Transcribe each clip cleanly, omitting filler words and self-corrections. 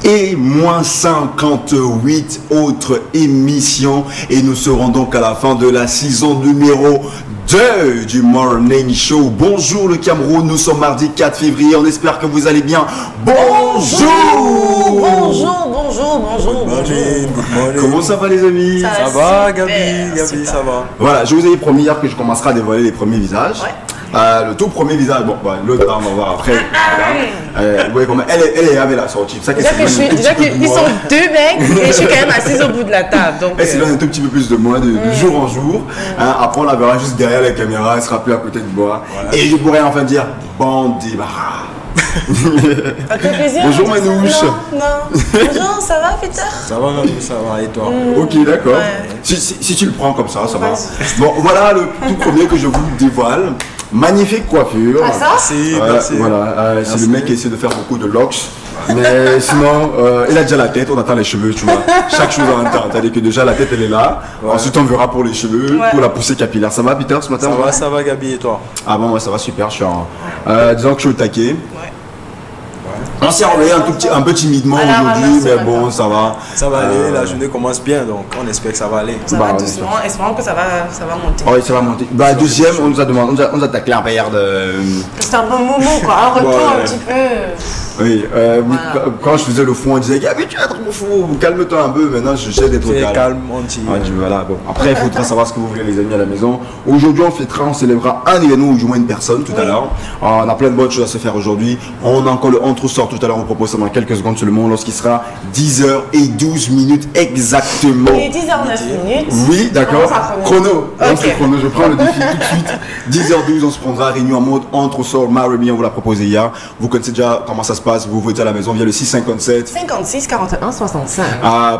et moins 58 autres émissions. Et nous serons donc à la fin de la saison numéro 2 du Morning Show. Bonjour le Cameroun, nous sommes mardi 4 février, on espère que vous allez bien. Bonjour. Bonjour. Comment ça va les amis? Ça va Gabi, ça va. Voilà, je vous avais promis hier que je commencerai à dévoiler les premiers visages. Le tout premier visage, bon, l'autre on va voir après. Ouais, elle avait la sortie. Déjà qu'ils sont deux mecs et je suis quand même assise au bout de la table. Donc, elle s'éloigne un tout petit peu plus de moi de jour en jour. Après on la verra juste derrière la caméra, elle sera plus à côté de moi. Voilà. Et je pourrais enfin dire bon débarras. Ça fait plaisir. Bonjour Manouche. Non. Bonjour, ça va Peter? Ça va et toi? Ok, d'accord. Ouais. Si tu le prends comme ça va. Bon, voilà le tout premier que je vous dévoile. Magnifique coiffure. Ah ça? Merci. Voilà, c'est le mec qui essaie de faire beaucoup de locks. Mais sinon, il a déjà la tête, on attend les cheveux, tu vois. Chaque chose en un temps. C'est-à-dire que déjà la tête elle est là. Ouais. Ensuite on verra pour les cheveux, pour la poussée capillaire. Ça va Peter ce matin? Ça va Gabi et toi? Ah bon, ouais, ça va super. Je suis disons que je suis au taquet. On s'est réveillé un peu timidement aujourd'hui, mais bon, ça va. Ça va aller, la journée commence bien, donc on espère que ça va aller. Ça va doucement, espérons que ça va monter. Oui, ça va monter. Deuxième, on nous a demandé, on nous a taclé un verre de... C'est un bon moment, quoi, un retour un petit peu... Oui, quand je faisais le fond, on disait Gabi, tu es trop fou, calme-toi un peu. Maintenant, je sais d'être calme. Voilà, bon. Après, il faudra savoir ce que vous voulez, les amis, à la maison. Aujourd'hui, on célébrera un événement ou du moins une personne tout à l'heure. On a plein de bonnes choses à se faire aujourd'hui. On a encore le entre sort tout à l'heure. On propose ça dans quelques secondes seulement, lorsqu'il sera 10h12 exactement. Et 10h09. Oui, d'accord. Chrono. Chrono. Je prends le défi tout de suite. 10h12, on se prendra réunion en mode entre sort. Maremy, on vous l'a proposé hier. Vous connaissez déjà comment ça se passe, vous votez à la maison via le 657 56 41 65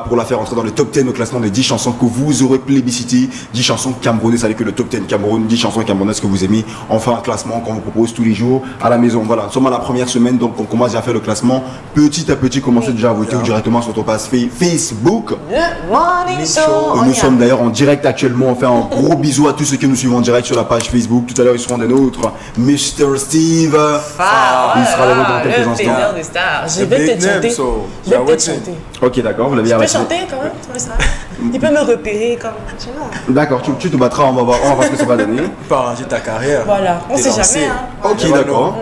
pour la faire entrer dans le top 10 au classement des 10 chansons que vous aurez plébiscitées, 10 chansons camerounaises, c'est-à-dire que le top 10 Cameroun, 10 chansons camerounaises que vous aimez. Enfin un classement qu'on vous propose tous les jours à la maison. Voilà, nous sommes à la première semaine, donc on commence à faire le classement. Petit à petit, commencez déjà à voter ou directement sur notre page Facebook. Nous sommes d'ailleurs en direct actuellement. On fait un gros bisou à tous ceux qui nous suivent en direct sur la page Facebook. Tout à l'heure ils seront des nôtres. Mr. Steve, il sera là dans quelques instants. Des stars. Je vais te chanter. Ok, d'accord, vous l'avez arrêté. Tu peux chanter quand même sur les stars. Il peut me repérer comme. D'accord, tu te battras, on va voir ce que ça va donner. Tu peux arranger ta carrière. Voilà, on sait jamais. Ok, d'accord.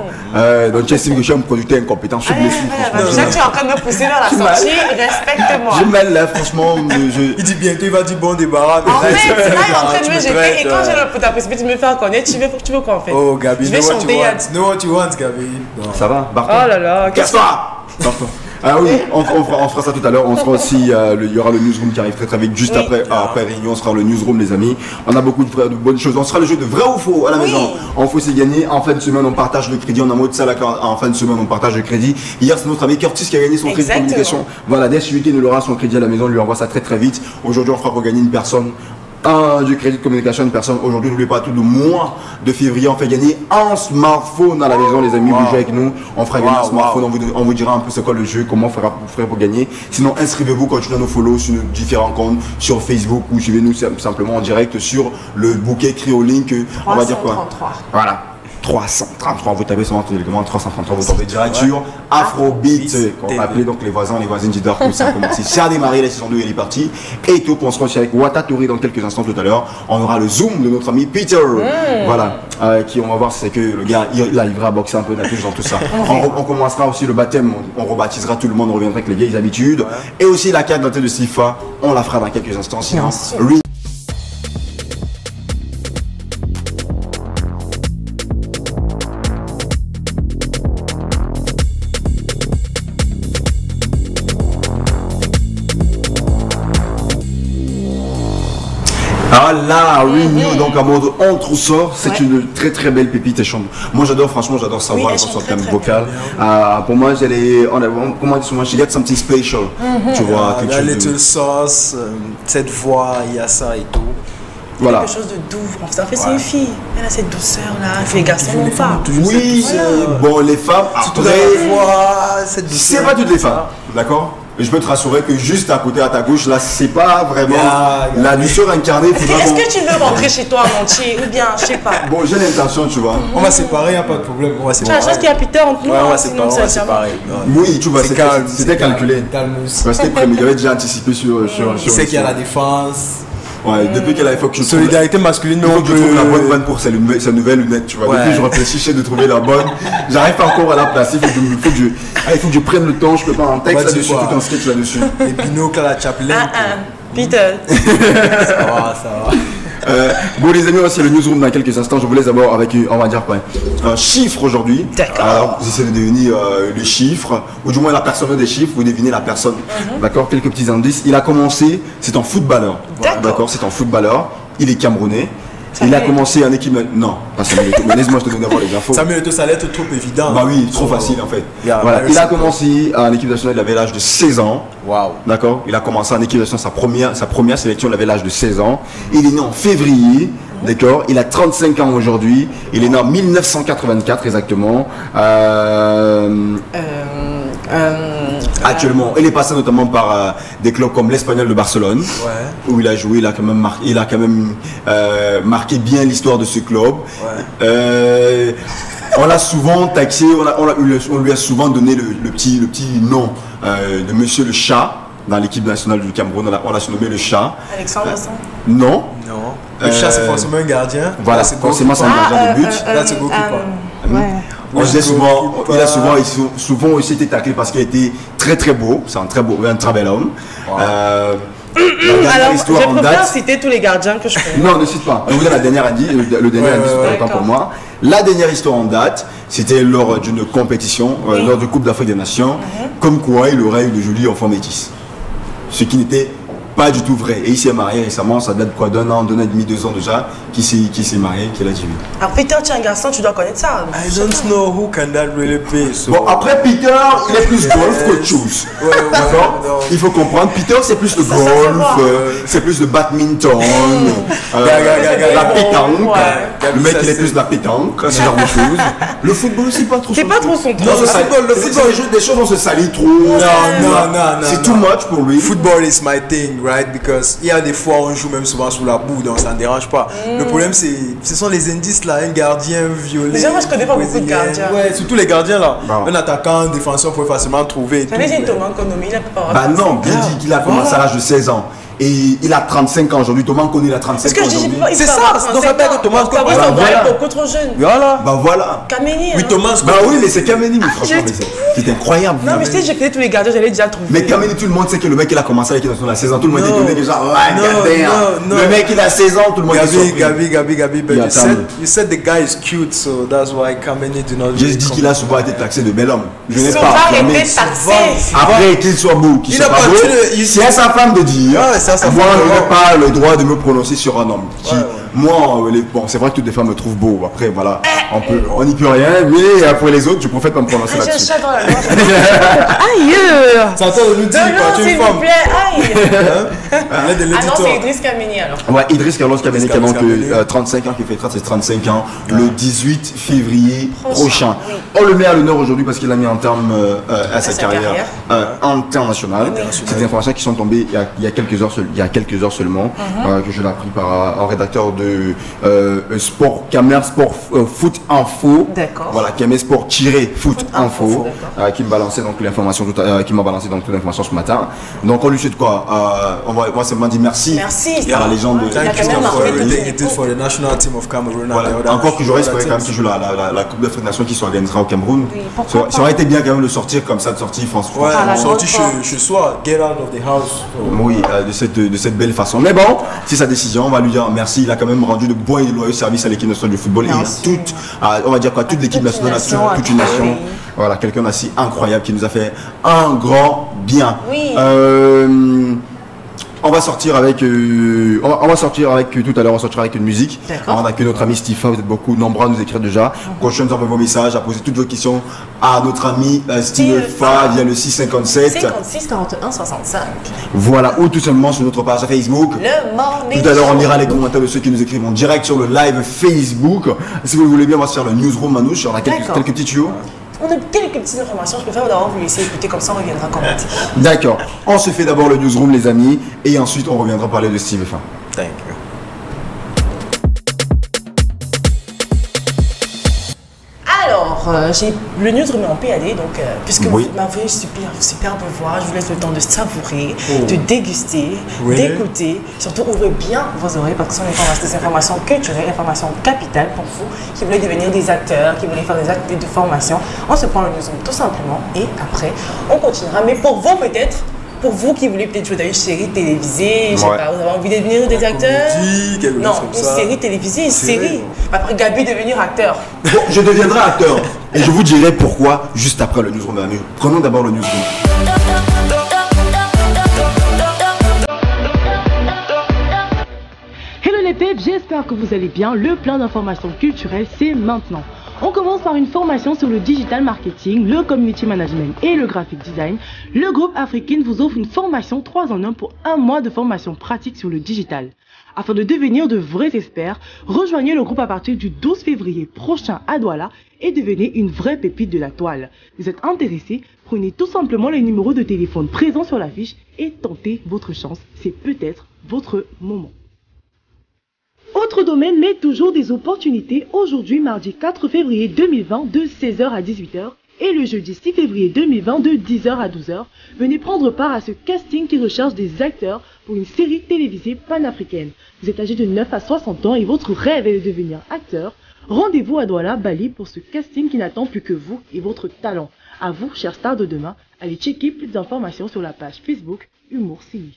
Donc tu estimes que je suis un producteur incompétent. Je suis blessé. Déjà que tu es en train de me pousser dans la sortie, respecte-moi. Je mêle là, franchement. Il dit bientôt, il va dire bon débarras. En fait, là, il est en train de me jeter. Et quand j'ai ta possibilité de me faire connaître, tu veux quoi en fait? Oh, Gabi, je vais chanter. Know what you want, Gabi. Ça va, Barton? Oh là là, casse-toi! Ah oui, on fera ça tout à l'heure. On sera aussi, il y aura le newsroom qui arrive très vite juste après réunion. On sera le newsroom, les amis. On a beaucoup de bonnes choses. On sera le jeu de vrai ou faux à la maison. En faux, c'est gagné. En fin de semaine, on partage le crédit. On a un mode salle en fin de semaine, on partage le crédit. Hier, c'est notre ami Curtis qui a gagné son crédit de communication. Voilà, dès ce week-end, il aura son crédit à la maison. On lui envoie ça très vite. Aujourd'hui, on fera pour gagner une personne. Du crédit de communication, une personne. Aujourd'hui, n'oubliez pas, tout le mois de février, on fait gagner un smartphone à la maison, les amis. Vous jouez avec nous, on fera gagner un smartphone. On vous dira un peu c'est quoi le jeu, comment vous ferez pour gagner. Sinon, inscrivez-vous, continuez à nous follow sur nos différents comptes, sur Facebook ou suivez-nous simplement en direct sur le bouquet écrit au link. On va dire quoi? Voilà. 333, vous tapez sur votre télécommande 333, vous tombez direct sur Afrobeat, qu'on va appeler donc les voisins, les voisines du Dark, ça a commencé, ça a démarré, la saison 2 elle est partie, et tout, on se retrouve avec Watatori dans quelques instants tout à l'heure, on aura le zoom de notre ami Peter, voilà, qui on va voir si c'est que le gars, il arrivera à boxer un peu dans tout ça. On commencera aussi le baptême, on rebaptisera tout le monde, on reviendra avec les vieilles habitudes, et aussi la carte d'identité de Sifa, on la fera dans quelques instants, sinon, Ah là, Renew, donc en mode entre sort, c'est une très belle pépite et chambre. Moi j'adore, franchement j'adore savoir son thème vocal. Pour moi, comment dire souvent, she got something special. Tu vois, quelque chose de... little sauce, cette voix, il y a ça et tout. Voilà. Quelque chose de doux. En fait, c'est une fille. Elle a cette douceur là. Les garçons n'ont pas. Oui, bon, les femmes, après, c'est pas toutes les femmes, d'accord? Mais je peux te rassurer que juste à côté, à ta gauche, là, c'est pas vraiment la douceur incarnée. Est-ce que tu veux rentrer chez toi en entier ou bien, je sais pas. Bon, j'ai l'intention, tu vois. On va séparer, y a pas de problème. On va Tu as la séparer. chance qu'il y a Peter entre nous. Ouais, on va sinon séparer. ça va. Oui, tu vois, C'est calme, c'était calculé. Calme. Ouais, c'était prévu, il avait déjà anticipé sur. Il sait qu'il y a la défense. Ouais, depuis qu'elle a, il faut que je trouve. Solidarité masculine, Il mais faut on que je trouve la bonne peut. vanne pour sa nouvelle lunette, tu vois. Ouais. Depuis que je réfléchis, j'essaie de trouver la bonne. J'arrive pas encore à la placer. Il faut que je prenne le temps. Je peux pas un texte Ouais, c'est là-dessus, quoi tout un sketch là-dessus. Les binocles à la chapelaine. Peter. Ça va, ça va. Bon les amis, c'est le newsroom dans quelques instants. Je vous laisse d'abord avec, on va dire quoi, un chiffre aujourd'hui. D'accord. Alors vous essayez de deviner le chiffre, ou du moins la personne des chiffres, vous devinez la personne. D'accord, quelques petits indices. Il a commencé, c'est un footballeur. D'accord, c'est un footballeur. Il est camerounais. Il a commencé en équipe. Non, pas Samuel Eto'o. Mais laisse-moi je te donner d'abord les infos. Samuel Eto'o, ça allait être trop évident. Bah oui, trop facile en fait. Yeah, Voilà. very Il a simple. commencé en équipe nationale, il avait l'âge de 16 ans. Waouh. D'accord. Il a commencé en équipe nationale, sa première sélection, il avait l'âge de 16 ans. Il est né en février. D'accord. Il a 35 ans aujourd'hui. Il est né en 1984 exactement. Actuellement, il est passé notamment par des clubs comme l'Espagnol de Barcelone, Ouais. où il a joué, il a quand même marqué bien l'histoire de ce club. Ouais. On l'a souvent taxé, on lui a souvent donné le petit nom de Monsieur le Chat dans l'équipe nationale du Cameroun. On l'a surnommé le Chat. Alexandre Vincent. Non. Non. Le chat, c'est forcément un gardien. Voilà, Là, c'est forcément c'est un gardien de but. Là, c'est beaucoup pas. On disait souvent, il a souvent aussi été taclé parce qu'il était très très beau. C'est un très bel homme. La dernière Alors, histoire je en préfère date. citer tous les gardiens que je connais. Non, ne cite pas. On vous donne la dernière indice, le dernier indice, c'est autant pour moi. La dernière histoire en date, c'était lors d'une compétition, lors de Coupe d'Afrique des Nations, comme quoi il aurait eu de jolis enfants métis. Ce qui n'était pas du tout vrai. Et il s'est marié récemment, ça date quoi, d'un an et demi, 2 ans déjà, qui s'est marié, qu'il a dit oui. Alors, Peter, tu es un garçon, tu dois connaître ça. I don't know who can that really be. So... Bon, après Peter, il est plus golf qu'autre chose. D'accord. Il faut comprendre, Peter c'est plus le golf, c'est plus le badminton, la pétanque. Le mec il est plus de la pétanque, ce genre de choses. Le football c'est pas trop. C'est pas trop son truc. Non, le football, des choses on se salit trop. Non. C'est too much pour lui. Football is my thing, right? Because il y a des fois on joue même souvent sous la boue, donc ça ne dérange pas. Le problème ce sont les indices là, un gardien violet. Déjà, moi, je connais pas beaucoup de gardiens. Ouais, surtout les gardiens là. Bon. Un attaquant, un défenseur, vous pouvez facilement trouver. J'en ai dit Thomas Konomi, il a pas Bah non, bien dit qu'il a commencé à l'âge de 16 ans. Et il a 35 ans aujourd'hui. Thomas connaît il a 35 Parce que ans je dis, aujourd'hui. C'est ça, donc ça peut être Thomas Konomi. Fabrice Voilà. Envoyé beaucoup trop jeune. Voilà. Bah voilà. Camélie. Oui, Thomas. Bah oui, mais c'est Kameni, mais franchement, j'ai- c'est incroyable. Non, mais je sais, j'ai connais tous les gardiens, j'allais déjà trouver. Mais Kameni, tout le monde sait que le mec il a commencé avec l'équipe nationale à 16 ans. Tout le monde Non. était déjà, ouais, Non, regardez, hein. non, Le non. mec il a 16 ans, tout le monde est surpris. Gabi, but Yeah, you said the guy is cute, so that's why Kameni do not. J'ai dit qu'il a souvent été taxé de bel homme. Je n'ai Son pas frère affirmé. était taxé. Après qu'il soit beau, qu'il Il soit a pas pas beau, tué, c'est à sa femme de dire. Ouais, c'est à sa Moi, femme. je n'ai pas le droit de me prononcer sur un homme. Ouais. Moi, bon, c'est vrai que toutes les femmes me trouvent beau. Après, voilà, on n'y peut rien. Mais pour les autres, je préfère pas me prononcer J'ai un là-dessus. chat dans la gorge. Aïe. Ça attend de nous dire Non, quand tu es s'il une vous femme. plaît, aïe. Arrête de Ah non, l'éditeur. c'est Idriss Kameni alors. Ouais, Idriss Carlos Kameni qui a donc Kameni. 35 ans, qui fêtera ses 35 ans le 18 février prochain. Oui. On le met à l'honneur aujourd'hui parce qu'il a mis un terme à sa sa carrière carrière. internationale. C'est des informations qui sont tombées il y a quelques heures seulement, que je l'ai appris par un rédacteur de Sport Camer Sport Foot Info. D'accord. Voilà, Camer Sport-Foot Info, d'accord. qui me balançait donc l'information, qui m'a balancé donc toute l'information ce matin. Donc on lui souhaite quoi? Moi simplement dit merci. Merci. À la légende de. Il a Thank quand you même for marqué everything des you did for the national team of Cameroon. Voilà. and the other Encore que j'aurais espéré quand même teams. qu'il joue la Coupe d'Afrique des Nations qui s'organisera au Cameroun. Oui, pourquoi Ça aurait été bien quand même de sortir comme ça, de sortir France. Ouais, la sorti grande chez soi, get out of the house. Oui, de cette belle façon. Mais bon, c'est sa décision, on va lui dire merci. Il a quand même rendu de bons et de loyaux services à l'équipe nationale du football. Et on va dire quoi, toute l'équipe nationale, toute une nation. Oui. Voilà, quelqu'un d'assez incroyable qui nous a fait un grand bien. Oui. On va sortir avec, tout à l'heure, on va sortir avec une musique. D'accord. On a que notre ami Stifa, vous êtes beaucoup nombreux à nous écrire déjà. Continuez à nous envoyer vos messages, à poser toutes vos questions à notre ami Stifa via le 657. 56 41 65. Voilà, ou tout simplement sur notre page Facebook. Le morning. Tout à l'heure, on show. lira les commentaires de ceux qui nous écrivent en direct sur le live Facebook. Si vous le voulez bien, on va se faire le newsroom Manouche. On a quelques D'accord. petits tuyaux. On a quelques petites informations. Je préfère d'abord vous laisser écouter, comme ça on reviendra commenter. D'accord. On se fait d'abord le newsroom, les amis, et ensuite on reviendra parler de Steve F1. Thank you. Alors, j'ai le newsroom en PAD, donc puisque Oui. vous m'avez superbe voix, je vous laisse le temps de savourer, Oh. de déguster, Oui. d'écouter. Surtout, ouvrez bien vos oreilles parce que ce sont des informations culturelles, informations capitales pour vous qui voulez devenir des acteurs, qui voulez faire des actes de formation. On se prend le newsroom tout simplement et après, on continuera. Mais pour vous, peut-être, pour vous qui voulez peut-être jouer dans une série télévisée, je sais Ouais. pas, vous avez envie de devenir des acteurs? Comédie, quelque chose Non, comme une ça. série télévisée, une Série. série. Après, Gabi devenir acteur. Bon, je deviendrai acteur, et je vous dirai pourquoi juste après le newsroom, mes amis. Prenons d'abord le newsroom. Hello les peps, j'espère que vous allez bien. Le plein d'informations culturelles, c'est maintenant. On commence par une formation sur le digital marketing, le community management et le graphic design. Le groupe Africain vous offre une formation 3 en 1 pour un mois de formation pratique sur le digital. Afin de devenir de vrais experts, rejoignez le groupe à partir du 12 février prochain à Douala et devenez une vraie pépite de la toile. Vous êtes intéressé? Prenez tout simplement le numéro de téléphone présent sur l'affiche et tentez votre chance. C'est peut-être votre moment. Autre domaine, mais toujours des opportunités. Aujourd'hui, mardi 4 février 2020, de 16h à 18h, et le jeudi 6 février 2020, de 10h à 12h, venez prendre part à ce casting qui recherche des acteurs pour une série télévisée panafricaine. Vous êtes âgé de 9 à 60 ans et votre rêve est de devenir acteur. Rendez-vous à Douala, Bali, pour ce casting qui n'attend plus que vous et votre talent. À vous, chers stars de demain, allez checker plus d'informations sur la page Facebook Humour Ciné.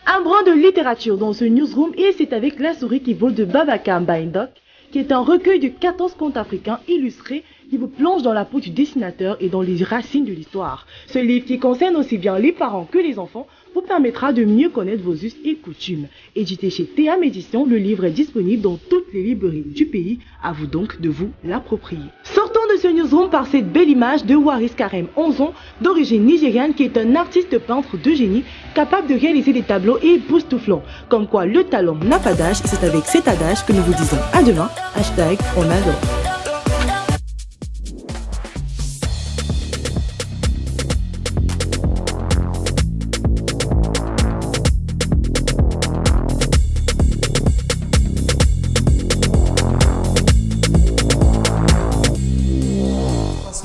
Un brin de littérature dans ce newsroom et c'est avec La souris qui vole de Babacar Mbaindok, qui est un recueil de 14 contes africains illustrés qui vous plonge dans la peau du dessinateur et dans les racines de l'histoire. Ce livre qui concerne aussi bien les parents que les enfants vous permettra de mieux connaître vos us et coutumes. Édité chez Théam Édition, le livre est disponible dans toutes les librairies du pays. À vous donc de vous l'approprier. Sortons de ce newsroom par cette belle image de Waris Karem, 11 ans, d'origine nigériane, qui est un artiste peintre de génie, capable de réaliser des tableaux époustouflants. Comme quoi le talent n'a pas d'âge, et c'est avec cet adage que nous vous disons à demain. Hashtag on adore.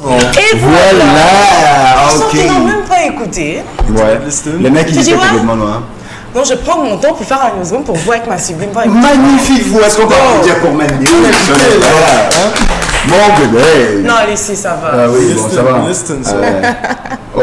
Et Voilà, Ils sont ok. finalement même pas écoutés. Ouais. Les mecs, ils Tu dis étaient quoi? complètement loin. Donc je prends mon temps pour faire un newsroom pour voir avec ma sublime voix. Magnifique, vous, est-ce qu'on peut dire pour Mandy? Mon bébé. Non, laissez, ça va. Ah oui, bon, ça va. Listen,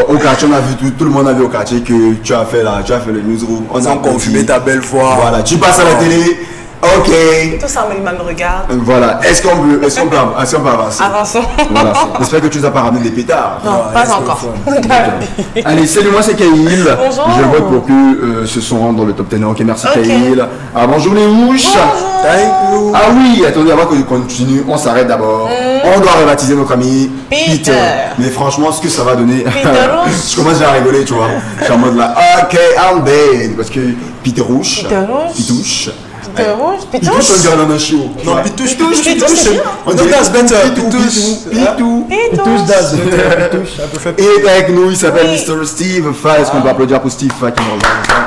Au quartier, on a vu tout le monde a vu au quartier que tu as fait le newsroom. On Ils a ont confirmé ta belle voix. Voilà, tu passes à la télé. Ok. Tout ça me regarde. Voilà. Est-ce qu'on peut avancer? Avançons. Voilà. J'espère que tu nous as pas ramené des pétards. Non, Ouais, pas laisse-le encore. faire. Allez, salut, moi c'est Kaïl. Bonjour. Je vote pour que ce son rentre dans le top 10. Ok, merci Ok. Kaïl. Ah, bonjour les mouches. Thank you. Ah oui, attendez, avant qu'on continue, on s'arrête d'abord. On doit rebaptiser notre ami Peter. Mais franchement, ce que ça va donner. Peter Rouge. Je commence déjà à rigoler, tu vois. Je suis en mode là, ok, I'm dead. Parce que Peter Rouge. Peter Rouge. Pitouche. Peter Rouge. Pitouche, on Pitouche. dirait dans un chiot. Non, Ouais. Pitouche, Pitouche, c'est bien. On dit that's better. Pitou. Pitouche. that's better. Pitouche, un peu fait. Et il est avec nous, il s'appelle Oui. Mr. Steve Fa. Est-ce qu'on peut applaudir pour Steve Fa qui nous rejoint?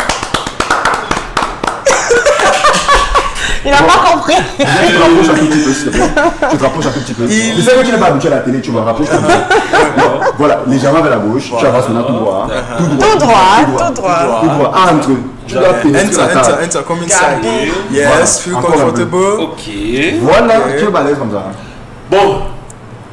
Il n'a pas compris. Tu te rapproches un tout petit peu, s'il te plaît. Tu te rapproches un tout petit peu. Je sais que tu n'es pas habitué à la télé, tu vas rapprocher un peu. Voilà, légèrement vers la gauche. Tu avances maintenant tout droit. Tout droit, tout droit. Tout droit. Entre. Tu dois pénétrer la table. Enter, come inside. Gabi. Yes, feel Encore un peu. comfortable. Ok. Voilà, tu es balèze comme ça. Bon,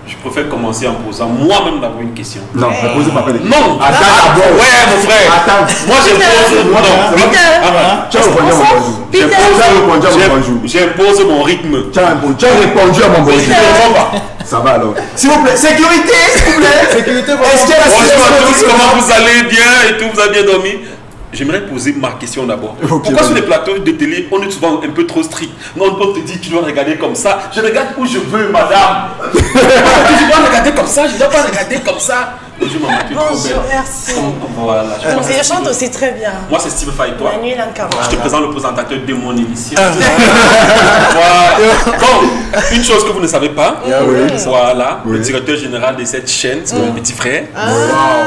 je préfère commencer en posant moi-même d'abord une question. Non, posez pas après les Non. Attends d'abord. Ouais, mon frère. Attends. Moi, j'impose. Moi, Non. Peter. Ah, Tu as répondu à mon bonjour. Peter. Tu as répondu à mon bonjour. J'impose mon rythme. Tu as répondu à mon bonjour. Ça va alors. S'il vous plaît, sécurité, s'il vous plaît. Sécurité, est-ce qu'il y a la Bonjour à tous, sécurité? comment vous allez bien et tout, vous avez bien dormi? J'aimerais poser ma question d'abord. Ok, Pourquoi sur vas-y. les plateaux de télé, on est souvent un peu trop strict? Non, on te dit tu dois regarder comme ça. Je regarde où je veux, madame. Tu dois regarder comme ça, je ne dois pas regarder comme ça. Bonjour maman, tu es trop Bonjour, belle. merci. Voilà. Je chante aussi très bien. Moi c'est Steve Fay, toi. La nuit, l'encamp. Je te présente le présentateur de mon émission. Voilà. Donc, une chose que vous ne savez pas, voilà, le directeur général de cette chaîne, c'est mon petit frère.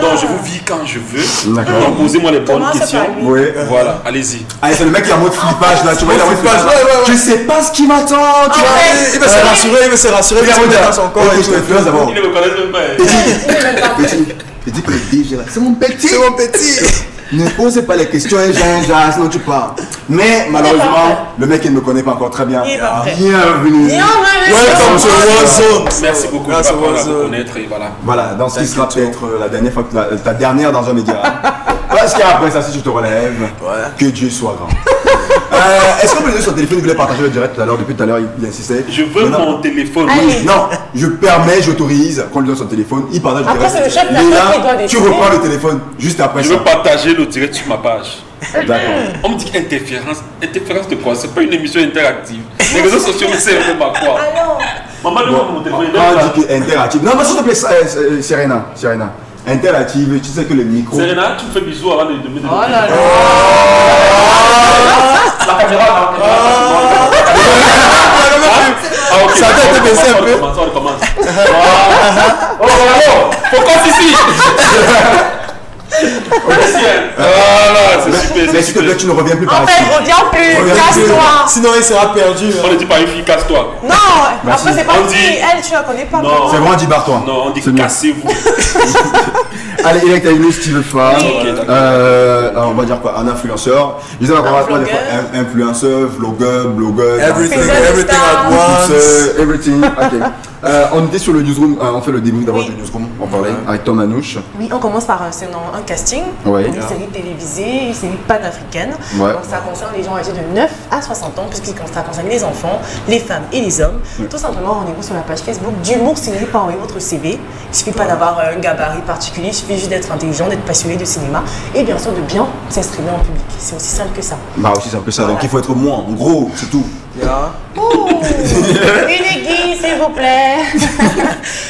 Donc je vous vis quand je veux. D'accord. Donc posez-moi les bonnes Commence questions. par lui. Oui. Voilà, allez-y. Allez, c'est le mec qui est en mode flippage là, tu vois, il est en mode flippage. Je sais pas ce qui m'attend, tu vois. Il veut se rassurer, il veut se rassurer. Il est en mode dans son corps. je te influence d'abord. Il ne me connaît même pas. Il dit que le DG là, c'est mon petit. C'est mon petit. Ne posez pas les questions, sinon tu pars. Mais malheureusement, le mec il ne me connaît pas encore très bien. Il est pas prêt. Bienvenue. Welcome to Warzone. Merci beaucoup, je vais apprendre à vous connaître et voilà. Voilà, dans ce qui sera peut-être la dernière fois, ta dernière dans un média. Parce qu'après ça, si je te relève, que Dieu soit grand. Est-ce qu'on peut lui donner son téléphone? Il voulait partager le direct tout à l'heure, depuis tout à l'heure, il insistait. Je veux mon téléphone. Allez. Non, je permets, j'autorise qu'on lui donne son téléphone, il partage le Après, direct. c'est le chef Et d'affaires là, qui doit tu décider. reprends le téléphone juste après Je ça. veux partager le direct sur ma page. D'accord. On me dit interférence. Interférence de quoi? C'est pas une émission interactive. Les réseaux sociaux, mais c'est vraiment quoi? Alors, Maman, donne-moi mon téléphone. On dit que interactive. Non, mais s'il te plaît, Serena. Interactive, tu sais que le micro. Serena, tu me fais bisous avant de me donner. oh là là. La caméra, là. Ah, ok. Ça a été baissé un peu. On recommence. Oh, faut qu'on ici. Voilà, c'est super. Mais s'il te plaît, tu ne reviens plus par En ici. fait, reviens plus, casse-toi. Sinon, il sera perdu. On ne dit pas une fille, casse-toi. Non, après, c'est pas On une dit- fille. Elle, tu la connais pas. Non. C'est bon, dis barre-toi. Non, on dit C'est mieux. cassez-vous. Allez, il est avec nous, Steve Fan. Ok, d'accord. On va dire quoi? Un influenceur. Je disais, on va Un parler des fois vlogueur. influenceur, vlogueur, blogueur. Everything, Faiseur everything star. at once. Everything. Ok. On était sur le newsroom, on fait le début d'abord du newsroom, on parlait avec Tom Manouche. Oui, on commence par un casting Ouais. pour une série télévisée, une série panafricaine. Ouais. Donc ça concerne les gens âgés de 9 à 60 ans, puisque ça concerne les enfants, les femmes et les hommes. Tout simplement, rendez-vous sur la page Facebook d'Humour Ciné pour envoyer votre CV. Il suffit pas d'avoir un gabarit particulier, il suffit juste d'être intelligent, d'être passionné de cinéma et bien sûr de bien s'exprimer en public. C'est aussi simple que ça. Bah aussi c'est un peu ça, donc il faut être moi, en gros, c'est tout. Ouh, une aiguille, s'il vous plaît.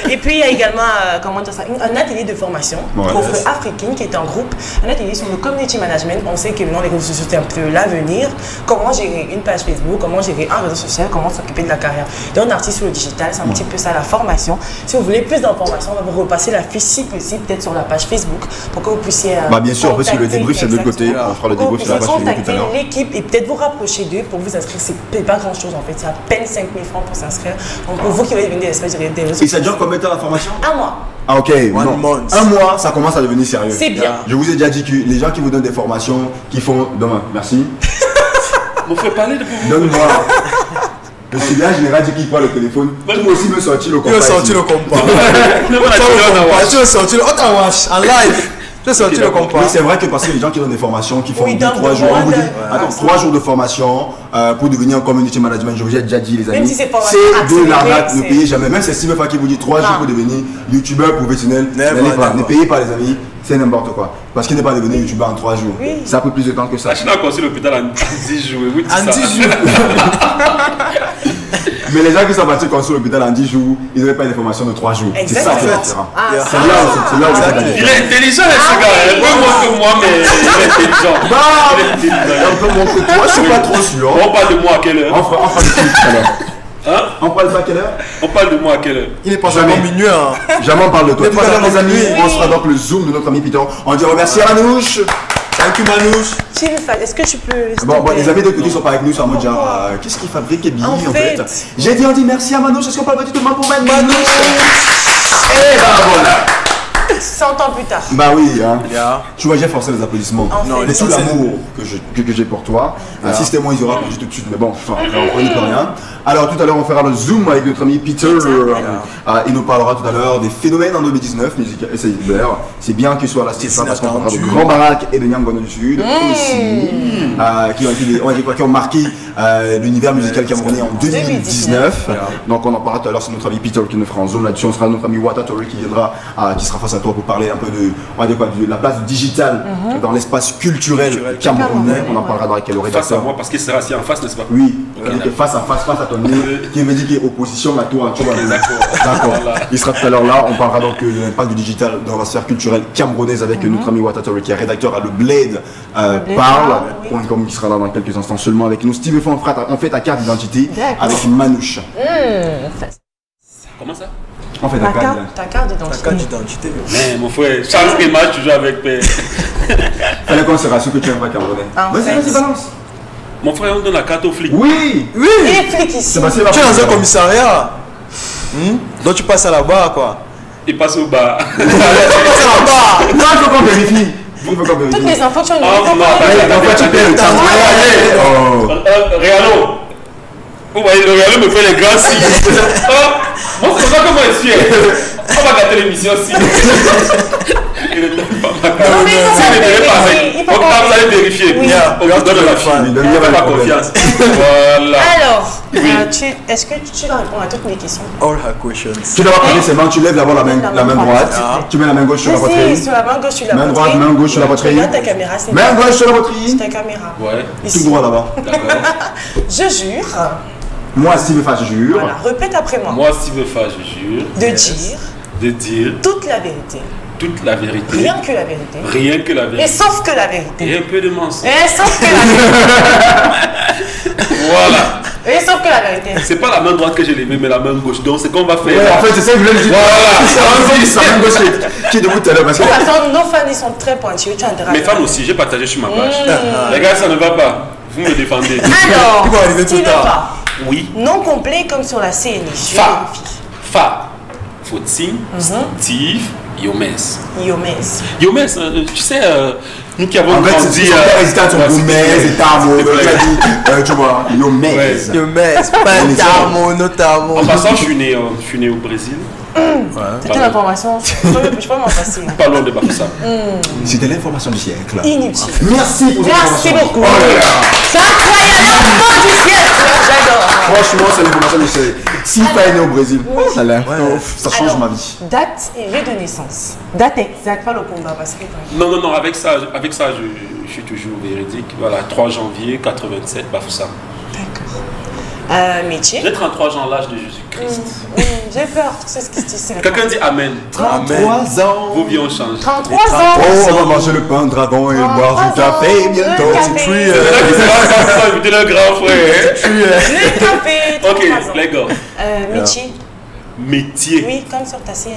Et puis il y a également, comment dire ça, un atelier de formation Ouais. pour Feu Africaine qui est un groupe, un atelier sur le community management. On sait que maintenant les réseaux sociaux c'est un peu l'avenir. Comment gérer une page Facebook, comment gérer un réseau social, comment s'occuper de la carrière d'un artiste sur le digital. C'est un petit peu ça la formation. Si vous voulez plus d'informations, on va vous repasser la fiche si possible, peut-être sur la page Facebook pour que vous puissiez. Bah bien sûr, après sur le contacter- débrief c'est de l'autre côté, Exactement. on fera le Pour que vous débrief sur la page puissiez Facebook tout à l'heure. contacter l'équipe et peut-être vous rapprocher d'eux pour vous inscrire. C'est pas grand chose en fait, c'est à peine 5 000 francs pour s'inscrire. Donc pour vous qui voulez devenir des espèces de réseaux Et ça dure combien de temps la formation? un mois. Ah ok, non. month. Un mois, ça commence à devenir sérieux. C'est bien. Je vous ai déjà dit que les gens qui vous donnent des formations, qui font demain, merci, Vous faites parler de vous. donne-moi. Le citoyen général dit qu'il prend le téléphone, tu veux aussi me sortir le Tu compas. veux sortir ici. le compas. Non, mais la vidéo, on a watch. Tu veux sortir le. Oh, t'as watch en live. Tu veux sortir le compas. Oui, c'est vrai que parce que les gens qui donnent des formations, qui font Oui, 2-3 donc, jours, on vous dit, ouais. attends, 3 jours de formation pour devenir un community management, je vous ai déjà dit les amis, Même si c'est formation c'est de accélérée, l'arnaque, ne c'est- payez jamais, même si c'est Steve Fa qui vous dit 3 jours Non. pour devenir youtubeur professionnel, Never, n'allez pas, never. ne payez pas les amis, c'est n'importe quoi. Parce qu'il n'est pas devenu youtubeur en 3 jours, Oui. ça a pris plus de temps que ça. La Chine a construit l'hôpital en 10 jours. Oui, En 10 jours. Mais les gens qui sont partis construire l'hôpital en 10 jours, ils n'avaient pas une formation de 3 jours. C'est ça qui est Exactement. différent. Ah, C'est là où c'est là où c'est la Il différence. est intelligent, ce gars. Il est moins que moi, mais il est intelligent. Bah, Il est intelligent. un peu moins que toi, je suis pas trop sûr. On parle de moi à quelle heure? On fera le truc tout à l'heure. Hein? On parle pas à quelle heure? On parle de moi à quelle heure? Il est pas Jamais. vraiment minuit. Hein. Jamais on parle de toi. Mais Tout à l'heure, pas les amis, minuit. on sera donc le zoom de notre ami Peter. On dit remercie à Manouche. Thank you, Manouche. Chill, est-ce que tu peux. s'il Bon, te bon, plaît? les amis de côté sont pas avec nous, c'est en mode genre, qu'est-ce qu'il fabrique et billes En en fait. fait. J'ai dit, on dit merci à Manouche. Est-ce qu'on parle petitement pour Manouche? Et bah voilà. 100 ans plus tard. Bah oui, hein. Yeah. Tu vois, j'ai forcé les applaudissements. En Non, fait. les Tout c'est- l'amour que j'ai pour toi. Si c'était moi, ils auraient applaudi tout de suite. Mais bon, enfin, on n'y peut rien. Alors tout à l'heure, on fera le zoom avec notre ami Peter. Il nous parlera tout à l'heure des phénomènes en 2019. D'ailleurs, c'est bien qu'il soit là, Stéphane, parce qu'on parlera de inattendu. Grand Barack et de Nyangono du Sud aussi, qui ont marqué l'univers musical camerounais en 2019. Donc on en parlera tout à l'heure, c'est notre ami Peter qui nous fera un zoom là-dessus. On sera notre ami Watatori qui viendra, qui sera face à toi livre pour parler un peu de, on va dire quoi, de la place du digital dans l'espace culturel camerounais. On en parlera avec le rédacteur. Face à moi, parce qu'il sera assis en face, n'est-ce pas? Oui, face à face à ton livre, qui veut dire qu'il est opposition à toi. D'accord. Il sera tout à l'heure là. On parlera donc de l'impact du digital dans la sphère culturelle camerounaise avec notre ami Watatori, qui est rédacteur à Le Blade, parle. Comme il sera là dans quelques instants seulement avec nous. Steve, on fait ta carte d'identité avec une manouche. Comment ça? On fait ta carte d'identité. Ta carte d'identité. Mais mon frère, Charles Guémard, toujours avec père. Fallait qu'on se rassure que tu es un vrai Camerounais. Vas-y, balance. Mon frère, on donne la carte aux flics. Oui. Les flics ici. Tu es dans un commissariat. Donc tu passes à la barre, quoi. Il passe au bar. Tu passes à la barre. Non, il faut qu'on vérifie. Toutes les infos que tu as tu perds le temps. Réalo. Vous voyez, le Réalo me fait les grands signes. Moi, c'est ça que moi je suis. On va gâter l'émission aussi. Il ne donne pas ma carte. Il faut vous allez vérifier. On vous donne la fille. Faites pas confiance. Voilà. Alors, est-ce que tu dois répondre à toutes mes questions? All her questions. Tu dois poser ses mains, tu lèves d'abord la main droite. Tu mets la main gauche sur la poitrine. Sur la main gauche sur la poitrine. Main droite, main gauche sur la poitrine. Regarde ta caméra. Main gauche sur la poitrine. Ta caméra. Ouais. Tout droit là-bas. D'accord. Je jure. Moi, Steve Fa, je jure. Voilà, répète après moi. Moi, Steve Fa, je jure. De dire. Toute la vérité. Toute la vérité. Rien que la vérité. Rien que la vérité. Et sauf que la vérité. Et un peu de mensonge. Et sauf que la vérité. Voilà. Et sauf que la vérité. C'est pas la main droite que j'ai levée, mais la main gauche. Donc, c'est qu'on va faire. Ouais, en fait, c'est ça que je voulais dire. Voilà. C'est la main gauche qui est debout tout à l'heure. De toute façon, nos fans, ils sont très pointus. Tu as intérêt à Mes fans aussi, j'ai partagé sur ma page. Les gars, ça ne va pas. Vous me défendez. Alors, Steve Fa. Oui. Nom complet comme sur la CNI. Fa. Fautine. Steve. Yomes. Tu sais, nous qui avons grandi. Tu vois, Yomes. Pantamo, notamment. En passant, je suis né au Brésil. C'était l'information. Je peux m'en passer. Pas loin de Bafoussam. C'était l'information du siècle. Inutile. Merci pour cette information. Merci beaucoup. C'est incroyable, l'information du siècle. J'adore. Franchement, c'est l'information du siècle. Si pas né au Brésil, ça change ma vie. Date et lieu de naissance. Date exacte, pas le combat. Parce que... Non, avec ça, je suis toujours véridique. Voilà, 3 janvier 87, Bafoussam. D'accord. Métier. J'ai 33 ans, l'âge de Jésus-Christ. J'ai peur, c'est ce qui se dit. Quelqu'un dit Amen. 33 ans. Vos vies ont changé. 33 ans. Oh, on va manger le pain dragon et boire du café bientôt. Invitez le grand frère. Le café. Ok, les gars. Métier. Oui, comme sur ta CNI.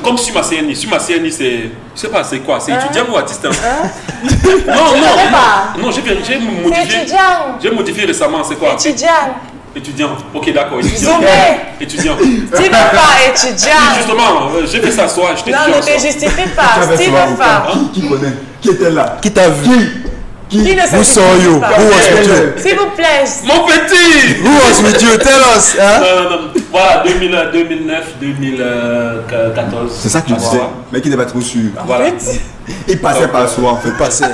Comme sur ma CNI. Sur ma CNI, c'est. Je sais pas, c'est quoi? C'est étudiant ou artiste? Non, j'ai modifié. J'ai modifié récemment, c'est quoi? Étudiant. Ok, d'accord. Étudiant. Steve Fa, étudiant. Justement, j'ai fait ça soir. Non, ne te justifie pas. Steve Fa. Qui connaît? Qui était là? Qui t'a vu? Qui ne Who saw you? Who was with you? S'il vous plaît. Mon petit! Who was with you? Tell us. Non. Voilà, 2009, 2014. C'est ça que je disais. Mais qui n'est pas trop sûr. Voilà. Il passait par soi en fait.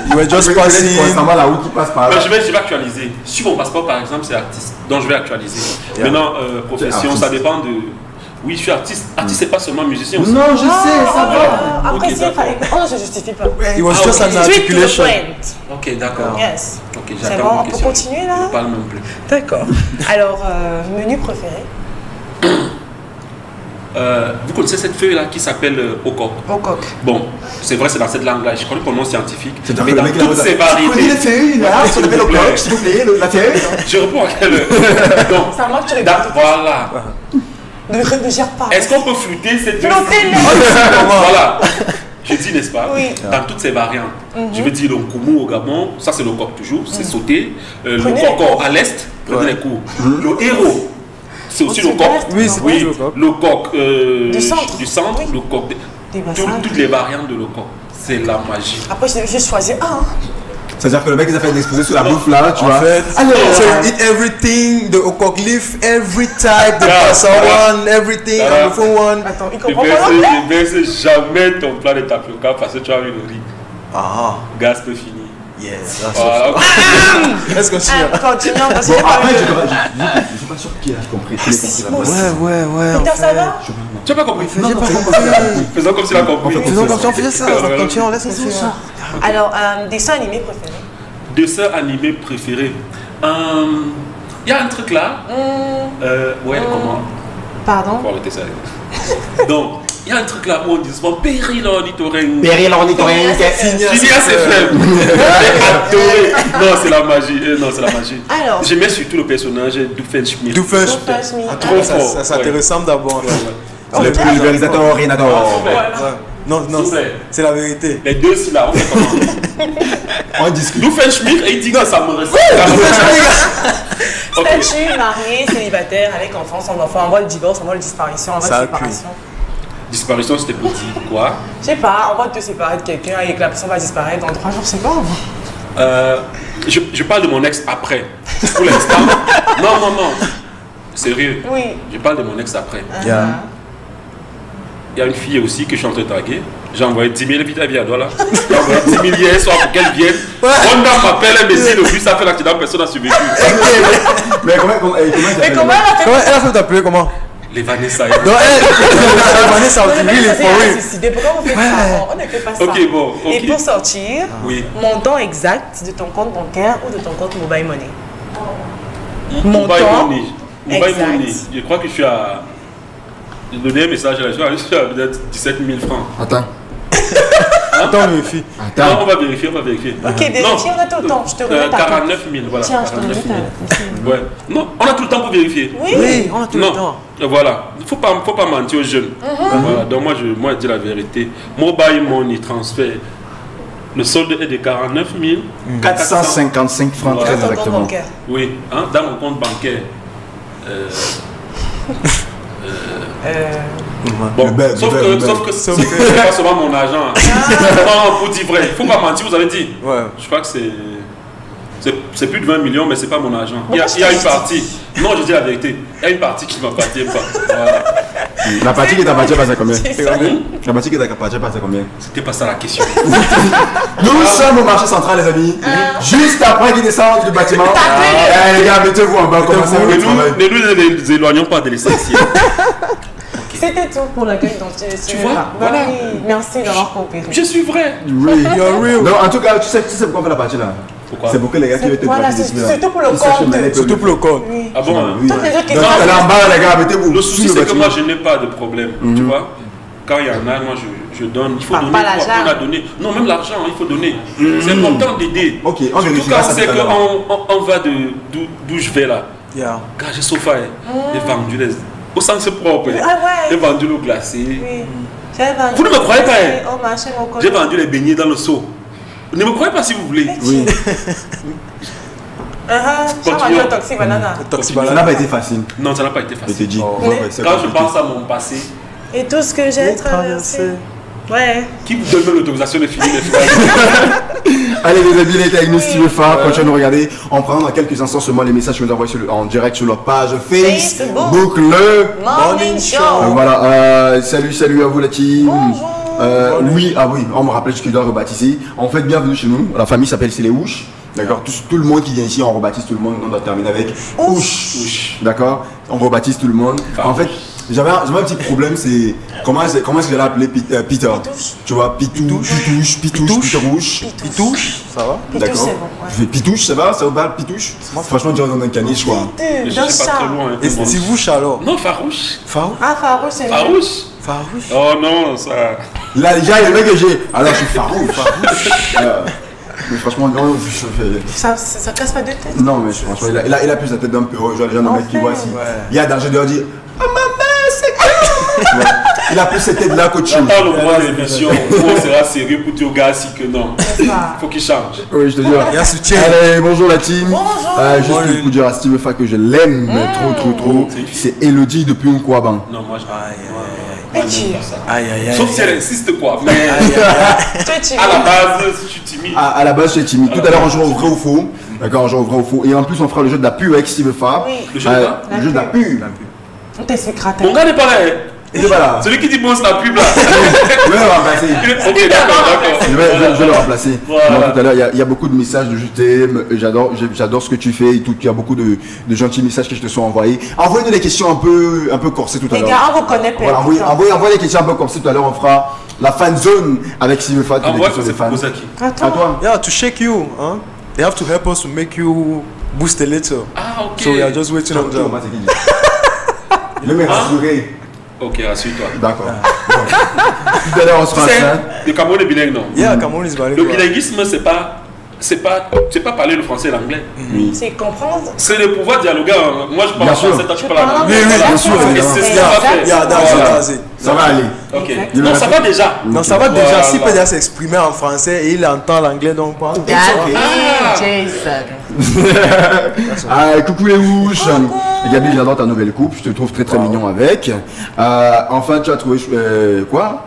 You were just passing. Constamment la route qui passe par là. Je vais actualiser. Sur mon passeport, par exemple, c'est artiste. Donc je vais actualiser. Maintenant, profession, ça dépend de. Oui, je suis artiste. Artiste, c'est pas seulement musicien aussi. Non, je sais, ça va. Après, on ne se justifie pas. It was just an articulation. Ok, d'accord. Yes. Ok, C'est j'attends bon, vos on peut questions. continuer là? Je parle même plus. D'accord. Alors, menu préféré? Vous connaissez cette feuille-là qui s'appelle Okok? Okok. Bon, c'est vrai, c'est dans cette langue-là. Je connais ton nom scientifique. C'est Mais dans toutes ces Tu connais variétés. les feuilles là? On appelle Okok, s'il vous plaît, la feuille. Je réponds à quelle. Donc, C'est à moi que tu réponds. voilà. Ne gère pas. Est-ce qu'on peut flouter cette Flottez-le. Voilà. Je dis, n'est-ce pas? Oui. Dans toutes ces variantes. Je veux dire, le Koumou au Gabon, ça c'est le coq toujours, c'est sauté. Le Prenez les coq cours. à l'est, prenez les cours. Le héros, c'est aussi le coq. Oui, c'est Oui, le coq. le coq Du centre. oui. Le coq. Des bassins. Toutes les variantes de le coq. C'est la magie. Après, j'ai choisi un. C'est-à-dire que le mec il a fait l'exposé sur la bouffe là, tu vois. Alors, so you eat everything, the okok leaf, every type, the passa one, everything, Voilà. the different one. Attends, il Ne comprend pas l'anglais? verse jamais ton plat de tapioca parce que tu as eu le riz. Ah, Gaz peut finir. yes. Voilà. Let's continue. Continuons parce que Bon, j'ai pas après, eu je suis pas sûr qui a compris. Qui a compris la bonne. Ouais. Peter, ça va? Tu n'as pas compris? J'ai pas compris. Faisons comme s'il a compris. Faisons comme si on faisait ça. Continuons, laisse C'est continuer. ça. Alors, dessin animé préféré? Dessin animé préféré. Il y a un truc là. Ouais, comment? Pardon? Faut arrêter ça. Donc, il y a un truc là où on dit souvent Péril ornithorynque. Péril ornithorynque. Phineas et Ferb. Adoré. Non, c'est la magie. Non, c'est la magie. Alors. J'aimais surtout le personnage Doofenshmirtz. Doofenshmirtz. Trop fort. Ça te ressemble d'abord. C'est le pulvérisateur Orinator. Non, c'est la vérité. Les deux, c'est là. On fait comment? On discute. Doofenshmirtz et il dit que ça me ressemble. Statut, marié, célibataire, avec enfant, sans enfant, on voit le divorce, on voit la disparition, on voit la séparation. Disparition, c'était petit. Quoi? Je sais pas, on va te séparer de quelqu'un et que la personne va disparaître dans 3 jours, c'est pas. Je parle de mon ex après. Pour l'instant. Non. Sérieux. Oui. Je parle de mon ex après. Yeah. Il y a une fille aussi que je suis en train de draguer. J'ai envoyé 10 000, vite, elle vient à là. J'ai envoyé 10 000 hier soir pour qu'elle vienne. Honda m'appelle, elle me dit, le bus a fait l'accident, personne n'a survécu. Mais comment elle Mais comment Elle a fait t'appeler comment? Les Vanessa. Non, Vanessa, on oui, il est for real. suicidé. Pourquoi on fait ça? On ne fait pas ça. Ok, bon. Ok. Et pour sortir, Oui. montant exact de ton compte bancaire ou de ton compte mobile money. Mobile Money. Mobile exact. Money. Je crois que je suis à. J'ai donné un message à la je suis à peut-être 17 000 francs. Attends. Attends, mes filles. Non, on va vérifier. Ok, vérifie, on a tout le temps. Je te remets ta 49 000, voilà. Tiens, je te remets 49 000. ta. Ouais. Non, on a tout le temps pour vérifier. Oui. On a tout le temps. Voilà. Il faut pas mentir aux jeunes. Voilà. Donc moi, je dis la vérité. Mobile Money transfert. Le solde est de 49 455 francs, Voilà. très Ton compte exactement. bancaire. Oui, hein, dans mon compte bancaire. Bon, sauf que c'est pas seulement mon argent. Non, pour dire vrai, il faut pas mentir, vous avez dit. Ouais. Je crois que c'est plus de 20 millions, mais c'est pas mon argent. Il y a une partie. Non, je dis la vérité. Il y a une partie qui ne m'appartient pas. Voilà. La partie qui t'appartient pas, c'est combien? C'est ça. La partie qui t'appartient pas, c'est combien? C'était pas ça la question. Nous sommes au marché central, les amis. Juste après qu'ils descendent du bâtiment. Les gars, mettez-vous en bas, commencez à travailler. Ne nous éloignons pas de l'essentiel. C'était tout pour l'accueil dont tu vois, voilà. Oui, merci d'avoir coopéré. Je suis vrai. Oui. You're real. Non, en tout cas, tu sais pourquoi on fait la partie là? Pourquoi? C'est pour que les gars qui veulent te Voilà, gratter c'est d'ici là. surtout pour le Ils sachent compte. que les Surtout pour le code. Oui. Ah bon, hein? Oui. Toutes les autres Donc, questions. allez en bas, les gars, mettez-vous. Le souci, sous le c'est que bâtiment. moi, je n'ai pas de problème. Tu vois? Quand il y en a, moi, je donne. Il faut Pas donner. l'argent. Il faut apprendre à donner. Non, même l'argent, il faut donner. C'est important d'aider. Ok, on Surtout vérifiera quand ça c'est tout à l'heure. qu'on va d'où je vais là. Yeah. Quand j'ai sofa, j'ai vendu les. Au sens propre. Ah ouais. J'ai vendu l'eau glacée. Oui. J'ai vendu. Vous ne me croyez pas, hein? Au marché, mon J'ai copain. vendu les beignets dans le seau. Ne me croyez pas si vous voulez. Oui. J'ai vendu le toxic banana. Ça n'a pas été facile. Non, ça n'a pas été Je te facile. dis. Oh. Ouais, c'est Quand je compliqué. pense à mon passé, Et tout ce que j'ai traversé. Ouais. qui vous donne l'autorisation de finir mes phrases? Allez les amis, les avec nous Steve Farr, continuez à nous regarder. On prend dans quelques instants seulement les messages que nous envoyez en direct sur leur page Facebook, le Morning Show. voilà, salut à vous la team. Bonjour. Oui, on me rappelle que je dois rebaptiser. En fait, bienvenue chez nous. La famille s'appelle C'est les Ouches. D'accord, tout le monde qui vient ici, on rebaptise tout le monde. On doit terminer avec Ouche. D'accord, on rebaptise tout le monde. En fait, j'avais un petit problème, c'est comment est-ce que j'allais appeler Peter. Tu vois, Pitouche, Pitouche. Pitouche, ça va? Pitouche, c'est bon. Je fais Pitouche, ça va Pitouche? Franchement, tu vas dans un caniche, quoi. Je Dans suis pas ça. très loin. Et Stivouche alors? Non, Farouche. Farouche? Ah, Farouche, c'est Farouche. Farouche? Oh non, ça. Là, déjà, il y a le mec que j'ai. Alors, je suis farouche. Mais franchement, non, je fais. Ça casse pas de tête. Non, mais franchement, il a plus la tête d'un peu. Genre, les gens, le mec qui voit ici. Il y a danger de leur dire oh maman, c'est quoi? Tu vois, il a plus cette tête-là qu'autre chose. J'attends le moment de l'émission où on sera sérieux pour dire au gars si que non. Faut qu'il change. Oui, je te dis. Il y a un soutien. Allez, bonjour la team. Bonjour. Juste pour dire à Steve Fa que je l'aime trop. C'est Elodie depuis Nkwaban. Non, moi je. Et qui? Aïe. Sauf si elle insiste quoi. Mais Tu es timide. à la base, je suis timide. À la base, je suis timide. Tout à l'heure, on joue au vrai ou faux. D'accord, on joue au vrai ou faux. Et en plus, on fera le jeu de la pub avec Steve Fa. Oui. Le jeu de quoi? Le jeu de la pub. On t'expliquera. Mon gars n'est pas là. Il est pas là. Celui qui dit bon, c'est la pub là. Je vais le remplacer. Ok, d'accord. Je vais le remplacer. Voilà. Donc, tout à l'heure, il y a beaucoup de messages de je t'aime, j'adore ce que tu fais et tout. Il y a beaucoup de gentils messages qui te sont envoyés. Envoyez-nous des questions un peu corsées tout à Les l'heure. gars, on vous connaît pas. Voilà, envoyez des questions un peu corsées tout à l'heure. On fera la fan zone avec Sylvain Fat. En Des vrai, questions des c'est fans. pour ça qui. À Attends. toi. Yeah, to shake you, huh? They have to help us to make you boost a little. Ah, ok. So we are just waiting on them. Je vais me rassurer. Ok, rassure-toi. D'accord. Tout à l'heure, on sera Tu sais, enceinte. le Cameroun est bilingue, non? Yeah, Cameroun is Le bilingual. bilinguisme, c'est pas parler le français et l'anglais. C'est comprendre. C'est de pouvoir dialoguer. Moi, je parle Bien sûr. français, toi, tu parles parles anglais. anglais. Oui, bien sûr, Et évidemment. c'est ce qu'on Yeah, va faire. yeah, that's it. Ça va aller. Ok. Exact. Non, ça va déjà. Non, ça va Voilà. déjà. S'il peut déjà s'exprimer en français et il entend l'anglais, donc pas. That's okay. it, Jason. Ah, coucou les wouches. Gabi, j'adore ta nouvelle coupe. Je te trouve très mignon avec. Enfin, tu as trouvé quoi?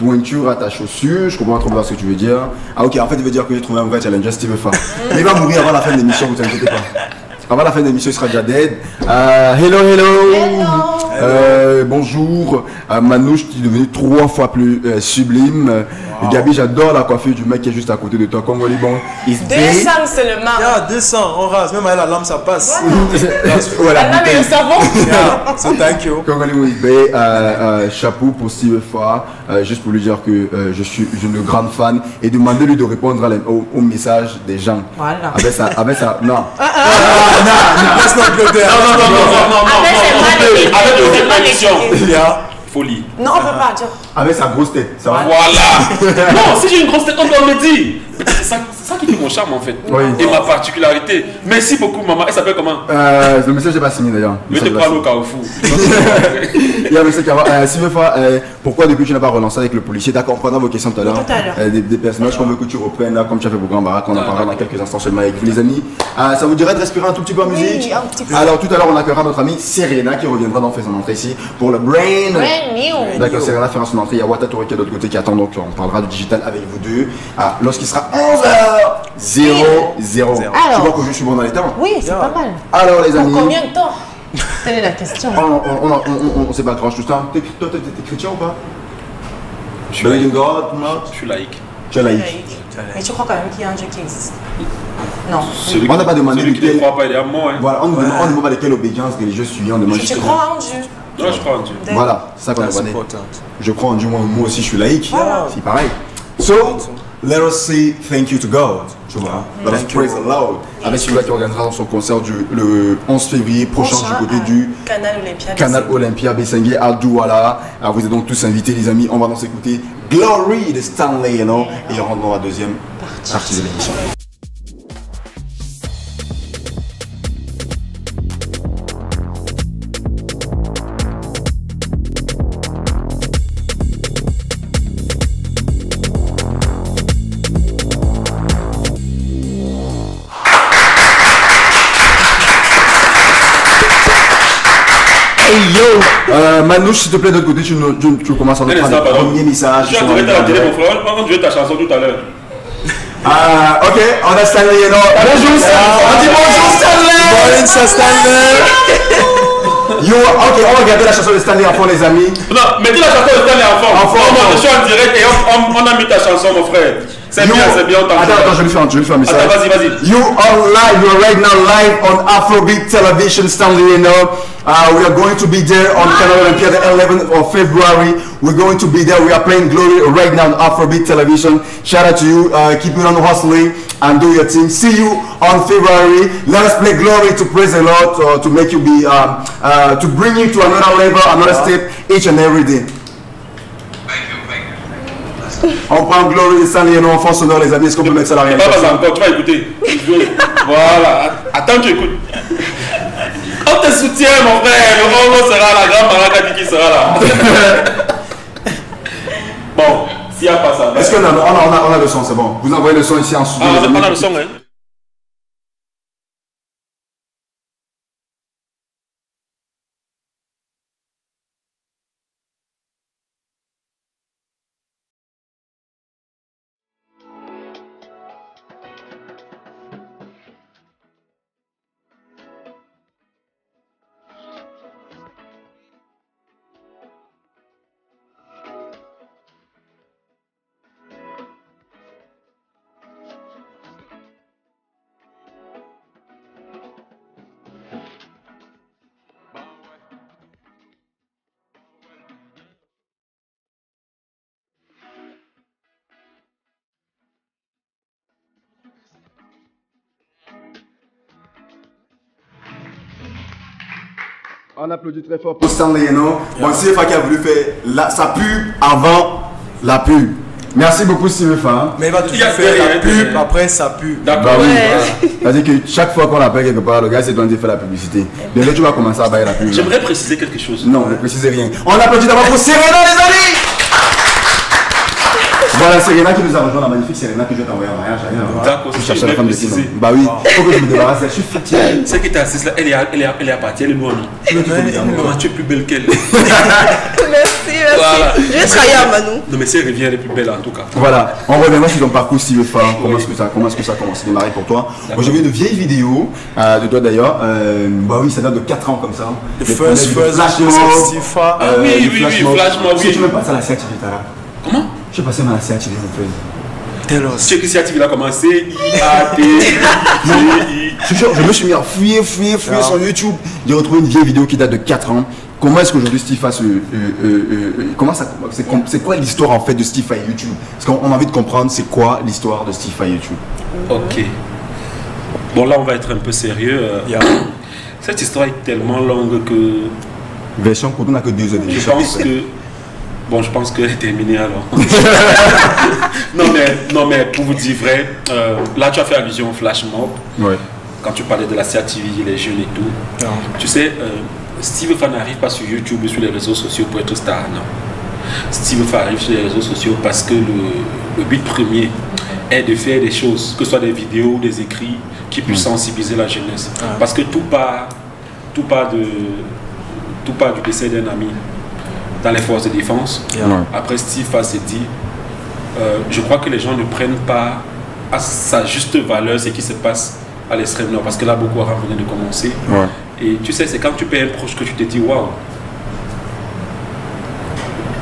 Pointure à ta chaussure. Je comprends pas trop bien ce que tu veux dire. Ah, ok. En fait, il veut dire que j'ai trouvé un vrai challenger, Steve Fa. Mais il va mourir avant la fin de l'émission, vous inquiétez pas. Avant la fin de l'émission, il sera déjà dead. Hello. Bonjour. Manouche, tu es devenu 3 fois plus sublime. Gabi, j'adore la coiffure du mec qui est juste à côté de toi. Congolais, bon. Is 200 seulement. Yeah, 200, on rase. Même avec la lampe, ça passe. Voilà. Ah non, mais le savon. Yeah, so thank you. Congolais Moïse, chapeau pour Steve Fa, juste pour lui dire que je suis une grande fan et demander-lui de répondre au message des gens. Voilà. Avec ça, non. Let's not go there. Avec le répétition. Yeah. Folie. Non, on peut pas dire. Avec sa grosse tête, ça va. Voilà. Non, si j'ai une grosse tête, on doit me dire. C'est ça qui fait mon charme en fait. Oui. Et ma particularité. Merci beaucoup, maman. Elle s'appelle comment? Le message n'est pas signé d'ailleurs. Je vais te prendre au Carrefour. Il y a un message qui va. Steve Fa, pourquoi depuis tu n'as pas relancé avec le policier? D'accord, on prendra vos questions tout à l'heure. Tout à l'heure. Des personnages qu'on veut que tu reprennes là, comme tu as fait pour Grand Barak, on en parlera dans quelques instants seulement avec vous les amis. Ça vous dirait de respirer un tout petit peu en musique? Oui, un petit peu. Alors tout à l'heure on accueillera notre amie Serena qui reviendra dans faire son entrée ici pour le Brain. Brand new. D'accord, Serena fera son entrée. Il y a Wata Toreke de l'autre côté qui attend, donc on parlera du digital avec vous deux. Lorsqu'il sera 11h00. Tu Alors. vois que je suis bon dans les temps? Oui, c'est pas mal. Alors les amis. Pour combien de temps? Telle est la question. On s'est pas tranché tout ça. Toi, t'es chrétien ou pas? Je Believe in God, non? suis laïque. Tu es laïque. Mais tu crois quand même qu'il y a un Dieu qui existe? Non. Celui On n'a pas demandé celui qui lequel. ne croit pas, il est à moi. Hein. Voilà, on ne demande pas de quelle obédience religieuse tu es, on demande Tu juste. crois en Dieu? Non, je crois en Dieu. Voilà, c'est ça qu'on a That's demandé. important. Je crois en Dieu, moi aussi je suis laïque. Voilà. C'est pareil. So, let us say thank you to God. Tu vois, let us praise the Lord. Avec celui-là qui organisera dans son concert le 11 février prochain du côté du Canal Olympia. Canal Olympia Bessengue à Douala. Vous êtes donc tous invités les amis, on va donc écouter Glory de Stanley, you know, et on rentre dans la deuxième partie de l'émission. Hey yo Manouche, s'il te plaît, de l'autre côté, tu commences à nous Un prendre instant, les pardon. premiers messages. Je suis en direct à la télé, mon frère. On jouait ta chanson tout à l'heure. Ok, on a Stanley, you know. Bonjour Stanley. On dit bonjour Stanley. Morning, Sir Stanley. Yo, ok, on va regarder la chanson de Stanley en fond, les amis. Non, mettez la chanson de Stanley en forme. En forme. Non, je suis en direct et on a mis ta chanson, mon frère. C'est Yo, bien, on t'en Attends, je vais faire un message. Attends, vas-y. You are live, you are right now live on Afrobeat Television, Stanley, you know. We are going to be there on Canal Olympia the 11th of February. We're going to be there. We are playing Glory right now on Afrobeat Television. Shout out to you. Keep it on hustling and do your thing. See you on February. Let us play Glory to praise the Lord, to make you be, to bring you to another level, another step each and every day. On prend Glory de Stanley, you know, en fond sonore, les amis. Est-ce qu'on peut mettre ça à la Pas réalisation? pas encore, tu vas écouter. Voilà. Attends, tu écoutes. On te soutient, mon frère. Le Rongo sera là, grand Baraka qui sera là. Bon, s'il n'y a pas ça. Est-ce qu'on a le son, c'est bon. Vous envoyez le son ici en studio. Ah, les amis. on a le son, hein. On applaudit très fort pour Stanley Eno. Bon, CFA qui a voulu faire sa pub avant la pub. Merci beaucoup CFA. Mais il va toujours faire la pub après sa pub. D'accord. Bah oui. C'est-à-dire que chaque fois qu'on l'appelle quelque part, le gars s'est donné de faire la publicité. Bientôt tu vas commencer à bailler la pub. J'aimerais préciser quelque chose. Non, ne précisez rien. On applaudit d'abord pour Serena, les amis. Voilà, Serena qui nous a rejoint, la magnifique Serena que je vais t'envoyer en mariage. D'accord, je cherche la femme de Simon. Bah oui, faut que je me débarrasse, je suis fatigué. Celle qui était assise là, elle est à partir, elle est noire. Tu es plus belle qu'elle. Merci. Voilà. Je vais travailler à Manou. Non mais si elle revient, elle est plus belle en tout cas. Voilà, on reviendra sur ton parcours si tu veux faire. Comment est-ce que ça a commencé à démarrer pour toi? Moi j'ai vu de vieilles vidéos de toi d'ailleurs. Bah oui, ça date de 4 ans comme ça. Le first Flash Mob. Oui, Flash Mob. Si tu me passes à la CATV, là. Comment? Je vais passer à la CATV en fait. Tu sais que CATV a commencé Je me suis mis à fouiller sur YouTube. J'ai retrouvé une vieille vidéo qui date de 4 ans. Comment est-ce qu'aujourd'hui Steve a c'est quoi l'histoire en fait de Steve à YouTube? Parce qu'on a envie de comprendre c'est quoi l'histoire de Steve à YouTube. Ok. Bon là on va être un peu sérieux. Cette histoire est tellement longue que... Version courte, on n'a que 2 heures. Je pense qu'elle est terminée alors. non mais pour vous dire vrai, là tu as fait allusion au Flash Mob. Ouais. Quand tu parlais de la CATV, les jeunes et tout. Tu sais, Steve Fa n'arrive pas sur YouTube ou sur les réseaux sociaux pour être star, non. Steve Fa arrive sur les réseaux sociaux parce que le but premier est de faire des choses, que ce soit des vidéos, des écrits, qui puissent sensibiliser la jeunesse. Parce que tout part du décès d'un ami dans les forces de défense. Après, Steve Fa s'est dit, je crois que les gens ne prennent pas à sa juste valeur ce qui se passe à l'extrême nord, parce que là, Boko Haram venait de commencer. Et tu sais, c'est quand tu perds un proche que tu te dis, waouh.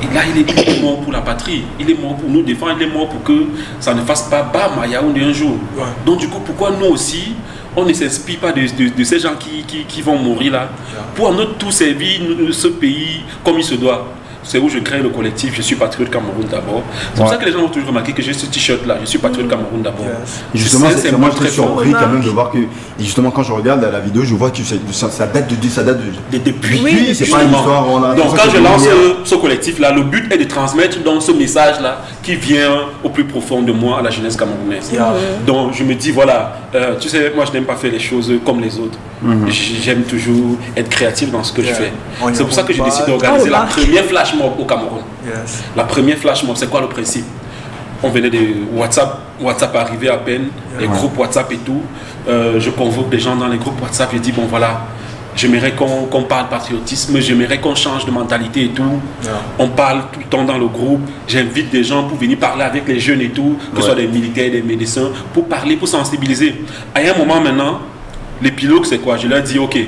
Et là, il est mort pour la patrie, il est mort pour nous défendre, il est mort pour que ça ne fasse pas bam à Yaoundé un jour. Donc du coup, pourquoi nous aussi, on ne s'inspire pas de ces gens qui vont mourir là, pour nous tous servir ce pays comme il se doit. C'est où je crée le collectif Je suis patriote Cameroun d'abord. C'est pour ça que les gens ont toujours remarqué que j'ai ce t-shirt là, Je suis patriote Cameroun d'abord. Justement, c'est moi très surpris quand même de voir que, justement, quand je regarde la vidéo, je vois que ça date depuis. Oui, c'est pas une histoire. Donc quand je lance ce collectif là, le but est de transmettre dans ce message là qui vient au plus profond de moi à la jeunesse camerounaise. Donc je me dis voilà, tu sais, moi je n'aime pas faire les choses comme les autres. J'aime toujours être créatif dans ce que je fais. C'est pour ça que j'ai décidé d'organiser la première flash mob au Cameroun. La première flash mob, c'est quoi le principe? On venait de WhatsApp arrivait à peine, les groupes WhatsApp et tout. Je convoque des gens dans les groupes WhatsApp et dis bon voilà, j'aimerais qu'on parle patriotisme, j'aimerais qu'on change de mentalité et tout. On parle tout le temps dans le groupe. J'invite des gens pour venir parler avec les jeunes et tout, que ce soit des militaires, des médecins, pour parler, pour sensibiliser. À un moment maintenant, les pilotes c'est quoi? Je leur dis ok,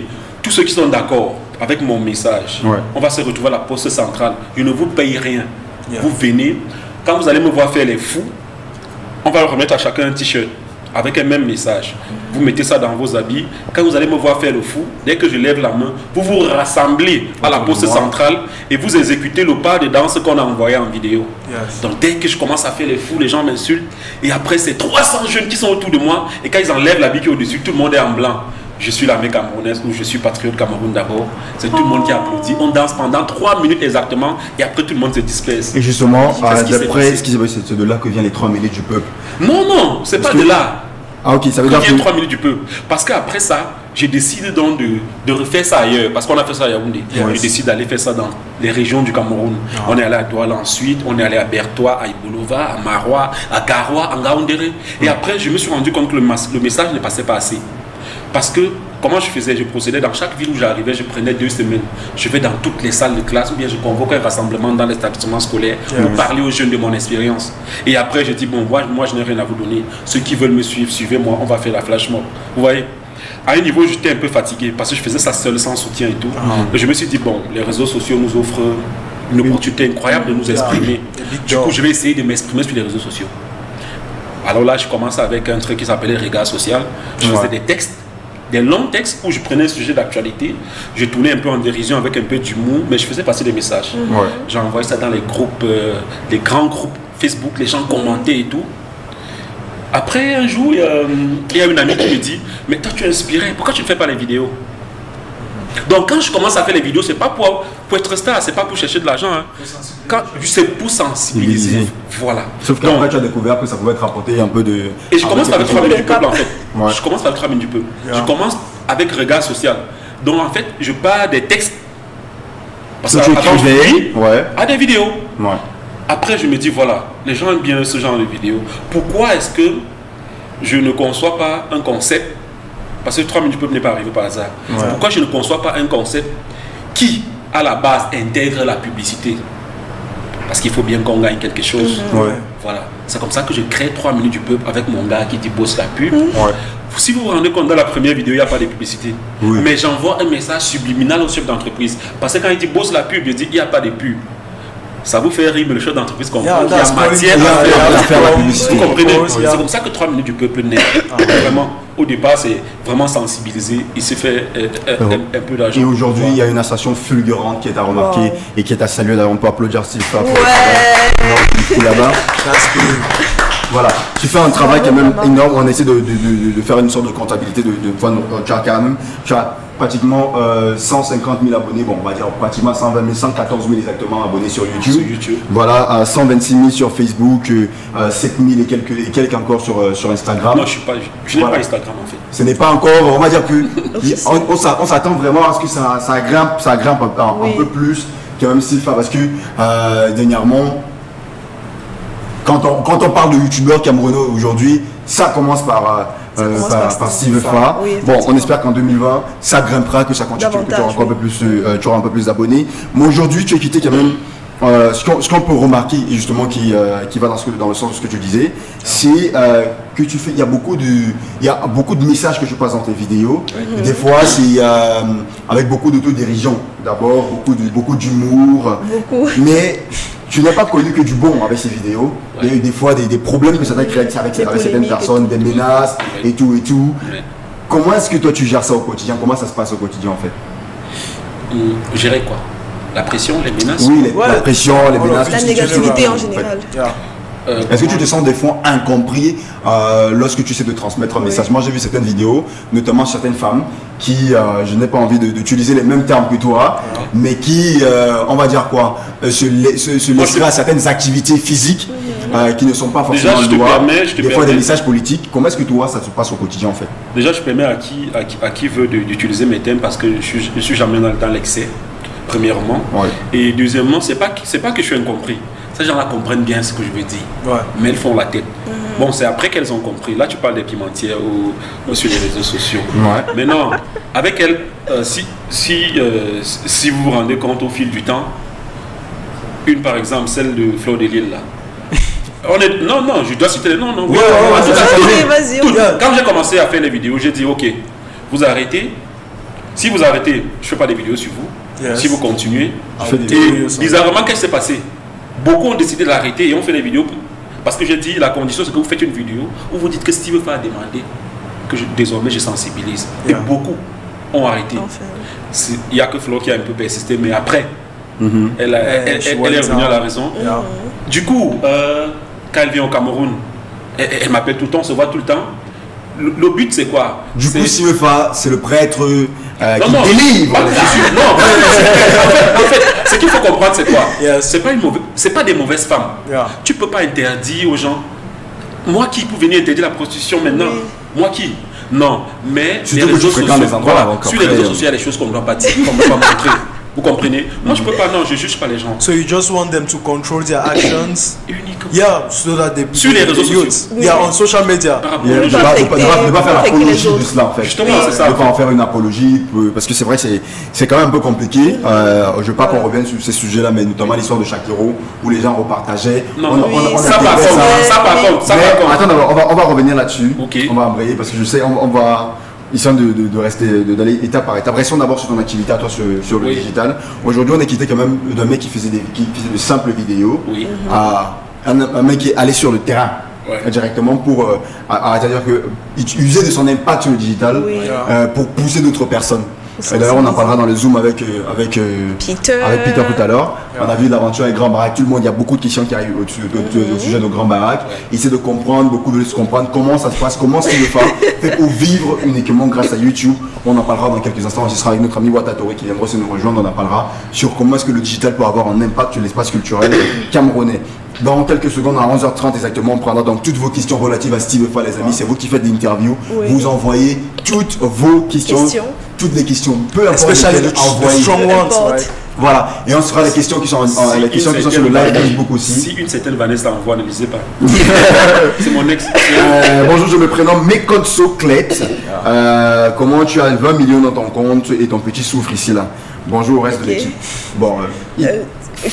tous ceux qui sont d'accord avec mon message, on va se retrouver à la poste centrale. Je ne vous paye rien. Vous venez, quand vous allez me voir faire les fous, on va remettre à chacun un t-shirt avec un même message. Vous mettez ça dans vos habits. Quand vous allez me voir faire le fou, dès que je lève la main, vous vous rassemblez à la poste centrale et vous exécutez le pas de danse qu'on a envoyé en vidéo. Donc dès que je commence à faire les fous, les gens m'insultent. Et après, c'est 300 jeunes qui sont autour de moi. Et quand ils enlèvent l'habit qui est au-dessus, tout le monde est en blanc. Je suis l'armée camerounaise ou je suis patriote Cameroun d'abord. C'est tout le monde qui applaudit. On danse pendant 3 minutes exactement et après tout le monde se disperse. Et justement, après, ce qui s'est passé, c'est de là que viennent les 3 minutes du peuple. Non, c'est pas de là. Ah ok, ça veut dire que... 3 minutes du peuple. Parce qu'après ça, j'ai décidé donc de refaire ça ailleurs. Parce qu'on a fait ça à Yaoundé. Je décide d'aller faire ça dans les régions du Cameroun. On est allé à Douala ensuite, on est allé à Bertois, à Ibolova, à Marois, à Garoua, à Ngaoundéré. Et après, je me suis rendu compte que le message ne passait pas assez. Parce que, comment je faisais? Je procédais dans chaque ville où j'arrivais, je prenais 2 semaines. Je vais dans toutes les salles de classe ou bien je convoque un rassemblement dans l'établissement scolaire pour parler aux jeunes de mon expérience. Et après, je dis, bon, moi je n'ai rien à vous donner. Ceux qui veulent me suivre, suivez-moi, on va faire la flash mob. Vous voyez? À un niveau, j'étais un peu fatigué parce que je faisais ça seul, sans soutien et tout. Et je me suis dit, bon, les réseaux sociaux nous offrent une opportunité incroyable de nous exprimer. Du coup, je vais essayer de m'exprimer sur les réseaux sociaux. Alors là, je commence avec un truc qui s'appelait Regard Social. Je faisais des textes. Des longs textes où je prenais un sujet d'actualité, je tournais un peu en dérision avec un peu d'humour, mais je faisais passer des messages. J'ai envoyé ça dans les groupes, les grands groupes Facebook, les gens commentaient et tout. Après un jour, il y a une amie qui me dit, mais toi tu es inspiré, pourquoi tu ne fais pas les vidéos? Donc quand je commence à faire les vidéos, c'est pas pour être star, c'est pas pour chercher de l'argent. Hein. C'est pour sensibiliser. Voilà. Sauf qu'après tu as découvert que ça pouvait te rapporter un peu de... Et je commence avec 3 minutes du peuple en fait. Ouais. Je commence avec 3 minutes du peuple. Je commence avec regard social. Donc en fait, je pars des textes. Parce que tu écrivais à des vidéos. Ouais. Après, je me dis, voilà, les gens aiment bien ce genre de vidéos. Pourquoi est-ce que je ne conçois pas un concept? Parce que 3 minutes du peuple n'est pas arrivé par hasard. Ouais. Pourquoi je ne conçois pas un concept qui, à la base, intègre la publicité? Parce qu'il faut bien qu'on gagne quelque chose. Ouais. Voilà. C'est comme ça que je crée 3 minutes du peuple avec mon gars qui dit bosse la pub. Ouais. Si vous vous rendez compte, dans la première vidéo, il n'y a pas de publicité. Oui. Mais j'envoie un message subliminal au chef d'entreprise. Parce que quand il dit bosse la pub, je dis il n'y a pas de pub. Ça vous fait rire, mais le chef d'entreprise comprend qu'il y a matière à faire la publicité. Vous comprenez? C'est comme ça que 3 minutes du peuple naît. Vraiment, au départ, c'est vraiment sensibiliser. Il s'est fait un peu d'argent. Et aujourd'hui, il y a une association fulgurante qui est à remarquer et qui est à saluer. D'ailleurs, on peut applaudir Steve. Ouais. Là-bas. Voilà, tu fais un travail quand même énorme. On essaie de faire une sorte de comptabilité. Tu as quand même, pratiquement 150 000 abonnés, bon, on va dire pratiquement 120 000, 114 000 exactement abonnés sur YouTube. Voilà, 126 000 sur Facebook, 7 000 et quelques encore sur Instagram. Non, je n'ai pas Instagram en fait. Ce n'est pas encore, on va dire que on s'attend vraiment à ce que ça grimpe un peu plus quand même Steve, parce que dernièrement, quand on parle de youtubeurs camerounais aujourd'hui, ça commence par Steve Fa. Oui, bon, on espère qu'en 2020, ça grimpera, que ça continue, que tu auras un peu plus d'abonnés. Mais aujourd'hui, tu as quitté quand même. Ce qu'on peut remarquer, et justement qui va dans le sens de ce que tu disais, c'est que tu fais, il y a beaucoup de messages que tu passes dans tes vidéos. Des fois, c'est avec beaucoup d'autodérision. D'abord, beaucoup d'humour. Mais tu n'as pas connu que du bon avec ces vidéos. Il y a eu des fois des problèmes que ça t'a créé avec certaines personnes, des menaces et tout et tout. Comment est-ce que toi tu gères ça au quotidien? Comment ça se passe au quotidien en fait? Gérer quoi? La pression, les menaces? Oui, la pression, les menaces. La négativité en général. Est-ce que tu te sens des fois incompris lorsque tu essaies de transmettre un message? Moi j'ai vu certaines vidéos, notamment certaines femmes qui, je n'ai pas envie d'utiliser les mêmes termes que toi, mais qui, on va dire quoi, se laisseraient à certaines activités physiques qui ne sont pas forcément le droit, des fois des messages politiques. Comment est-ce que toi ça se passe au quotidien en fait? Déjà je permets à qui veut d'utiliser mes thèmes parce que je suis jamais dans l'excès, premièrement. Et deuxièmement, c'est pas que je suis incompris. Ces gens-là comprennent bien ce que je veux dire, mais elles font la tête. Bon, c'est après qu'elles ont compris. Là, tu parles des pimentières ou sur les réseaux sociaux. Mais non, avec elles, si vous vous rendez compte au fil du temps, une par exemple, celle de Fleur de Lille, là. Non, je dois citer les noms. Vas-y. Quand j'ai commencé à faire les vidéos, j'ai dit, ok, vous arrêtez. Si vous arrêtez, je ne fais pas des vidéos sur vous. Si vous continuez. Et bizarrement, qu'est-ce qui s'est passé? Beaucoup ont décidé d'arrêter et ont fait des vidéos parce que j'ai dit la condition c'est que vous faites une vidéo où vous dites que Steve Fa a demandé que désormais je sensibilise. Et beaucoup ont arrêté. Il n'y a que Flo qui a un peu persisté, mais après, elle est revenue à la raison. Du coup, quand elle vient au Cameroun, elle m'appelle tout le temps, on se voit tout le temps. Le but c'est quoi? Du coup, Steve Fa, c'est le prêtre qui délivre. En fait, ce qu'il faut comprendre c'est quoi? C'est pas des mauvaises femmes. Tu peux pas interdire aux gens. Moi qui peux venir interdire la prostitution maintenant? Moi qui? Non, mais sur les réseaux sociaux, il y a des choses qu'on ne doit pas dire, qu'on ne doit pas montrer. Vous comprenez? Moi je peux pas, non, je juge pas les gens. So you just want them to control their actions? Uniquement. Yeah, so that they sur les réseaux sociaux. Yeah, on social media. Ne pas faire l'apologie de cela en fait. Justement, c'est ça. Ne pas en faire une apologie, parce que c'est vrai que c'est quand même un peu compliqué. Je veux pas qu'on revienne sur ces sujets-là, mais notamment l'histoire de Shakiro, où les gens repartageaient. Ça par contre. Attends, on va revenir là-dessus. On va embrayer parce que je sais, on va... Histoire d'aller étape par étape. Restons d'abord sur ton activité à toi sur le digital. Aujourd'hui, on est quitté quand même d'un mec qui faisait de simples vidéos à un mec qui est allé sur le terrain directement c'est-à-dire qu'il usait de son impact sur le digital pour pousser d'autres personnes. Et d'ailleurs, on en parlera dans le Zoom avec Peter tout à l'heure. On a vu l'aventure avec Grand Barack. Tout le monde, il y a beaucoup de questions qui arrivent au sujet de Grand Barack. Essayer de comprendre, beaucoup veulent se comprendre comment ça se passe, comment ce qu'il veut faire pour vivre uniquement grâce à YouTube. On en parlera dans quelques instants. Ce sera avec notre ami Watatori qui viendra aussi nous rejoindre. On en parlera sur comment est-ce que le digital peut avoir un impact sur l'espace culturel camerounais. Dans quelques secondes, à 11h30 exactement, on prendra donc toutes vos questions relatives à Steve Fa, les amis. C'est vous qui faites l'interview. Vous envoyez toutes vos questions. Toutes les questions, peu importe lesquelles, envoyez. Voilà, et on sera les questions qui sont, les questions qui sont sur le live Facebook aussi. Si une certaine Vanessa envoie, ne lisez pas. C'est mon ex. Bonjour, je me prénomme Mekonso Klet. Comment tu as 20 millions dans ton compte et ton petit souffre ici là? Bonjour au reste de l'équipe. Bon, ça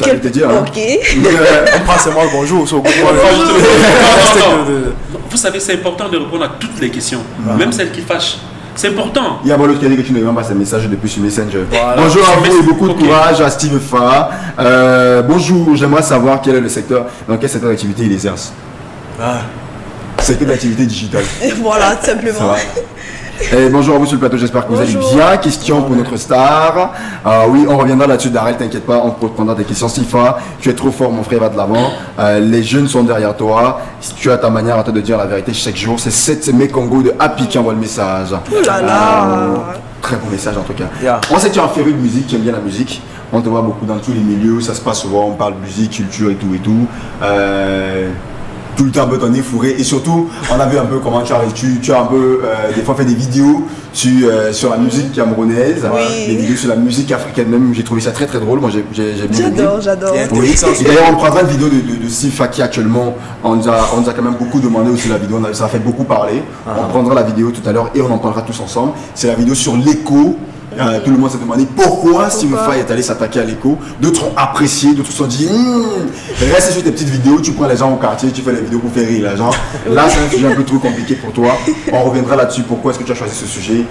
veut te dire. Hein. Ok. On prend seulement le bonjour. Vous savez, c'est important de répondre à toutes les questions, même celles qui fâchent. C'est important. Il y a l'autre qui a dit que tu ne veux pas passer un message depuis sur Messenger. Voilà. Bonjour à vous et beaucoup de courage à Steve Fa. Bonjour, j'aimerais savoir quel est le secteur, dans quel secteur d'activité il exerce. Secteur d'activité digitale. Voilà, tout simplement. Et bonjour à vous sur le plateau, j'espère que vous allez bien. Question pour notre star. Oui, on reviendra là-dessus, Darrell, t'inquiète pas, on prendra des questions. Stifa, tu es trop fort, mon frère, va de l'avant. Les jeunes sont derrière toi. Tu as ta manière à toi de dire la vérité chaque jour. C'est 7 Congo de Happy qui envoie le message. Ouh là là. Très bon message en tout cas. On sait que tu es un féru de musique, tu aimes bien la musique. On te voit beaucoup dans tous les milieux, ça se passe souvent, on parle musique, culture et tout et tout. Tout le temps un peu ton nez fourré et surtout on a vu un peu comment tu as un peu des fois fait des vidéos sur la musique camerounaise, des vidéos sur la musique africaine même, j'ai trouvé ça très très drôle, moi j'ai bien aimé. J'adore. Oui. Et d'ailleurs on prendra une vidéo de Sifa qui actuellement, on nous a quand même beaucoup demandé aussi la vidéo, ça a fait beaucoup parler, on prendra la vidéo tout à l'heure et on en parlera tous ensemble, c'est la vidéo sur l'écho. Tout le monde s'est demandé pourquoi Steve Fa est allé s'attaquer à l'écho. D'autres ont apprécié, d'autres se sont dit reste sur tes petites vidéos, tu prends les gens au quartier, tu fais les vidéos pour faire rire les gens. Là c'est un sujet un peu trop compliqué pour toi. On reviendra là-dessus, pourquoi est-ce que tu as choisi ce sujet,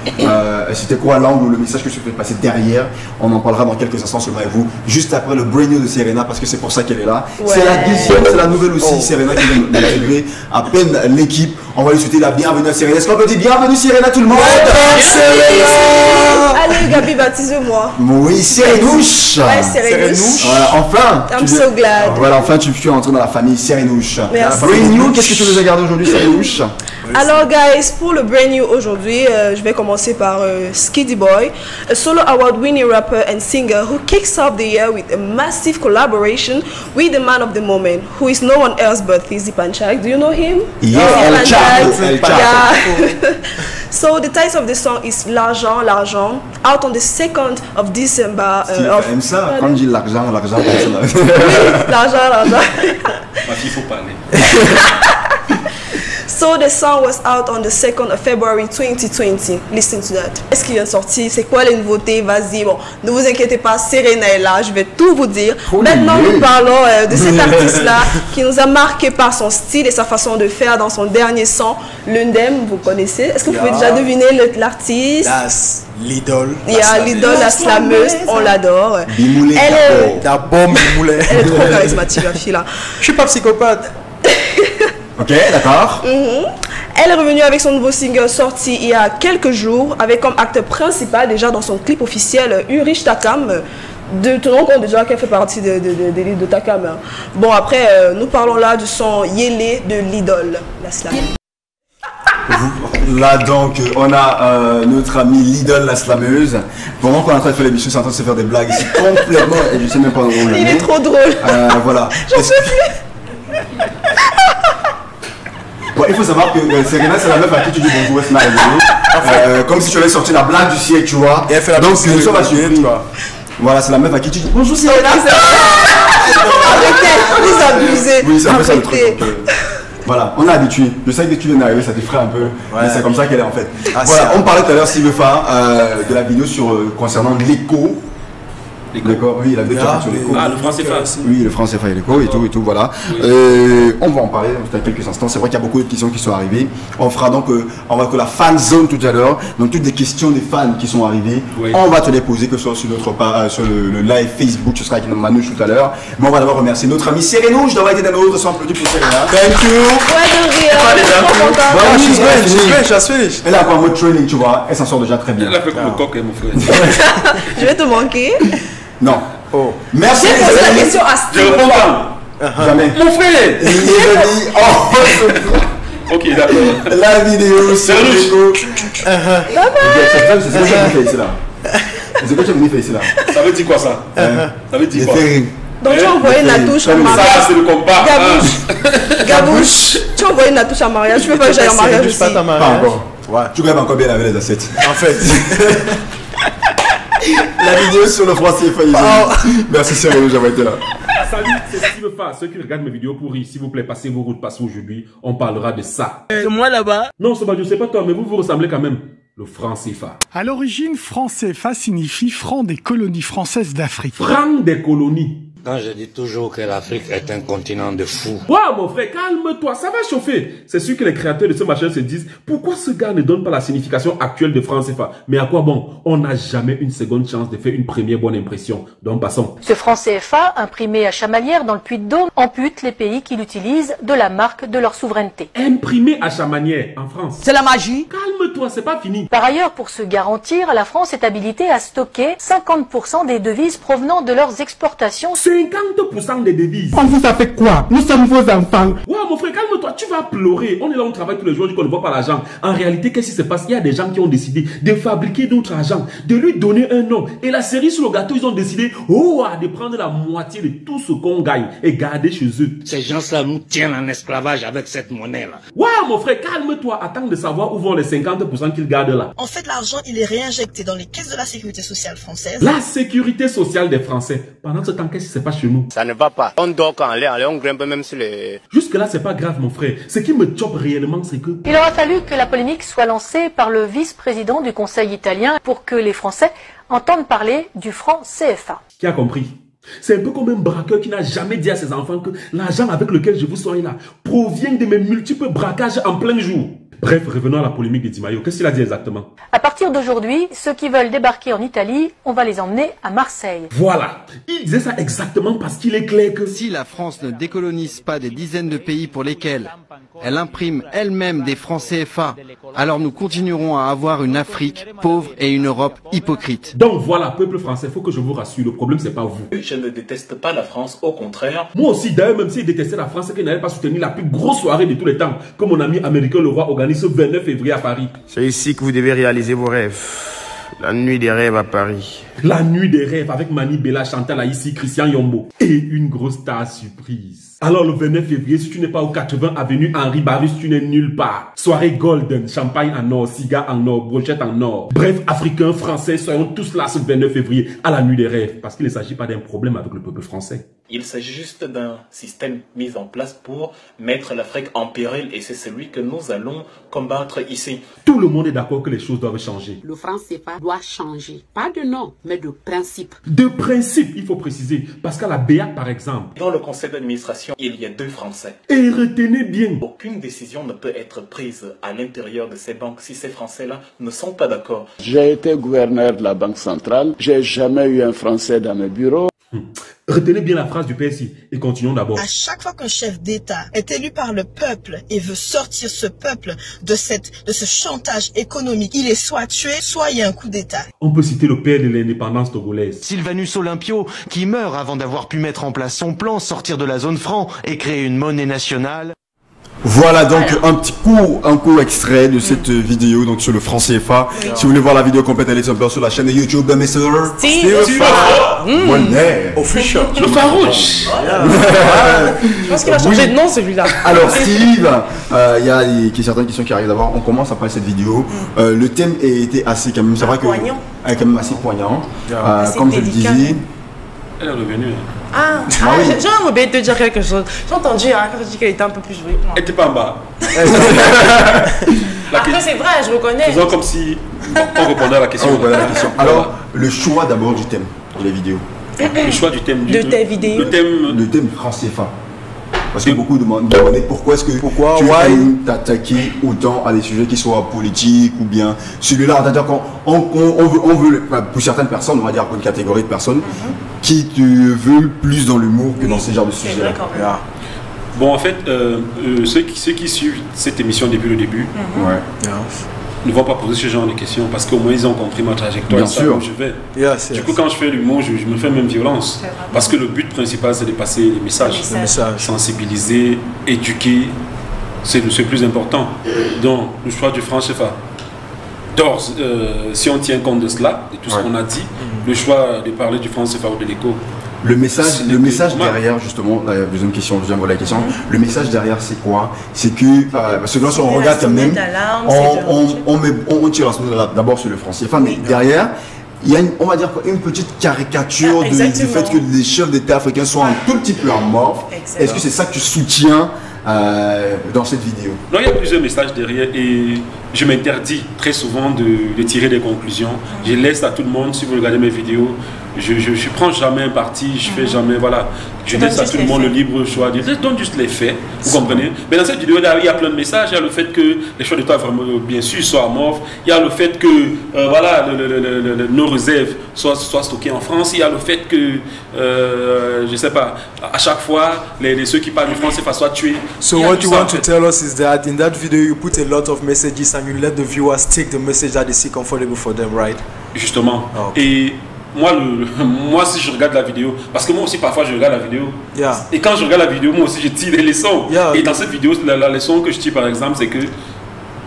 c'était quoi l'angle ou le message que tu fais passer derrière. On en parlera dans quelques instants seulement avec vous, juste après le Brain News de Serena parce que c'est pour ça qu'elle est là. C'est la deuxième, c'est la nouvelle aussi, Serena qui vient d'intégrer à peine l'équipe. On va lui souhaiter la bienvenue à Serena. Est-ce qu'on peut dire bienvenue Serena tout le monde? Allez Gabi, baptise-moi. Oui, Serenouche. Ouais, Serenouche. Voilà, enfin. I'm so glad. Voilà, enfin tu es entré dans la famille Serenouche. Merci. Brain New, qu'est-ce que tu nous as gardé aujourd'hui Serenouche? Alors guys, pour le Brain New aujourd'hui, je vais commencer par Skiddy Boy, a solo award-winning rapper and singer who kicks off the year with a massive collaboration with the man of the moment, who is no one else but Fizzy Panchak. Do you know him? Yeah, El Chapo. Yeah. So the title of the song is L'argent, l'argent, out on the 2nd of December. Aime ça, quand on dit l'argent, l'argent, oui, l'argent. Ma fille, il faut parler. So the song was out on the 2nd of February 2020. Listen to that. Qu'est-ce qui vient de sortir? C'est quoi les nouveautés? Vas-y, bon, ne vous inquiétez pas, Serena est là, je vais tout vous dire. Maintenant, nous parlons de cet artiste-là qui nous a marqué par son style et sa façon de faire dans son dernier son, Lundem, vous connaissez? Est-ce que vous pouvez déjà deviner l'artiste? L'idole. L'idole, la slameuse, on l'adore. Bimoulé, la bombe Bimoulé. Elle est trop charismatique, la fille là. Je suis pas psychopathe. Ok, d'accord. Elle est revenue avec son nouveau single sorti il y a quelques jours avec comme acteur principal déjà dans son clip officiel Ulrich Takam. Tenons compte déjà qu'elle fait partie de l'île de Takam. Bon après, nous parlons là du son Yélé de l'idole, la slam. Là donc on a notre ami l'idole la slameuse. Pendant qu'on est en train de faire l'émission, c'est en train de se faire des blagues ici complètement et je sais même pas où on Il est trop drôle. Voilà. J'en peux plus. Bon, il faut savoir que Serena, c'est la meuf à qui tu dis bonjour, c'est la comme si tu avais sorti la blague du siècle, tu vois. Et elle fait la donc, nous sommes à surpris. Voilà, c'est la meuf à qui tu dis bonjour, Serena. Arrêtez, vous abusez. Oui, c'est un peu ça le truc. Voilà, on est habitué. Je sais que tu viens d'arriver, ça t'effraie un peu. Mais c'est comme ça qu'elle est en fait. Voilà, on parlait tout à l'heure, Steve Fa, de la vidéo concernant l'écho. D'accord, oui, la vidéo qui sur l'écho. Ah, le franc CFA. Oui, le franc CFA et l'écho et tout, voilà. On va en parler dans quelques instants. C'est vrai qu'il y a beaucoup de questions qui sont arrivées. On fera donc, on va que la fan zone tout à l'heure. Donc toutes les questions des fans qui sont arrivés, on va te les poser, que ce soit sur notre sur le live Facebook, ce sera avec Manouche tout à l'heure. Mais on va d'abord remercier notre ami Sérénouche d'avoir été dans notre son applaudit pour Serena. Thank you. She's finished. Elle a encore un mode training, tu vois. Elle s'en sort déjà très bien. Elle a fait comme le coq, mon frère. Je vais te manquer. Non. Oh. Merci. J'ai posé la question à Je Steve. réponds pas. Jamais. Mon frère. Il est venu. Oh. Ok, d'accord. La vidéo sur l'écho. C'est quoi tu as venu faire ici là? C'est quoi tu as venu faire ici là? Ça veut dire quoi ça? Ça veut dire quoi? Donc tu as envoyé Natouche en mariage. Ça, c'est le combat. Gabouche, tu as envoyé Natouche en mariage. Tu veux pas que j'aille en mariage aussi? Pas ta Pas mariage. encore. Ouais. Tu graves encore bien avec les assiettes. En fait. La vidéo sur le français est failli. Merci Cyril, j'avais été là. Salut, c'est Steve Fa. Ceux qui regardent mes vidéos pour rire, s'il vous plaît, passez vos routes parce qu'aujourd'hui, on parlera de ça. C'est moi là-bas. Non, Sobadio, c'est pas toi, mais vous vous ressemblez quand même. Le franc CFA. À l'origine, franc CFA signifie franc des colonies françaises d'Afrique. Franc des colonies. Quand je dis toujours que l'Afrique est un continent de fous. Waouh, mon frère, calme-toi, ça va chauffer. C'est sûr que les créateurs de ce machin se disent, pourquoi ce gars ne donne pas la signification actuelle de franc CFA? Mais à quoi bon? On n'a jamais une seconde chance de faire une première bonne impression. Donc passons. Ce franc CFA, imprimé à Chamalières dans le Puy-de-Dôme, ampute les pays qui l'utilisent de la marque de leur souveraineté. Imprimé à Chamanières, en France. C'est la magie. Calme-toi, c'est pas fini. Par ailleurs, pour se garantir, la France est habilitée à stocker 50% des devises provenant de leurs exportations. 50% des devises. On vous a fait quoi? Nous sommes vos enfants. Waouh, mon frère, calme-toi, tu vas pleurer. On est là, on travaille tous les jours, qu'on ne voit pas l'argent. En réalité, qu'est-ce qui se passe? Il y a des gens qui ont décidé de fabriquer notre argent, de lui donner un nom. Et la série sur le gâteau, ils ont décidé, de prendre la moitié de tout ce qu'on gagne et garder chez eux. Ces gens-là nous tiennent en esclavage avec cette monnaie-là. Waouh, mon frère, calme-toi. Attends de savoir où vont les 50% qu'ils gardent là. En fait, l'argent, il est réinjecté dans les caisses de la sécurité sociale française. La sécurité sociale des Français. Pendant ce temps, qu'est-ce qui se passe chez nous? Ça ne va pas. On dort quand on grimpe même sur les... Jusque-là, c'est pas grave, mon frère. Ce qui me chope réellement, c'est que... Il aura fallu que la polémique soit lancée par le vice-président du Conseil italien pour que les Français entendent parler du franc CFA. Qui a compris? C'est un peu comme un braqueur qui n'a jamais dit à ses enfants que l'argent avec lequel je vous soigne là provient de mes multiples braquages en plein jour. Bref, revenons à la polémique de Di Maio. Qu'est-ce qu'il a dit exactement? À partir d'aujourd'hui, ceux qui veulent débarquer en Italie, on va les emmener à Marseille. Voilà. Il disait ça exactement parce qu'il est clair que... Si la France ne décolonise pas des dizaines de pays pour lesquels elle imprime elle-même des francs CFA, alors nous continuerons à avoir une Afrique pauvre et une Europe hypocrite. Donc voilà, peuple français, il faut que je vous rassure, le problème c'est pas vous. Je ne déteste pas la France, au contraire. Moi aussi, d'ailleurs, même s'il détestait la France, c'est qu'il n'avait pas soutenu la plus grosse soirée de tous les temps, que mon ami américain le roi organise ce 29 février à Paris. C'est ici que vous devez réaliser vos rêves. La nuit des rêves à Paris. La nuit des rêves avec Mani Bella, Chantal Aïssi, Christian Yombo. Et une grosse star surprise. Alors le 29 février, si tu n'es pas au 80 avenue Henri Barus, tu n'es nulle part. Soirée golden, champagne en or, cigare en or, brochette en or. Bref, Africains, Français, soyons tous là ce 29 février à la nuit des rêves. Parce qu'il ne s'agit pas d'un problème avec le peuple français. Il s'agit juste d'un système mis en place pour mettre l'Afrique en péril et c'est celui que nous allons combattre ici. Tout le monde est d'accord que les choses doivent changer. Le franc CFA doit changer. Pas de nom, mais de principe. De principe, il faut préciser. Parce qu'à la BEAC, par exemple, dans le conseil d'administration, il y a 2 Français. Et retenez bien, aucune décision ne peut être prise à l'intérieur de ces banques si ces Français-là ne sont pas d'accord. J'ai été gouverneur de la Banque centrale. J'ai jamais eu un Français dans mes bureaux. Retenez bien la phrase du PSI et continuons d'abord. À chaque fois qu'un chef d'État est élu par le peuple et veut sortir ce peuple de ce chantage économique, il est soit tué, soit il y a un coup d'État. On peut citer le père de l'indépendance togolaise. Sylvanus Olympio, qui meurt avant d'avoir pu mettre en place son plan, sortir de la zone franc et créer une monnaie nationale. Voilà donc un court extrait de cette vidéo donc sur le franc CFA. Si vous voulez voir la vidéo complète, allez sur la chaîne de YouTube de Mr. Steve Official. Le farouche. Je pense qu'il a changé de nom celui-là. Alors Steve, il y a certaines questions qui arrivent d'abord. On commence après cette vidéo. Le thème était assez quand même, c'est vrai que quand même assez poignant. Comme je le disais. Elle est revenue. J'ai oublié de te dire quelque chose. J'ai entendu quand tu dis qu'elle était un peu plus jolie. Elle n'était pas en bas. Après c'est vrai, je reconnais. Faisons comme si on répondait à la question. Alors, le choix d'abord du thème de la vidéo. Le choix du thème de tes vidéos. Le thème franc CFA. Parce que beaucoup demandaient pourquoi est-ce que tu veux t'attaquer autant à des sujets qui soient politiques ou bien celui-là. C'est-à-dire qu'on veut, pour certaines personnes, on va dire pour une catégorie de personnes, qui te veulent plus dans l'humour que dans ce genre de sujets-là. Bon, en fait, ceux qui suivent cette émission depuis le début ne vont pas poser ce genre de questions parce qu'au moins ils ont compris ma trajectoire. Bien sûr. Où je vais. Du coup, quand je fais l'humour, je me fais même violence. Parce que le but principal, c'est de passer les messages. Sensibiliser, éduquer, c'est le plus important. Donc, le choix du franc CFA. Donc, si on tient compte de cela, de tout ce qu'on a dit, le choix de parler du franc CFA ou de l'éco. Le message derrière, justement, la deuxième question, la question. Le message derrière, c'est quoi? C'est que, parce que lorsqu'on regarde quand même, on tire la sonnette d'abord sur le franc CFA, mais derrière, il y a on va dire une petite caricature du fait que les chefs d'État africains sont un tout petit peu amorphes. Est-ce que c'est ça que tu soutiens dans cette vidéo? Non, il y a plusieurs messages derrière et je m'interdis très souvent de tirer des conclusions. Je laisse à tout le monde, si vous regardez mes vidéos, je ne prends jamais un parti, je fais jamais, voilà. Je laisse à tout le monde le libre choix. Je donne juste les faits, vous comprenez? Mais dans cette vidéo, il y a plein de messages. Il y a le fait que les choix d'État, bien sûr, soient amorphes. Il y a le fait que, voilà, nos réserves soient stockées en France. Il y a le fait que, je ne sais pas, à chaque fois, ceux qui parlent du français soient tués. So what you want to tell us is that in that video, you put a lot of messages and you let the viewers take the message that they see comfortable for them, right? Justement. Et moi, si je regarde la vidéo, parce que moi aussi parfois je regarde la vidéo, et quand je regarde la vidéo, moi aussi je tire des leçons. Et dans cette vidéo, la leçon que je tire par exemple, c'est que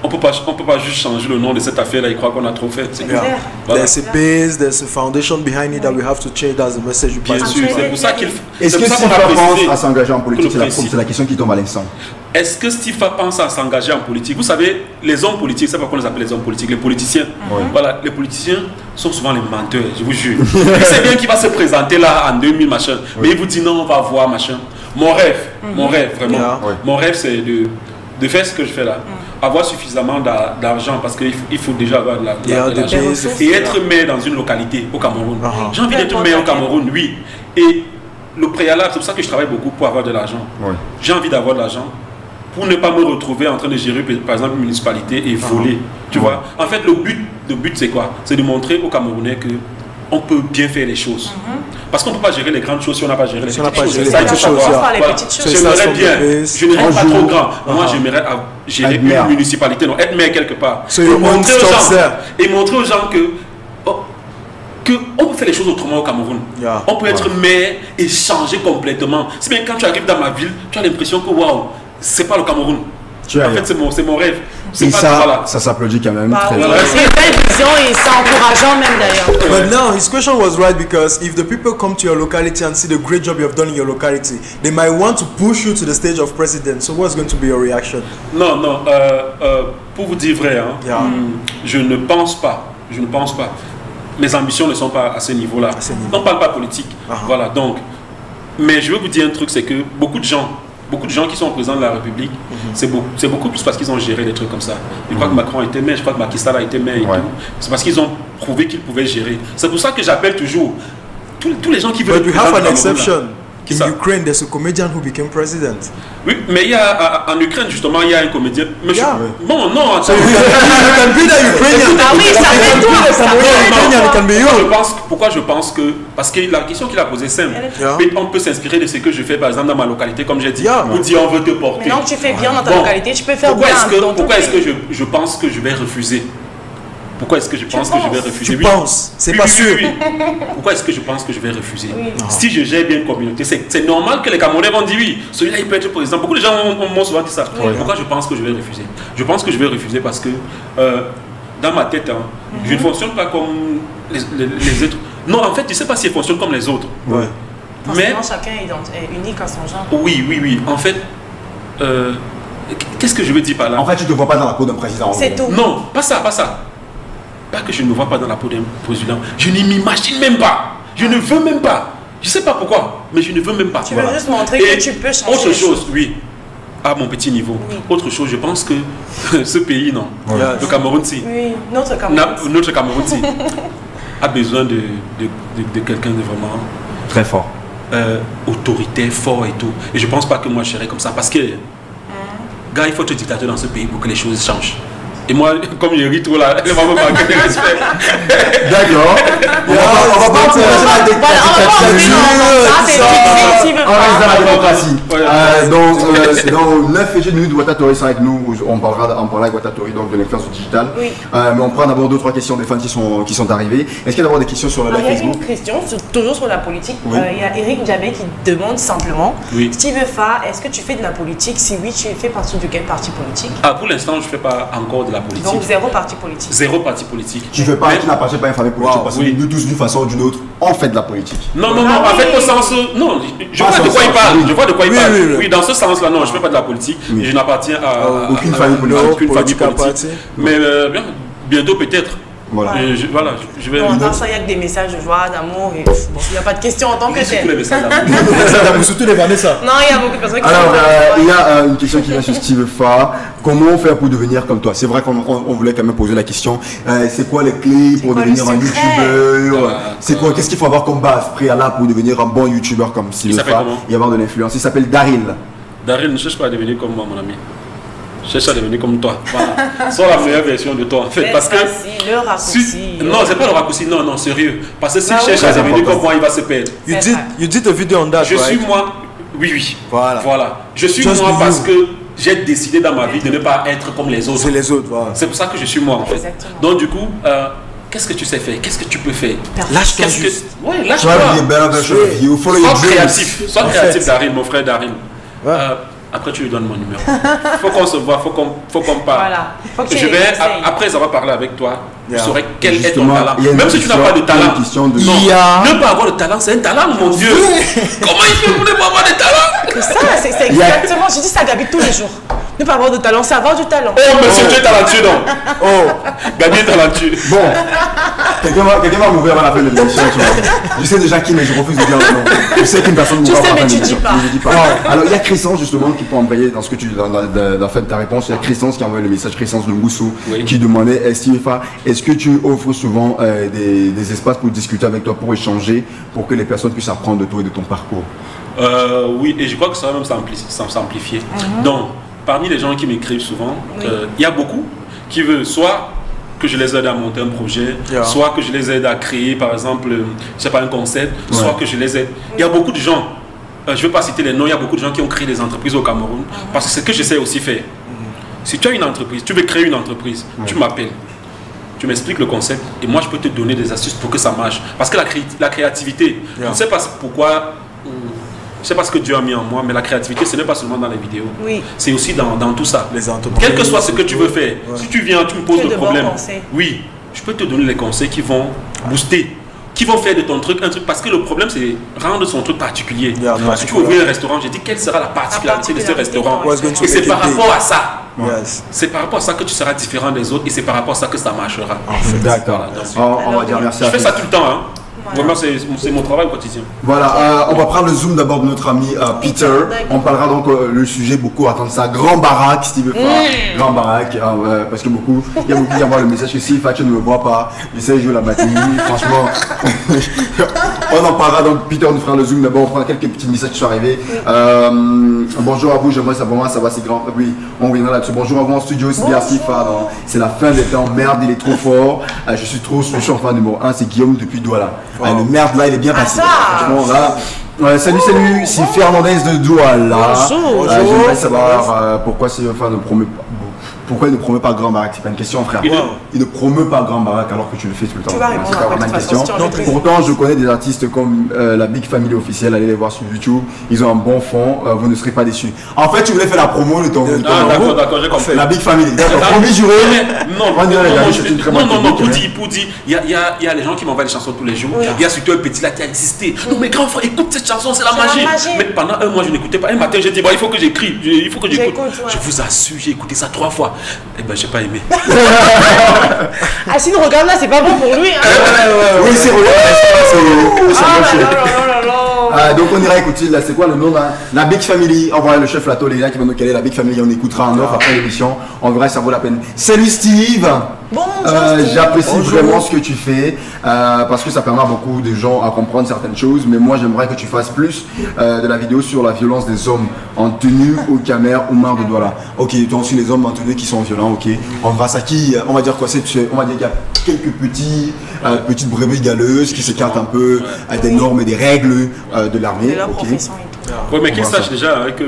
on peut pas juste changer le nom de cette affaire là et croire qu'on a trop fait. C'est clair. Voilà. There's a base, there's a foundation behind it that we have to change. That's the message you pass. Bien sûr, c'est pour ça qu'il faut. Est-ce que Steve pense à s'engager en politique? C'est la question qui tombe à l'instant. Est-ce que Steve pense à s'engager en politique? Vous savez, les hommes politiques, c'est pas qu'on les appelle les hommes politiques, les politiciens. Voilà, les politiciens sont souvent les menteurs, je vous jure. Il sait bien qu'il va se présenter là en 2000 machin, mais il vous dit non, on va voir machin. Mon rêve vraiment, mon rêve c'est de faire ce que je fais là. Avoir suffisamment d'argent parce qu'il faut déjà avoir de l'argent et être maire dans une localité au Cameroun. J'ai envie d'être maire au Cameroun, oui. Et le préalable, c'est pour ça que je travaille beaucoup pour avoir de l'argent. J'ai envie d'avoir de l'argent pour ne pas me retrouver en train de gérer par exemple une municipalité et voler. Tu vois. En fait, le but c'est quoi? C'est de montrer aux Camerounais que on peut bien faire les choses. Parce qu'on ne peut pas gérer les grandes choses si on n'a pas géré les petites choses. J'aimerais bien, je n'irais pas trop grand. Moi, j'aimerais gérer une municipalité, non, être maire quelque part. Et montrer aux gens que on peut faire les choses autrement au Cameroun. On peut être maire et changer complètement. C'est bien quand tu arrives dans ma ville, tu as l'impression que waouh, c'est pas le Cameroun. En fait, c'est mon rêve. Et ça s'applaudit quand même. C'est une belle vision et c'est encourageant même d'ailleurs. But now, his question was right because if the people come to your locality and see the great job you have done in your locality, they might want to push you to the stage of president. So what's going to be your reaction? Non, pour vous dire vrai, je ne pense pas. Mes ambitions ne sont pas à ce niveau-là. On ne parle pas politique. Voilà, donc. Mais je veux vous dire un truc, c'est que beaucoup de gens qui sont présents de la République, c'est beaucoup plus parce qu'ils ont géré des trucs comme ça. Je crois que Macron était maire, je crois que Macky Sall a été maire et tout. C'est parce qu'ils ont prouvé qu'ils pouvaient gérer. C'est pour ça que j'appelle toujours tous les gens qui veulent... But we have an exception. In Ukraine, there's a comedian who became president. Oui, mais il y a en Ukraine justement, il y a un comédien. Monsieur, bon, non. So you can be the Ukrainian. Ah oui, ça fait toi. Pourquoi je pense que parce que la question qu'il a posée simple. On peut s'inspirer de ce que je fais par exemple dans ma localité, comme j'ai dit. Vous dire on veut te porter. Maintenant que tu fais bien dans ta localité, tu peux faire bien. Pourquoi est-ce que je pense que je vais refuser? Pourquoi est-ce que je pense que je vais refuser? Tu penses, c'est pas sûr. Pourquoi est-ce que je pense que je vais refuser? Si je gère bien une communauté, c'est normal que les Camerounais vont dire oui, celui-là il peut être président. Beaucoup de gens m'ont souvent dit ça. Pourquoi je pense que je vais refuser? Je pense que je vais refuser parce que dans ma tête, je ne fonctionne pas comme les autres. Non, en fait, je ne sais pas si je fonctionne comme les autres. Mais chacun est unique à son genre. Oui. En fait, qu'est-ce que je veux dire par là? En fait, tu ne te vois pas dans la peau d'un président. C'est tout. Non, pas ça. Pas que je ne me vois pas dans la peau d'un président. Je ne m'imagine même pas. Je ne veux même pas. Je ne sais pas pourquoi, mais je ne veux même pas. Tu veux juste montrer que tu peux changer. Autre chose, oui. À mon petit niveau. Autre chose, je pense que ce pays, non. Le Cameroun, si. Oui, notre Cameroun. Notre Cameroun, si. A besoin de quelqu'un de vraiment Très fort. Autoritaire, fort et tout. Et je pense pas que moi je serais comme ça parce que, gars, il faut être dictateur dans ce pays pour que les choses changent. Et moi, comme je ris trop là, elle va me manquer de respect. D'accord. On va pas encourager la démocratie. Donc, dans 9 minutes, Watatori sera avec nous. On parlera avec Watatori donc, de l'influence digitale. Oui. Mais on prend d'abord 2-3 questions des fans qui sont arrivées. Est-ce qu'il y a d'abord des questions sur le live Facebook? Il y a une question, toujours sur la politique. Oui. Il y a Eric Djabé qui demande simplement, Steve Fa, est-ce que tu fais de la politique? Si oui, tu fais partie de quel parti politique? Pour l'instant, je ne fais pas encore de la politique. Donc zéro parti politique. Zéro parti politique. Tu n'appartiens pas à une famille politique parce que nous tous d'une façon ou d'une autre, on fait de la politique. Non, en fait au sens... Non, je vois de quoi il parle. Je vois de quoi il parle. Oui, dans ce sens-là, non, je ne fais pas de la politique. Je n'appartiens à aucune famille politique. Mais bientôt peut-être. Voilà. Je vais... Dans ça, il n'y a que des messages de joie, d'amour. Et... Bon, il n'y a pas de question en tant que tel. Surtout les messages d'amour. Surtout les Vanessa. Non, il y a beaucoup de personnes qui Alors, il y a une question qui vient sur Steve Fa. Comment faire pour devenir comme toi? C'est vrai qu'on voulait quand même poser la question. C'est quoi les clés pour devenir un youtubeur? C'est quoi? Qu'est-ce qu'il faut avoir comme base préalable pour devenir un bon youtubeur comme Steve Fa et avoir de l'influence? Il s'appelle Daryl. Daryl, ne cherche pas à devenir comme moi, mon ami. Cherche à devenir comme toi. Voilà. Sois la meilleure version de toi en fait. Parce que le raccourci. Non, c'est pas le raccourci, non, sérieux. Parce que s'il cherche à devenir comme moi, il va se perdre. You did a video on that, Je suis moi. Oui. Voilà. Je suis moi parce que j'ai décidé dans ma vie de ne pas être comme les autres. C'est les autres, voilà. C'est pour ça que je suis moi en fait. Exactement. Donc du coup, qu'est-ce que tu sais faire? Qu'est-ce que tu peux faire? Lâche-toi juste. Ouais, lâche-toi. Sois créatif, Daryl, mon frère Daryl. Après, tu lui donnes mon numéro. Faut qu'on se voit, faut qu'on parle. Voilà. Après avoir parlé avec toi, je saurai quel est ton talent. Même si tu n'as pas de talent. Ne pas avoir de talent, c'est un talent, mon Dieu. Comment il fait pour ne pas avoir de talent? C'est ça, c'est exactement. Je dis ça à Gabi tous les jours. Ne pas avoir de talent, c'est avoir du talent. Oh, monsieur, tu es talentueux, non? Gabi est talentueux. Bon, quelqu'un va m'ouvrir à la fin de l'émission. Je sais déjà qui, mais je refuse de dire le nom. Je sais qu'une personne m'ouvre à la fin de l'émission. Je ne dis pas. Alors, il y a Christance, justement, qui peut envoyer dans ce que tu dis dans la fin de ta réponse. Il y a Christance qui a envoyé le message, Christance de Moussou, qui demandait Steve Fa, est-ce que tu offres souvent des espaces pour discuter avec toi, pour échanger, pour que les personnes puissent apprendre de toi et de ton parcours? Oui, et je crois que ça va même s'amplifier. Donc, parmi les gens qui m'écrivent souvent, il y a beaucoup qui veulent soit que je les aide à monter un projet, soit que je les aide à créer, par exemple, je sais pas, un concept, soit que je les aide. Il y a beaucoup de gens, je ne vais pas citer les noms, il y a beaucoup de gens qui ont créé des entreprises au Cameroun, parce que c'est ce que j'essaie aussi faire. Si tu as une entreprise, tu veux créer une entreprise, tu m'appelles, tu m'expliques le concept, et moi je peux te donner des astuces pour que ça marche. Parce que la créativité, je ne sais pas pourquoi... Je sais pas ce que Dieu a mis en moi, mais la créativité, ce n'est pas seulement dans les vidéos. Oui. C'est aussi dans tout ça. Quel que soit ce que tu veux faire, si tu viens, tu me poses le problème. Oui, je peux te donner les conseils qui vont booster, qui vont faire de ton truc un truc. Parce que le problème, c'est rendre son truc particulier. Si tu veux ouvrir un restaurant, j'ai dit quelle sera la particularité de ce restaurant. Et c'est par rapport à ça. C'est par rapport à ça que tu seras différent des autres et c'est par rapport à ça que ça marchera. D'accord. On va dire merci à Je fais ça tout le temps. Hein. Vraiment, c'est mon travail au quotidien. Voilà, on va prendre le zoom d'abord de notre ami Peter. On parlera donc le sujet, beaucoup attendent ça. Grand baraque, Steve Fa. Grand baraque, parce que il y a beaucoup qui envoient le message que Steve Fa, tu ne me vois pas. J'essaie de jouer la matinée. Franchement, on en parlera. Donc, Peter nous fera le zoom d'abord. On prend quelques petits messages qui sont arrivés. Bonjour à vous, j'aimerais savoir, ça va, c'est grand. Oui, on reviendra là-dessus. Bonjour à vous en studio, c'est bien Steve Fa. C'est la fin des temps. Merde, il est trop fort. Je suis trop son fan numéro 1, c'est Guillaume depuis Douala. Le merde là, il est bien passé. Franchement, là. Salut, c'est Fernandez de Douala. J'aimerais savoir pourquoi c'est enfin ne promet pas. Pourquoi il ne promeut pas Grand Baraque? C'est pas une question, frère. Il ne promeut pas Grand Baraque alors que tu le fais tout le temps. C'est pas vraiment une question. Pourtant, je connais des artistes comme la Big Family officielle. Allez les voir sur YouTube. Ils ont un bon fond. Vous ne serez pas déçus. En fait, tu voulais faire la promo de ton. D'accord, j'ai compris. La Big Family. D'accord. Promis, juré. Non, pour dire, il y a les gens qui m'envoient des chansons tous les jours. Il y a surtout un petit là qui a insisté. Non, mais grand frère, écoute cette chanson, c'est la magie. Mais pendant un mois, je n'écoutais pas. Un matin, j'ai dit, il faut que j'écrive. Il faut que j'écoute. Je vous assure, j'ai écouté ça 3 fois. Eh ben, j'ai pas aimé. Ah, sinon, regarde là, c'est pas bon pour lui. Hein. Oui, c'est vrai. Donc, on ira écouter, là, c'est quoi le nom là? La Big Family. On va le chef Lato, les gars qui vont nous caler la Big Family. On écoutera en offre après l'émission. On verra si ça vaut la peine. Salut Steve. J'apprécie vraiment ce que tu fais parce que ça permet à beaucoup de gens à comprendre certaines choses. Mais moi, j'aimerais que tu fasses plus de la vidéo sur la violence des hommes en tenue aux caméras ou main de doigts là. Ok, toi aussi les hommes en tenue qui sont violents. Ok, on va à qui on va dire quoi? On va dire qu'il y a quelques petites brebis galeuses qui s'écartent un peu des normes et des règles de l'armée. Oui, mais qu'ils sachent déjà que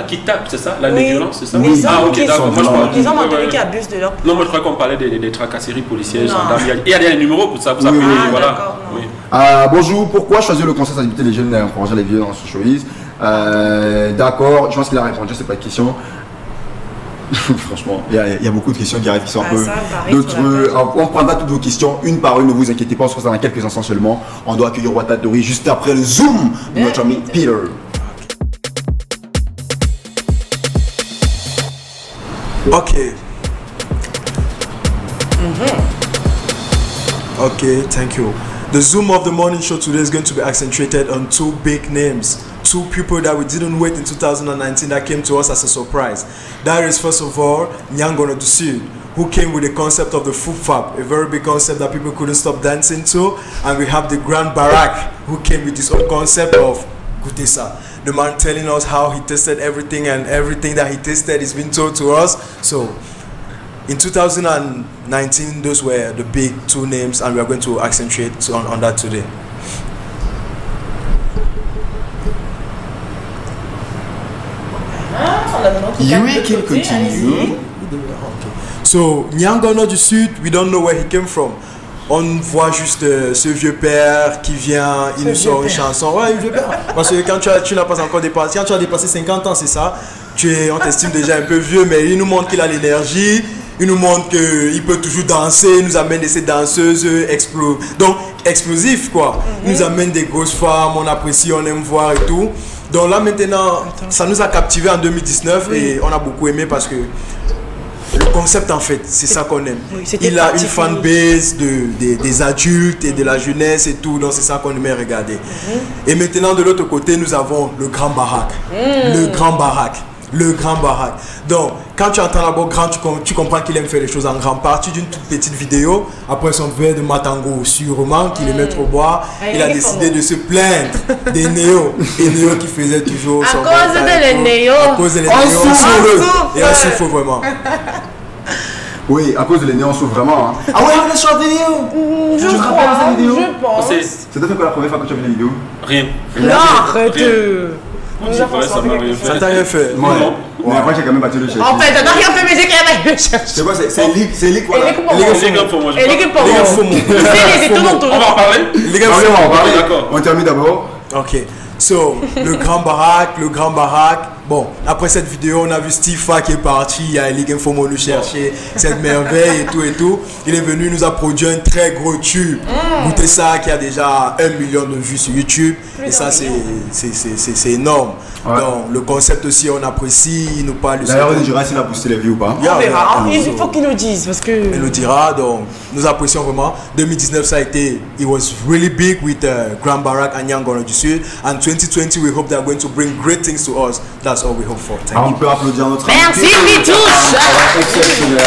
qui tape, c'est ça? La violence, c'est ça? Les hommes ok, d'accord. Les hommes en tenue qui abusent de leur... Non, moi je crois qu'on parlait des tracasseries policières, gendarmes. Il y a des numéros pour ça, pour s'appeler. Voilà. Bonjour, pourquoi choisir le concept d'éviter les jeunes et encourager les violences au showbiz? D'accord, je pense qu'il a répondu à cette question. Franchement, il y a beaucoup de questions qui arrivent qui sont un peu d'autres. On prendra toutes vos questions une par une, ne vous inquiétez pas, on se fera dans quelques instants seulement. On doit accueillir Wata Dori juste après le zoom de notre ami Peter. Okay. Okay, thank you. The Zoom of the morning show today is going to be accentuated on two big names. Two people that we didn't wait in 2019 that came to us as a surprise. That is, first of all, Nyangono du Sud, who came with the concept of the Fufab, a very big concept that people couldn't stop dancing to. And we have the Grand Barak, who came with this own concept of Gutesa. The man telling us how he tasted everything, and everything that he tasted is being told to us. So, in 2019, those were the big two names, and we are going to accentuate on that today. You can continue. So, Nyangono du Sud, we don't know where he came from. On voit juste ce vieux père qui vient, il nous sort une chanson. Ouais, vieux père. Parce que quand tu n'as pas encore dépassé, quand tu as dépassé 50 ans, c'est ça, on t'estime déjà un peu vieux, mais il nous montre qu'il a l'énergie, il nous montre qu'il peut toujours danser, il nous amène ces danseuses explosives quoi. Il nous amène des grosses femmes, on apprécie, on aime voir et tout. Donc là maintenant, ça nous a captivé en 2019 et on a beaucoup aimé parce que le concept en fait, c'est ça qu'on aime. Il a une fanbase des adultes et de la jeunesse et tout, donc c'est ça qu'on aimait regarder. Et maintenant de l'autre côté, nous avons le Grand Barak. Le Grand Barak. Le Grand Barak. Donc, quand tu entends d'abord grand, tu comprends qu'il aime faire les choses en grand. Partie d'une toute petite vidéo, après son verre de Matango, sûrement qu'il aimait trop boire, il a décidé de se plaindre des néos. Et néos qui faisaient toujours son à cause des néos. À cause des néos, on souffre. Et on souffre vraiment. Oui, à cause de l'énergie, on souffre vraiment. Hein. Ah ouais, on a short vidéo. Tu te rappelles de cette vidéo? Je pense. C'était quoi la première fois que tu as vu la vidéo? Rien. Non, arrête. Ça t'a rien fait. Mais après, j'ai quand même battu le chef. En fait, t'as rien fait, mais j'ai quand même le chef. C'est quoi? C'est Ligue quoi? On va en parler. On va parler. On termine d'abord. Ok. So, le Grand Barak. Bon, après cette vidéo, on a vu Stifa qui est parti, il y a Ligue Infomo nous chercher cette merveille et tout. Il est venu, il nous a produit un très gros tube. Goûtez ça, qui a déjà 1 million de vues sur YouTube. Et ça, c'est énorme. Ouais. Donc, le concept aussi, on apprécie, il nous parle de ça. D'ailleurs, on dira s'il a boosté les vues ou pas. On verra, il faut qu'il nous dise. Parce que... Il nous dira, donc, nous apprécions vraiment. 2019, ça a été, it was really big with Grand Barak and Nyangono du Sud. And 2020, we hope they are going to bring great things to us. That's all we hope for. Thank you. On peut applaudir notre Merci, Mitouche. Exceptionnel.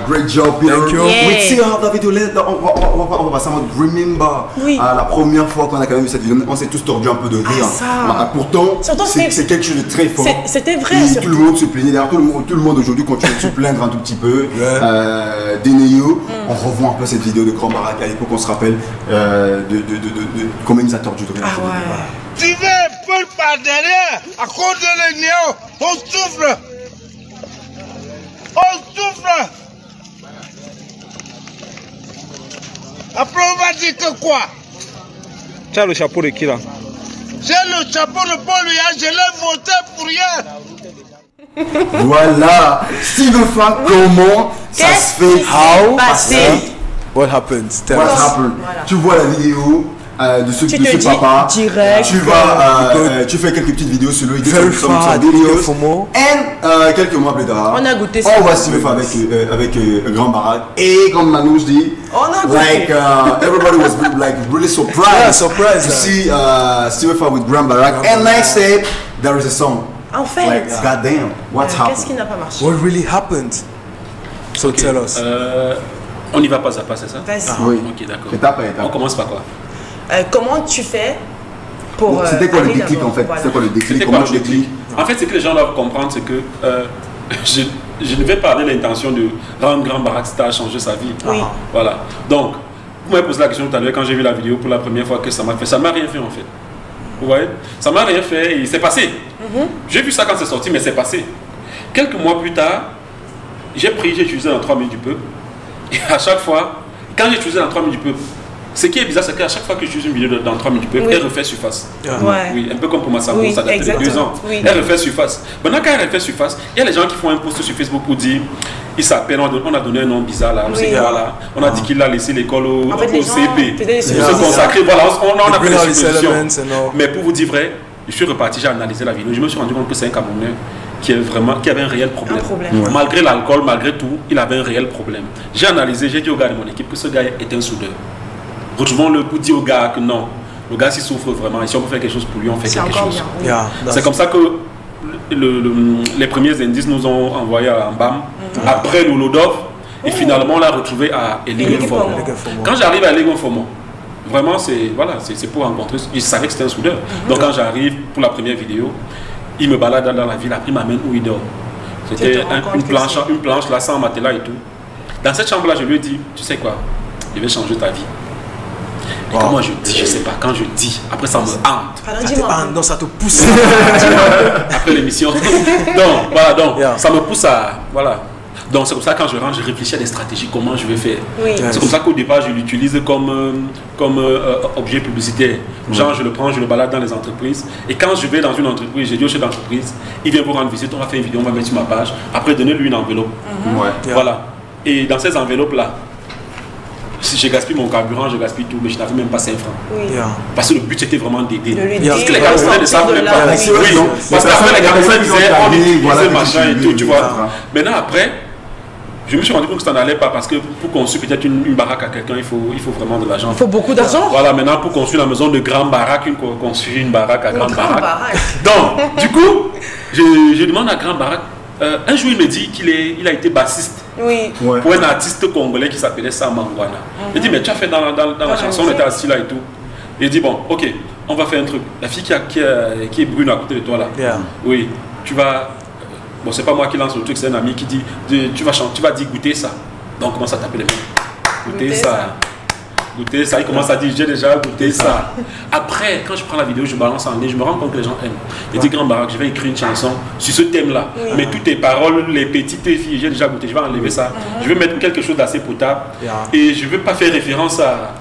Great job, Peter. Thank you. Oui, si, la vidéo, on va passer en mode remember. La première fois qu'on a quand même vu cette vidéo, on s'est tous tordu un peu de rire. Pourtant, c'est quelque chose de très fort. C'était vrai. Tout le monde se plaignait. D'ailleurs, tout le monde aujourd'hui continue de se plaindre un tout petit peu. Des néos. On revoit un peu cette vidéo de Grand Barak. À l'époque, on se rappelle de comment il nous a tordu de rire. Tu veux faire par derrière à cause de les néos. On souffre. On souffre. Après, on va dire que quoi? Tu as le chapeau de qui là? J'ai le chapeau de Paul Yann, je l'ai monté pour rien. Voilà. Steven Frank, comment ça se fait? What happens? What happened? Voilà. Tu vois la vidéo de ce papa. Direct. Tu fais quelques petites vidéos sur lui. Et quelques mois plus tard, on a goûté ça. On voit Steven Frank avec Grand Barak. Et comme Manouche dit, like everybody was like really surprised to see Steven Frank with Grand Barak. And like I said, there is a song. En fait, like, goddamn, what happened? Qu'est-ce qui n'a pas marché? What really happened? Sotelos. On y va pas à pas, c'est ça? Vas-y. Oui. Ok, d'accord. Étape à étape. On commence par quoi? Comment tu fais pour. C'était quoi le aller déclic d'abord? en fait? Voilà. C'était quoi le déclic? C'était Comment quoi tu le déclic? En fait, ce que les gens doivent comprendre, c'est que je ne vais pas avoir l'intention de rendre Grand Barack Star changer sa vie. Oui. Voilà. Donc, vous m'avez posé la question tout à l'heure quand j'ai vu la vidéo pour la première fois que ça m'a fait. Ça m'a rien fait en fait. Vous voyez? Ça m'a rien fait et c'est passé. J'ai vu ça quand c'est sorti, mais c'est passé. Quelques mois plus tard, j'ai utilisé dans 3 minutes du peuple. Et à chaque fois, quand j'ai utilisé dans 3 minutes du peuple, ce qui est bizarre, c'est qu'à chaque fois que j'utilise une vidéo dans 3 minutes du peuple, elle refait surface. Ouais. Oui, un peu comme pour Massamo, ça date de 2 ans. Oui. Elle refait surface. Maintenant, quand elle refait surface, il y a les gens qui font un post sur Facebook pour dire il s'appelle, on a donné un nom bizarre là, on a dit qu'il a laissé l'école au CP. Pour se consacrer, voilà, on a pris des suppositions. Mais pour vous dire vrai, je suis reparti, j'ai analysé la vidéo, je me suis rendu compte que c'est un Camerounais qui avait un réel problème. Malgré l'alcool, malgré tout, il avait un réel problème. J'ai analysé, j'ai dit au gars de mon équipe que ce gars est un soudeur. Retrouvons-le pour dire au gars que non, le gars s'il souffre vraiment, et si on peut faire quelque chose pour lui, on fait quelque chose. C'est comme ça que les premiers indices nous ont envoyé à Mbam, après l'Olodov, et finalement on l'a retrouvé à Elingo-Fomo. Quand j'arrive à Elingo-Fomo, vraiment c'est pour rencontrer, je savais que c'était un soudeur. Donc quand j'arrive pour la première vidéo, il me balade dans la ville, après il m'amène où il dort. C'était une planche là, sans matelas et tout. Dans cette chambre là, je lui ai dit, tu sais quoi, je vais changer ta vie. Et comment je dis, je sais pas, quand je dis, après ça me hante. Non, ça te pousse. Après l'émission. Donc, voilà, donc, ça me pousse à. Voilà. Donc, c'est comme ça, quand je rentre, je réfléchis à des stratégies, comment je vais faire. C'est comme ça qu'au départ, je l'utilise comme objet publicitaire. Genre, je le prends, je le balade dans les entreprises. Et quand je vais dans une entreprise, je dis au chef d'entreprise, il vient vous rendre visite, on va faire une vidéo, on va mettre sur ma page. Après, donnez-lui une enveloppe. Voilà. Et dans ces enveloppes-là, si je gaspille mon carburant, je gaspille tout, mais je n'avais même pas 5 francs. Parce que le but c'était vraiment d'aider. Parce que les Camerounais ne savent même pas. Parce qu'après les Camerounais disaient on utilisait machin et tout, tu vois. Maintenant après, je me suis rendu compte que ça n'allait pas parce que pour construire peut-être une baraque à quelqu'un, il faut vraiment de l'argent. Il faut beaucoup d'argent. Voilà, maintenant pour construire la maison de grande baraque, construire une baraque à grande baraque. Donc, du coup, je demande à grande baraque. Un jour, il me dit qu'il a été bassiste pour un artiste congolais qui s'appelait Sam Mangwana. Il dit, mais tu as fait dans la chanson, on était assis là et tout. Il dit, bon, ok, on va faire un truc. La fille qui est brune à côté de toi là, oui, tu vas... Bon, c'est pas moi qui lance le truc, c'est un ami qui dit, tu vas dire goûter ça. Donc, comment ça t'appelle les mecs? Goûter ça. Goûter ça, il commence à dire j'ai déjà goûté ça. Après, quand je prends la vidéo, je balance en ligne, je me rends compte que les gens aiment. Il dit Grand Barack, je vais écrire une chanson sur ce thème-là. Mais toutes tes paroles, les petites filles, j'ai déjà goûté, je vais enlever ça. Je vais mettre quelque chose d'assez potable. Et je ne vais pas faire référence à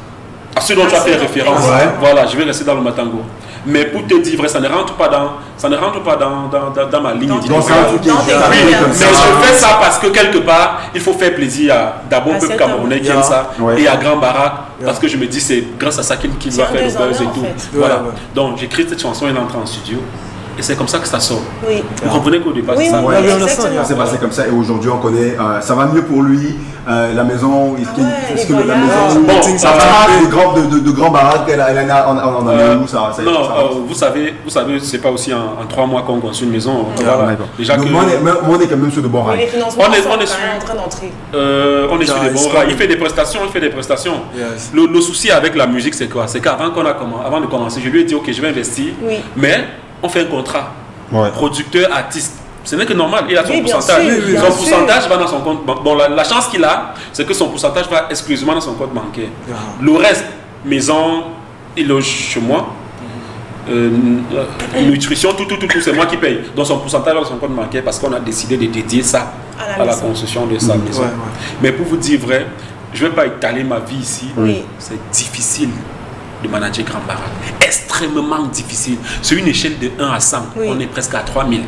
ce dont tu as fait référence. Voilà, je vais rester dans le matango. Mais pour te dire vrai, ça ne rentre pas dans ma ligne éditoriale. Mais je fais ça parce que quelque part, il faut faire plaisir d'abord au peuple camerounais qui aime ça et à Grand Barack parce que je me dis c'est grâce à ça qu'il va faire le buzz et tout. Voilà. Donc j'écris cette chanson, elle entre en studio. Et c'est comme ça que ça sort. Vous comprenez qu'au départ, c'est ça. C'est passé comme ça et aujourd'hui on connaît, ça va mieux pour lui. La maison, est-ce que la maison, bon, ça va de Grand Barack, elle en a où ça? Non, vous savez, c'est pas aussi en 3 mois qu'on construit une maison. Voilà. Déjà que moi on est quand même sur de bons rails. On est en train d'entrer. On est sur des bons rails. Il fait des prestations, Le souci avec la musique, c'est quoi? C'est qu'avant de commencer, je lui ai dit ok, je vais investir, mais on fait un contrat. Producteur, artiste. Ce n'est que normal, il a son pourcentage. Son pourcentage va dans son compte. Bon, la chance qu'il a, c'est que son pourcentage va exclusivement dans son compte bancaire. Le reste, maison, il loge chez moi. Nutrition, tout, c'est moi qui paye. Donc son pourcentage dans son compte bancaire parce qu'on a décidé de dédier ça à la construction de sa maison. Mais pour vous dire vrai, je ne vais pas étaler ma vie ici. C'est difficile de manager Grand Barack. Extrêmement difficile. Sur une échelle de 1 à 100, on est presque à 3000.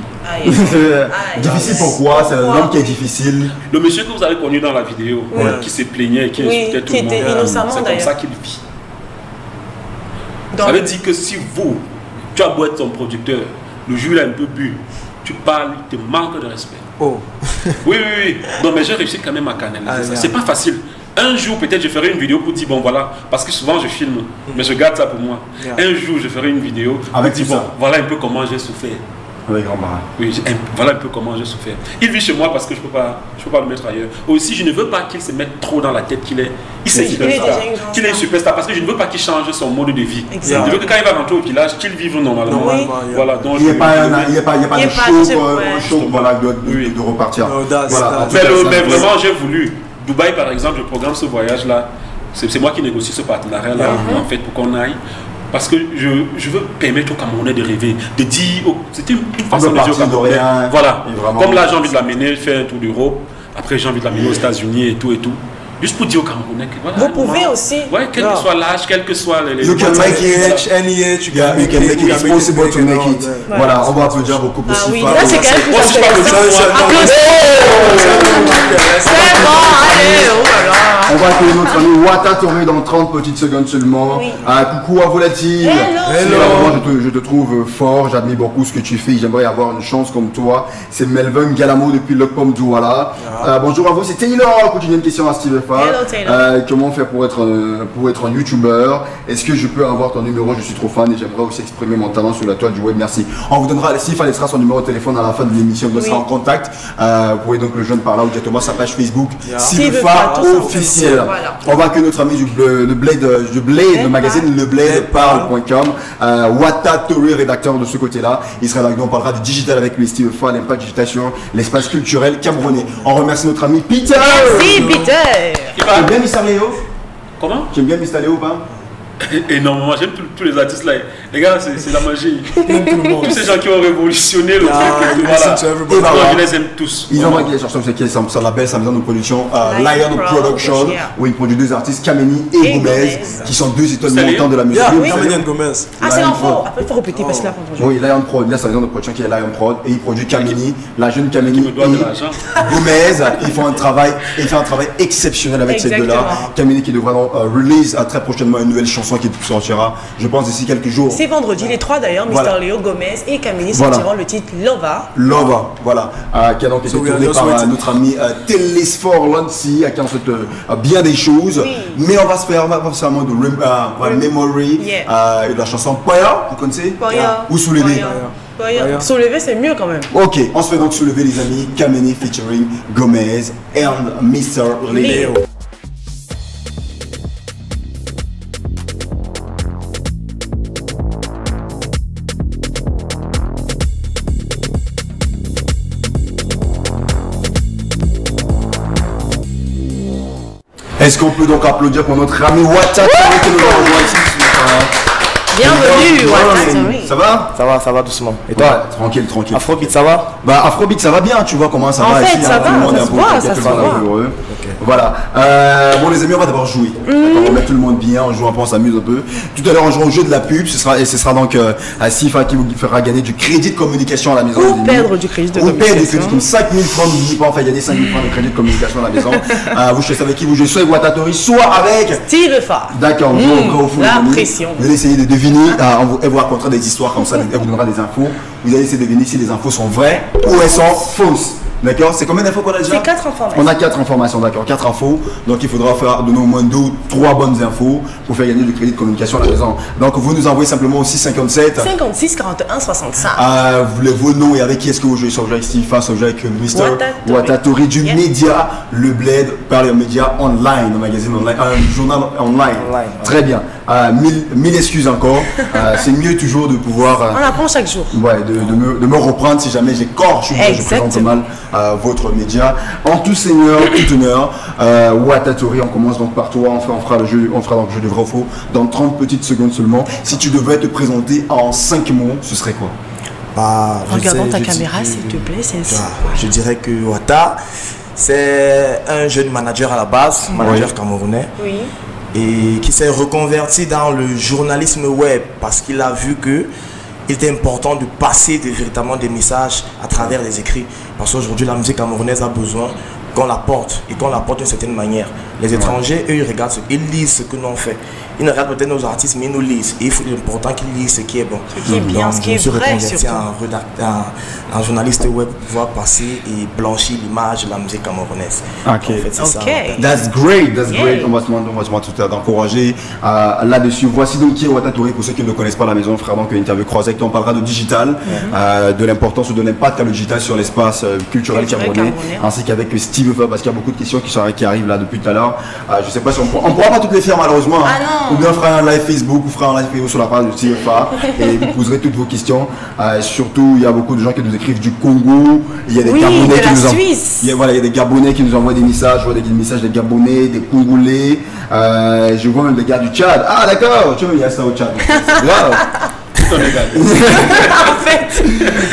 Difficile pourquoi? C'est un homme qui est difficile. Le monsieur que vous avez connu dans la vidéo, qui se plaignait, qui insultait tout le monde, c'est comme ça qu'il vit. Ça veut dire que si tu as beau être ton producteur, le jour il a un peu bu, tu parles, il te manque de respect. Oui. Non, mais j'ai réussi quand même à canaliser ça. C'est pas facile. Un jour, peut-être, je ferai une vidéo pour dire, bon, voilà, parce que souvent, je filme, mais je garde ça pour moi. Un jour, je ferai une vidéo pour dire, bon, voilà un peu comment j'ai souffert. Avec grand barin. Oui, voilà un peu comment j'ai souffert. Il vit chez moi parce que je peux pas le mettre ailleurs. Aussi, je ne veux pas qu'il se mette trop dans la tête qu'il est une superstar parce que je ne veux pas qu'il change son mode de vie. Exactement. Je veux que quand il va rentrer au village, qu'il vive normalement. Voilà, donc il n'y a pas de show de repartir. Mais vraiment, j'ai voulu. Dubaï, par exemple, je programme ce voyage-là. C'est moi qui négocie ce partenariat-là, en fait, pour qu'on aille. Parce que je veux permettre aux Camerounais de rêver, de dire, c'était une façon de dire aux Camerounais, voilà, comme là j'ai envie de l'amener, faire un tour d'Europe, après j'ai envie de l'amener aux États-Unis et tout, juste pour dire aux Camerounais que voilà. Vous pouvez aussi. Ouais, quel que soit l'âge, quel que soit les. You can make it, any age, you can make it, it's possible to make it. Voilà, on va applaudir beaucoup pour Sifa. Là c'est quand même plus intéressant. C'est bon, allez, oh là là. On va accueillir notre ami Wata Touré dans 30 petites secondes seulement. Coucou à volatile. Je te trouve fort, j'admire beaucoup ce que tu fais. J'aimerais avoir une chance comme toi. C'est Melvin Galamo depuis le Pomme Douala. Bonjour à vous, c'est Taylor. Continue une question à Steve Fa. Comment faire pour être un youtubeur? Est-ce que je peux avoir ton numéro? Je suis trop fan et j'aimerais aussi exprimer mon talent sur la toile du web. Merci. On vous donnera, Steve laissera son numéro de téléphone à la fin de l'émission. On sera en contact. Vous pouvez donc le joindre par là ou directement sa page Facebook. Steve Fa officiel. Voilà. On va accueillir notre ami le magazine lebladeparle.com, Wata Touré, rédacteur de ce côté-là. Il sera là, on parlera du digital avec lui, Steve Fa, l'impact digital sur l'espace culturel camerounais. On remercie notre ami Peter. Merci Peter. Tu aimes bien Mr. Léo? Comment? Tu aimes bien Mr. Léo ou pas? Énormément, j'aime tous les artistes là. Les gars, c'est la magie. Tous ces gens qui ont révolutionné le truc. Voilà. Je les aime tous. Ils ont marqué sur son label, sa maison de production, Lion Production, où il produit deux artistes, Kameni et Gomez, qui sont deux étoiles montantes de la musique. Kameni et Gomez. Ah, c'est l'info. Après, il faut répéter parce que là, oui, Lion Prod, il a sa maison de production qui est Lion Prod, et il produit Kameni, la jeune Kameni et Gomez. Ils font un travail exceptionnel avec ces deux-là. Kameni qui devra release très prochainement une nouvelle chanson qui sortira, je pense, d'ici quelques jours. C'est vendredi, les trois d'ailleurs, Mr. Léo, Gomez et Kameni sortiront le titre Lova. Lova, voilà. Qui a donc été tourné par notre ami Télésphore Lancy, à qui on souhaite bien des choses. Mais on va se faire un mot de Memory et de la chanson Poya, vous connaissez? Poya. Ou Soulever. Soulever, c'est mieux quand même. Ok, on se fait donc soulever, les amis. Kameni featuring Gomez et Mr. Léo. Est-ce qu'on peut donc applaudir pour notre ami Wata Touré qui nous a rejoint ici? Bienvenue, Wata Touré. Ça va doucement. Et toi? Tranquille. Afrobeat, ça va? Bah, Afrobeat, ça va bien, tu vois comment ça va ici. Ça va, ça se voit. Voilà. Bon, les amis, on va d'abord jouer. On met tout le monde bien, on joue un peu, on s'amuse un peu. Tout à l'heure, on joue au jeu de la pub. Ce sera donc Sifa qui vous fera gagner du crédit de communication à la maison. Ou perdre du crédit de communication. Ou perdre 5 000 francs, n'oubliez pas, on fait gagner 5 000 francs de crédit de communication à la maison. Vous choisissez avec qui vous jouez, soit avec Wata Touré, soit avec Steve Fa. D'accord, on joue la pression. Vous allez essayer de deviner. Elle vous racontera des histoires comme ça, elle vous donnera des infos. Vous allez essayer de deviner si les infos sont vraies ou elles sont fausses. D'accord? C'est combien d'infos qu'on a déjà? C'est 4 informations. On a 4 informations, d'accord, 4 infos. Donc il faudra donner au moins 2 ou 3 bonnes infos pour faire gagner du crédit de communication à la maison. Donc vous nous envoyez simplement aussi 57 56 41 65. Vos noms et avec qui est-ce que vous jouez? Soit vous jouez avec Steve Fa, soit vous jouez avec Mr. Wata Touré du média Le Bled, par les médias online, un magazine online, un journal online. Très bien. 1000 excuses encore. C'est mieux toujours de pouvoir. On apprend chaque jour. Ouais, de me reprendre si jamais j'écorche ou je présente mal votre média. En tout seigneur, tout honneur, Wata Touré, on commence donc par toi. On fera donc le jeu de vrai ou faux dans 30 petites secondes seulement. Si tu devais te présenter en 5 mots, ce serait quoi? Regardons ta caméra, s'il te plaît. Je dirais que Wata, c'est un jeune manager à la base, manager camerounais. Oui. Et qui s'est reconverti dans le journalisme web parce qu'il a vu que il était important de passer véritablement des messages à travers les écrits. Parce qu'aujourd'hui, la musique camerounaise a besoin qu'on la porte et qu'on la porte d'une certaine manière. Les étrangers, eux, ils regardent, ils lisent ce que nous on fait. Ils ne regardent peut-être nos artistes, mais ils nous lisent. Et il faut important qu'ils lisent ce qui est bon. Ce qui est bien, ce qui est vrai, surtout. Un journaliste web pour pouvoir passer et blanchir l'image de la musique camerounaise. Ok. En fait, c'est ça. That's great, that's great. On va se d'encourager là-dessus. Voici donc qui est Wata Touré pour ceux qui ne connaissent pas la maison, frère. Donc une interview croisée. On parlera de digital, de l'importance ou de l'impact qu'a le digital sur l'espace culturel camerounais, ainsi qu'avec Steve Fa, parce qu'il y a beaucoup de questions qui arrivent là depuis tout à l'heure. Je sais pas si on pourra pas toutes les faire malheureusement. Ou bien on fera un live Facebook ou fera un live Facebook sur la page de Steve Fa et vous poserez toutes vos questions. Surtout, il y a beaucoup de gens qui nous écrivent du Congo. Il y a des Gabonais qui nous envoient. Il y a des Gabonais qui nous envoient des messages. Je vois des messages des Gabonais, des Congolais. Je vois même des gars du Tchad. Ah d'accord, tu vois, il y a ça au Tchad. C'est grave. En fait.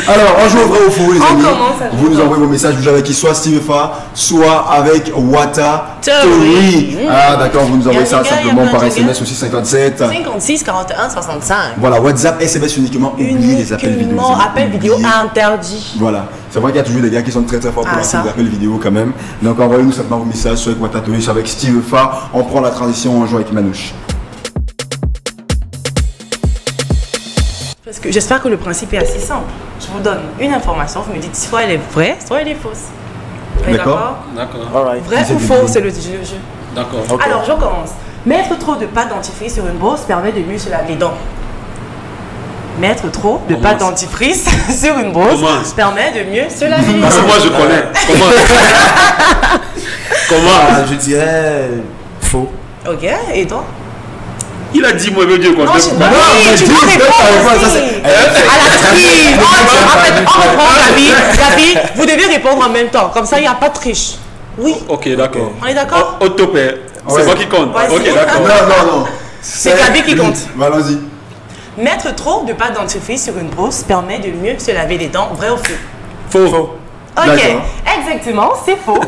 Alors, on joue au vrai ou faux, les amis. Vous nous envoyez vos messages, vous jouez avec qui, soit Steve Fa, soit avec Wata Touré. Ah, d'accord, vous nous envoyez ça simplement par SMS aussi 57 56 41 65. Voilà, WhatsApp, SMS uniquement, oubliez les appels vidéo. Appels vidéo interdits. Voilà, c'est vrai qu'il y a toujours des gars qui sont très forts pour lancer des appels vidéo quand même. Donc, envoyez-nous simplement vos messages, soit avec Wata Touré, soit avec Steve Fa. On prend la transition, on joue avec Manouche. Parce que j'espère que le principe est assez simple. Je vous donne une information, vous me dites soit elle est vraie, soit elle est fausse. D'accord. Vrai ou faux, c'est le jeu. D'accord. Alors, je commence. Mettre trop de pâte dentifrice sur une brosse permet de mieux se laver les dents. Mettre trop de pâte dentifrice sur une brosse permet de mieux se laver les dents. Parce que moi, je connais. Comment Je dirais faux. Ok, et toi? Il a dit, moi, je veux dire quoi. Non, tu dois répondre aussi. À la triche. Gabi, vous devez répondre en même temps. Comme ça, il n'y a pas de triche. Oui. Ok, d'accord. On est d'accord? Autopère. C'est moi qui compte. Ok, d'accord. Non. C'est Gabi qui compte. Vas-y. Mettre trop de pâte dentifrice sur une brosse permet de mieux se laver les dents. Vrai ou faux? Faux. Ok, exactement, c'est faux.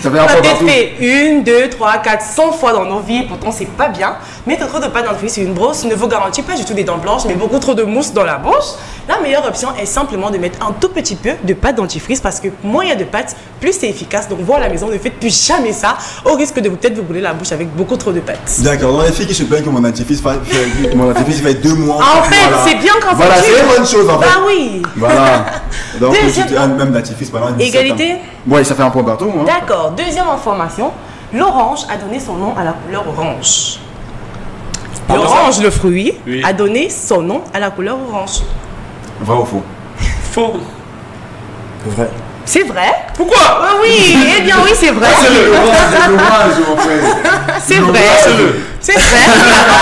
Ça on a peut-être fait 1, 2, 3, 4, 100 fois dans nos vies, pourtant c'est pas bien. Mettre trop de pâte dentifrice sur une brosse ne vous garantit pas du tout des dents blanches, mais beaucoup trop de mousse dans la bouche. La meilleure option est simplement de mettre un tout petit peu de pâte dentifrice parce que moins il y a de pâte, plus c'est efficace. Donc vous à la maison, ne faites plus jamais ça, au risque de peut-être vous brûler la bouche avec beaucoup trop de pâte. D'accord, dans les filles qui se plaignent que mon dentifrice fait 2 mois. En fait, c'est bien quand voilà, c'est une bonne chose en fait. Bah oui. Voilà. Donc même dentifrice pendant 17 égalité ans. Oui, ça fait un point partout. Hein. D'accord. Deuxième information, l'orange a donné son nom à la couleur orange. L'orange, le fruit, a donné son nom à la couleur orange. Vrai ou faux? Faux. Vrai. C'est vrai? Pourquoi? Oui, eh bien oui, c'est vrai. C'est vrai. C'est vrai.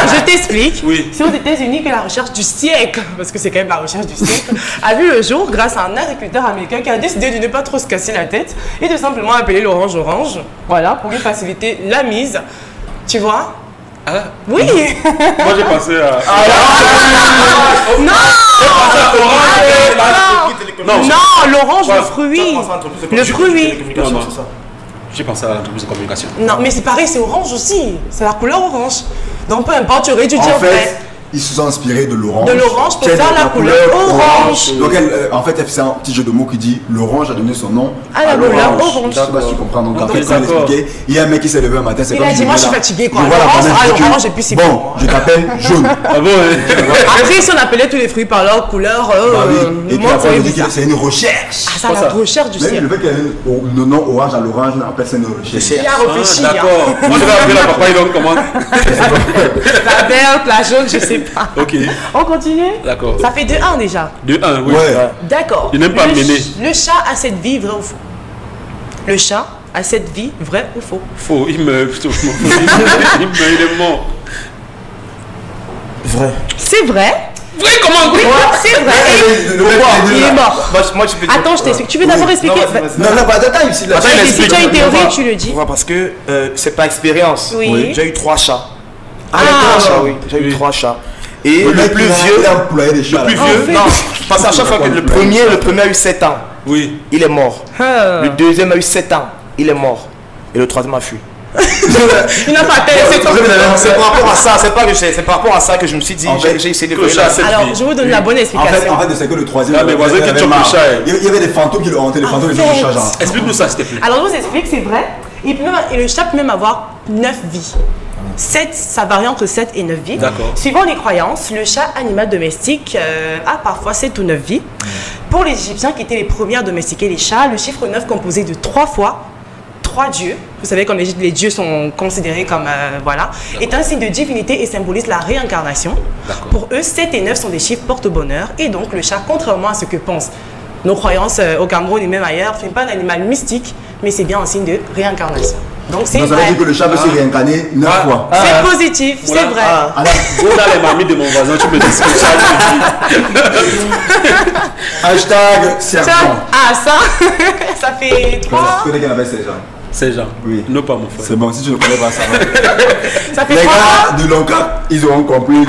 Je t'explique. Oui. C'est aux États-Unis que la recherche du siècle, parce que c'est quand même la recherche du siècle, a vu le jour grâce à un agriculteur américain qui a décidé de ne pas trop se casser la tête et de simplement appeler l'orange orange. Voilà, pour lui faciliter la mise. Tu vois? Ah. Oui. Moi j'ai pensé à... Non, l'orange, le fruit. Le fruit. J'ai pensé à l'entreprise de communication. Non, mais c'est pareil, c'est orange aussi. C'est la couleur orange. Donc peu importe, tu aurais dû dire vrai. Ils se sont inspirés de l'orange. De l'orange pour faire la couleur orange. Donc en fait, c'est un petit jeu de mots qui dit l'orange a donné son nom à la couleur orange. Je sais pas si tu comprends. Donc en fait, quand il expliquait, il y a un mec qui s'est levé un matin, c'est comme il a dit moi je suis fatigué quoi. Orange et puis c'est bon. Je t'appelle jaune. Ah bon? Après si on appelait tous les fruits par leur couleur, et puis après on dit que c'est une recherche. Ah ça la recherche du ciel. Le fait qu'il y ait le nom orange à l'orange, en fait c'est une recherche. Il a réfléchi. D'accord. Moi je vais appeler la papaye donc comment? La verte, la jaune, je sais pas. Ok. On continue? D'accord. Ça fait 2-1 déjà. 2-1, oui. Ouais. D'accord. Il n'aime pas mener. Le chat a cette vie, vrai ou faux? Le chat a cette vie, vrai ou faux? Faux, il meurt. Il est mort. Vrai. C'est vrai? Vrai comment? Oui, c'est vrai. Pourquoi? Il est mort. Moi, je peux dire. Attends, je t'explique. Tu veux d'abord expliquer? Non, pas d'attendre ici. Si tu as une théorie, tu le dis. Pourquoi? Parce que c'est pas expérience. Oui. J'ai eu 3 chats. Ah, oui. J'ai eu 3 chats. Et le plus vieux, non, parce qu'à chaque fois que le premier a eu 7 ans, oui, il est mort. Le deuxième a eu 7 ans, il est mort. Et le troisième a fui. Il n'a pas tête, c'est par rapport à ça, c'est par rapport à ça que je me suis dit, j'ai essayé de faire ça. Alors, je vous donne la bonne explication. En fait, c'est que le troisième. Ah, mais voisin qui chope le chat. Il y avait des fantômes qui le hantaient, les fantômes, ils ont le chat. Explique-nous ça, s'il te plaît. Alors, je vous explique, c'est vrai. Et le chat peut même avoir 9 vies. 7, ça varie entre 7 et 9 vies. Suivant les croyances, le chat animal domestique a parfois 7 ou 9 vies. Pour les Égyptiens qui étaient les premiers à domestiquer les chats, le chiffre 9 composé de 3 fois 3 dieux, vous savez comme les dieux sont considérés comme, voilà, est un signe de divinité et symbolise la réincarnation. Pour eux, 7 et 9 sont des chiffres porte-bonheur et donc le chat, contrairement à ce que pensent nos croyances au Cameroun et même ailleurs, ce n'est pas un animal mystique, mais c'est bien un signe de réincarnation. Donc c'est vrai. Ça veut dire que le chat peut se réincarner 9 fois. C'est positif, c'est vrai. Go dans les mamies de mon voisin, tu me dis ce que le chat dit. Hashtag serpent. Ah ça, ça fait 3. Tu connais qu'elle appelle ces gens? Ces gens? Oui. Non pas mon frère. C'est bon, si tu ne connais pas ça. Ça fait les gars de l'ONCAP, ils auront compris.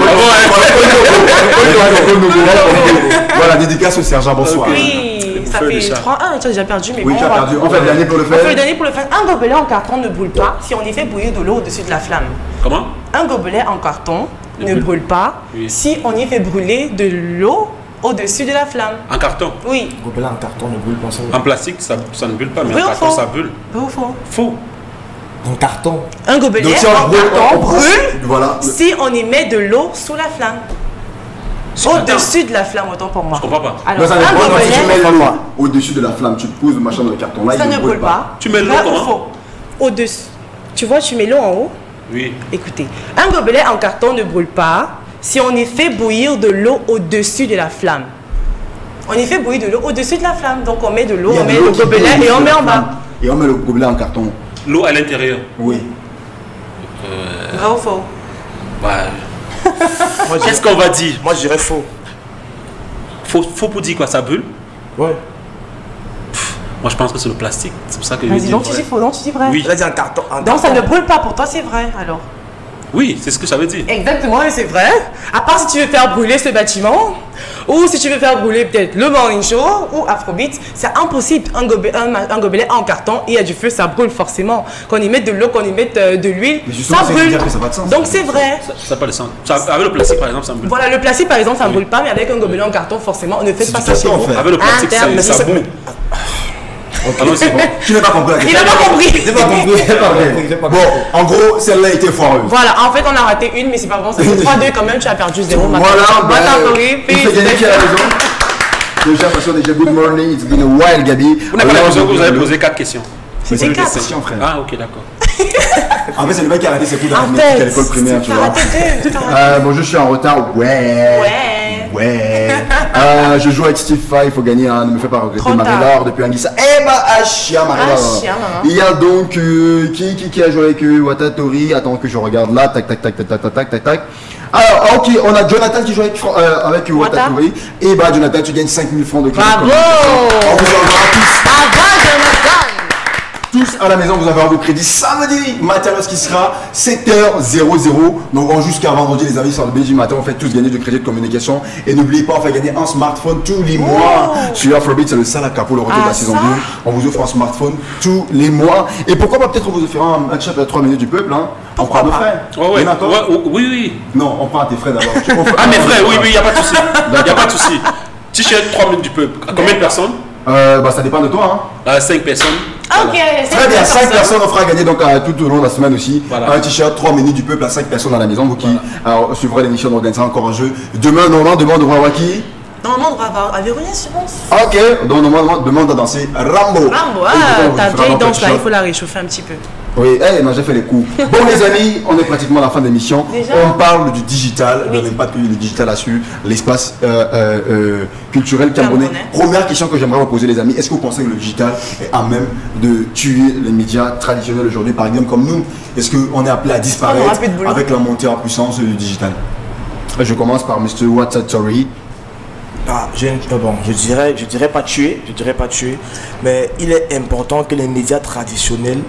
Voilà, dédicace au sergent, bonsoir. Oui. Ça fait 3-1, tu as déjà perdu, mais oui, bon. Tu as perdu. On fait le dernier pour le faire. On fait le dernier pour le faire. Un gobelet en carton ne brûle pas si on y fait bouillir de l'eau au-dessus de la flamme. Comment? Un gobelet en carton ne brûle pas si on y fait brûler de l'eau au-dessus de la flamme. En carton? Oui. Un gobelet en carton ne brûle pas. En plastique, ça ne brûle pas, mais oui, en carton, ça brûle. Oui ou faux? Faux. En carton. Un gobelet en carton brûle si on y met de l'eau sous la flamme. Au-dessus de la flamme, autant pour moi. Je comprends pas. Alors, ça si tu mets l'eau au-dessus de la flamme, tu poses le machin dans le carton là, ça ne brûle pas. Tu mets l'eau comment? Au-dessus. Tu vois, tu mets l'eau en haut. Oui. Écoutez, un gobelet en carton ne brûle pas si on y fait bouillir de l'eau au-dessus de la flamme. On y fait bouillir de l'eau au-dessus de la flamme. Donc on met de l'eau, on met le gobelet et on met en bas. Et on met le gobelet en carton. L'eau à l'intérieur? Oui. Vrai ou faux? Qu'est-ce qu'on va dire? Moi je dirais faux. Faux pour dire quoi? Ça brûle? Ouais. Moi je pense que c'est le plastique. C'est pour ça que je dis. Donc tu dis faux, donc tu dis vrai. Oui. Il a dit en carton. Donc ça ne brûle pas, pour toi c'est vrai alors? Oui, c'est ce que j'avais dit. Exactement, et c'est vrai. À part si tu veux faire brûler ce bâtiment, ou si tu veux faire brûler peut-être le Morning Show ou Afrobeat, c'est impossible. Un gobelet en carton, il y a du feu, ça brûle forcément. Qu'on y mette de l'eau, qu'on y mette de l'huile, ça brûle. Donc c'est vrai. Ça n'a pas de sens. Avec le plastique par exemple, ça brûle. Voilà, le plastique par exemple, ça ne brûle pas, mais avec un gobelet en carton, forcément, on ne fait pas ça chez vous. Avec le plastique, ça brûle. Okay. Bon. Tu n'as pas compris la question. Il n'a pas compris. Je n'ai pas compris. Bon, en gros, celle-là était foireuse. Voilà, en fait, on a raté une, mais c'est pas bon. Ça fait 3-2 quand même, tu as perdu 0. Voilà, il fait gagner qui a raison. Déjà, parce que déjà, good morning, it's been a while, Gabi. Vous n'avez pas l'impression que vous avez posé 4 questions? C'est 4 questions, frère. Ah, ok, d'accord. En fait, c'est le mec qui a arrêté ses coups d'arithmétique à l'école primaire, tu vois. Bon, je suis en retard. Ouais. Je joue avec Steve Fay, il faut gagner, ne me fais pas regretter. Marie-Laure depuis Anguissa. Eh bah, Achia, Marie-Laure. Il y a donc qui a joué avec Watatori. Attends que je regarde là. Tac. Alors, ok, on a Jonathan qui joue avec Watatori. Et bah, Jonathan, tu gagnes 5000 francs de crédit. Bravo! On vous envoie tous. Bravo, Jonathan! Tous à la maison, vous avez vos crédits samedi matin lorsqu'il sera 7h00. Donc jusqu'à vendredi, les amis, sur le BG matin, on fait tous gagner du crédit de communication. Et n'oubliez pas, on fait gagner un smartphone tous les mois. Sur Afrobeat, c'est le Salaka pour le retour de la saison 2. On vous offre un smartphone tous les mois. Et pourquoi pas peut-être on vous offrir un chat de 3 minutes du peuple, hein. On prend nos frais. Oui. Non, on prend à tes frais d'abord. Ah, mes frais, oui, il n'y a pas de souci. Il n'y a pas de souci. T-shirt 3 minutes du peuple. Combien de personnes? Ça dépend de toi, hein. 5 personnes. Ok, très bien, 5 personnes, on fera gagner donc tout au long de la semaine aussi. Voilà. Un t-shirt, 3 minutes du peuple à 5 personnes à la maison. Vous qui suivrez l'émission, on organisera encore un jeu. Demain, on devra avoir qui? Normalement, on devra avoir Avéronias, je pense. Ok, donc normalement, demain, on va danser Rambo. Ta vieille danse là, il faut la réchauffer un petit peu. Oui, non, j'ai fait les coups. Bon, les amis, on est pratiquement à la fin de l'émission. On parle du digital, de l'impact que le digital a sur l'espace culturel camerounais. Première question que j'aimerais vous poser, les amis. Est-ce que vous pensez que le digital est à même de tuer les médias traditionnels aujourd'hui, par exemple, comme nous? Est-ce qu'on est appelé à disparaître avec la montée en puissance du digital? Je commence par Mr. Watatori. Je dirais pas tuer, mais il est important que les médias traditionnels,